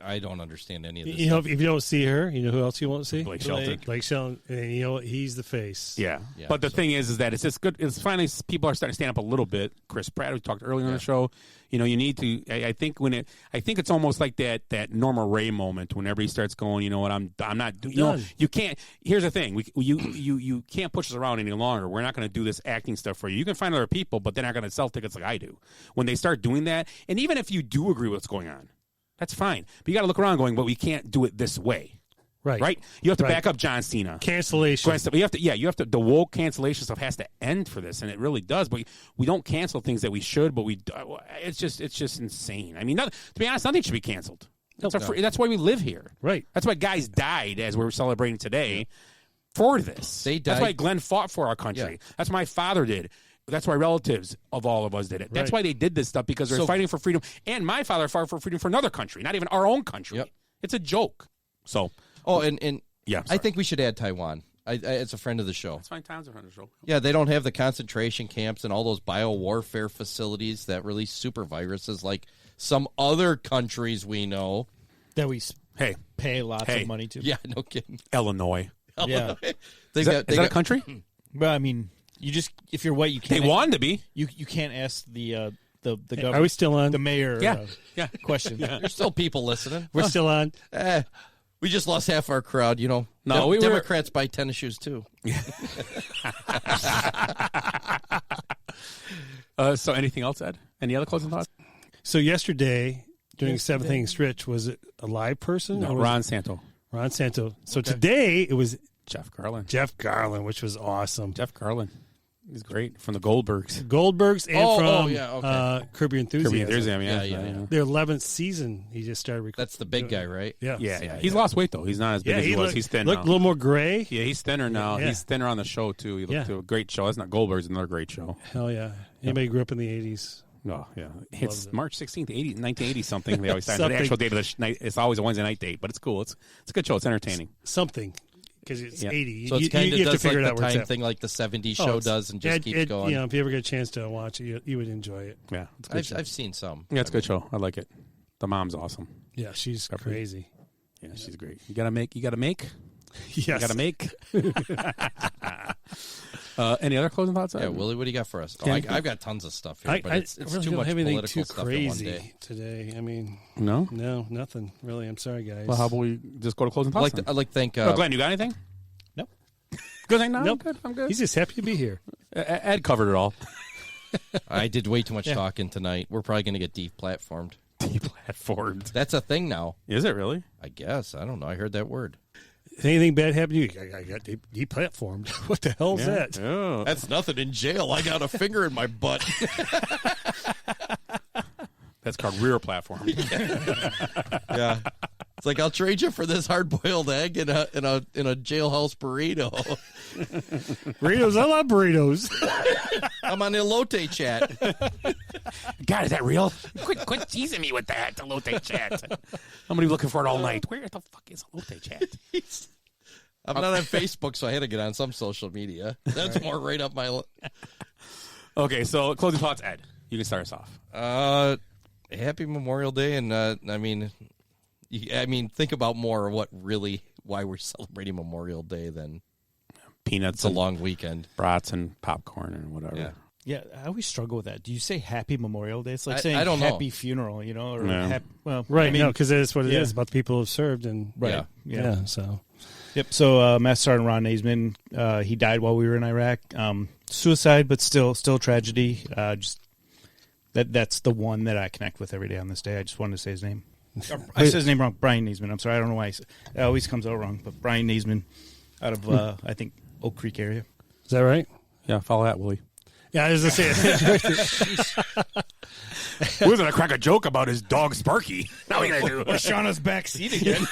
I don't understand any of this. If you don't see her, you know who else you won't see? Blake Shelton. Blake Shelton, and he's the face. Yeah. But the thing is that it's just good. It's finally people are starting to stand up a little bit. Chris Pratt, we talked earlier on the show. You need to. I think it's almost like that Norma Ray moment when everybody starts going. You know what? I'm not. You can't. Here's the thing. You can't push us around any longer. We're not going to do this acting stuff for you. You can find other people, but they're not going to sell tickets like I do. When they start doing that, and even if you do agree with what's going on, that's fine. But you got to look around going, but we can't do it this way. Right? You have to back up John Cena. Cancellation. You have to. The woke cancellation stuff has to end for this, and it really does. But we don't cancel things that we should. But it's just insane. I mean, to be honest, nothing should be canceled. That's why we live here. Right. That's why guys died as we're celebrating today for this. They died. That's why Glenn fought for our country. Yeah. That's why my father did. That's why relatives of all of us did it. That's why they did this stuff, because they're fighting for freedom. And my father fought for freedom for another country, not even our own country. Yep. It's a joke. So, yeah, I think we should add Taiwan. It's a friend of the show. It's fine. Taiwan's a friend of the show. Yeah, they don't have the concentration camps and all those biowarfare facilities that release super viruses like some other countries we know. That we pay lots of money to. Yeah, no kidding. Illinois. Yeah. Is that a country? Well, I mean, you just, if you're white, you can't. They wanted to be. You can't ask the governor. Are we still on? The mayor. Question. There's still people listening. We're still on. We just lost half our crowd. No, Democrats buy tennis shoes too. So, anything else, Ed? Any other closing thoughts? So yesterday during Seventh Inning Stretch, was it a live person? No, Ron Santo. Ron Santo. So today it was Jeff Garlin. Jeff Garlin, which was awesome. Jeff Garlin. He's great. From the Goldbergs. And Curb Your Enthusiasm. Curb Your Enthusiasm, yeah. Their 11th season, he just started recording. That's the big guy, right? Yeah. He's lost weight, though. He's not as big as he was. He's thin now. Looked a little more gray. Yeah, he's thinner now. Yeah. He's thinner on the show, too. He looked to a great show. That's not Goldberg's, another great show. Hell yeah. Anybody grew up in the 80s? Oh, yeah. It's March 16th, 1980-something. They always sign the actual date of the night. It's always a Wednesday night date, but it's cool. It's a good show. It's entertaining. Something. Because it's 80. So it's kind of have to does figure like it the out time thing like the 70s show does and just keeps going. If you ever get a chance to watch it, you would enjoy it. Yeah. I've seen some. Yeah, it's a good show. I like it. The mom's awesome. Yeah, she's crazy. Yeah, she's great. You got to make. Yes. You got to make. Any other closing thoughts? Yeah, Willie, what do you got for us? Oh, I've got tons of stuff here, but it's really too don't much have anything political too stuff in one crazy day. today. I mean, No, nothing really. I'm sorry, guys. Well, how about we just go to closing thoughts? I'd like to thank. Glenn, you got anything? Nope. Good thing. No, Nope. I'm good. He's just happy to be here. Ed covered it all. I did way too much talking tonight. We're probably going to get deplatformed. Deplatformed. That's a thing now. Is it really? I guess. I don't know. I heard that word. If anything bad happened to you, I got deplatformed. What the hell is that? Oh. That's nothing. In jail, I got a finger in my butt. That's called rear platform. Yeah. It's like, I'll trade you for this hard-boiled egg in a jailhouse burrito. Burritos, I love burritos. I'm on elote chat. God, is that real? Quit teasing me with that, elote chat. I'm going to be looking for it all night. Where the fuck is elote chat? I'm not on Facebook, so I had to get on some social media. That's more right up my... Okay, so closing thoughts, Ed. You can start us off. Happy Memorial Day, and I mean, think about more of why we're celebrating Memorial Day than peanuts. It's a long weekend, brats and popcorn and whatever. Yeah, I always struggle with that. Do you say Happy Memorial Day? It's like I saying don't Happy know. Funeral, you know, or Yeah. Right, I mean, no, because that's what it is about the people who've served and Right. Yeah. So Yep. So Master Sergeant Ron Naisman, he died while we were in Iraq. Suicide, but still tragedy. Just that's the one that I connect with every day on this day. I just wanted to say his name. I said his name wrong. Brian Naisman. I'm sorry. I don't know why it always comes out wrong. But Brian Naisman, out of I think Oak Creek area. Is that right? Yeah, follow that, Willie. Yeah, I was going to say. We're going to crack a joke about his dog Sparky. Now we got to do Or Shauna's back seat again.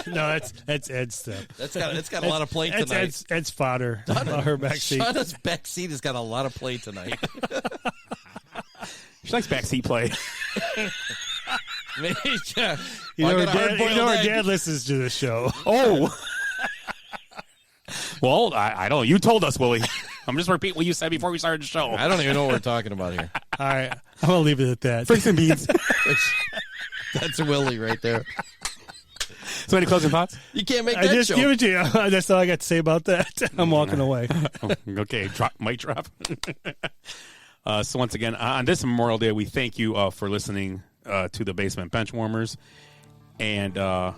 No, that's Ed's stuff. It's got a lot of play tonight. Ed's fodder. Her back seat. Shauna's back seat has got a lot of play tonight. She likes backseat play. You know, her dad listens to the show. Oh. Well, I don't know. You told us, Willie. I'm just repeating what you said before we started the show. I don't even know what we're talking about here. All right. I'm going to leave it at that. Freaks and beans. That's Willie right there. So any closing thoughts? You can't make I that just joke. give it to you. That's all I got to say about that. I'm walking away. Okay, mic drop. So once again, on this Memorial Day, we thank you for listening to the Basement Benchwarmers. And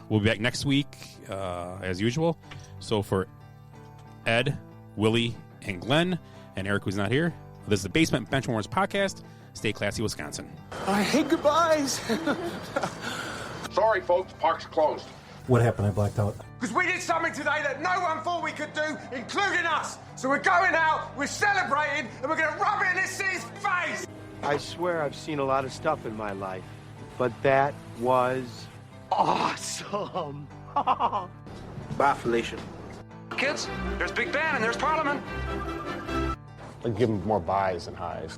we'll be back next week, as usual. So for Ed, Willie, and Glenn, and Eric, who's not here, this is the Basement Benchwarmers podcast. Stay classy, Wisconsin. I hate goodbyes. Sorry, folks. Park's closed. What happened? I blacked out. Because we did something today that no one thought we could do, including us. So we're going out, we're celebrating, and we're going to rub it in this city's face. I swear I've seen a lot of stuff in my life, but that was awesome. Bye, Felicia. Kids, there's Big Ben and there's Parliament. I'd give them more buys than highs.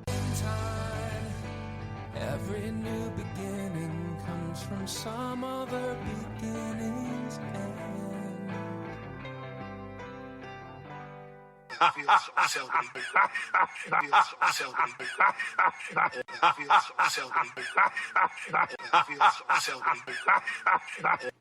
Every new beginning comes from some other beginning's end. It feels so good. It feels so good. It feels so good. It feels so good.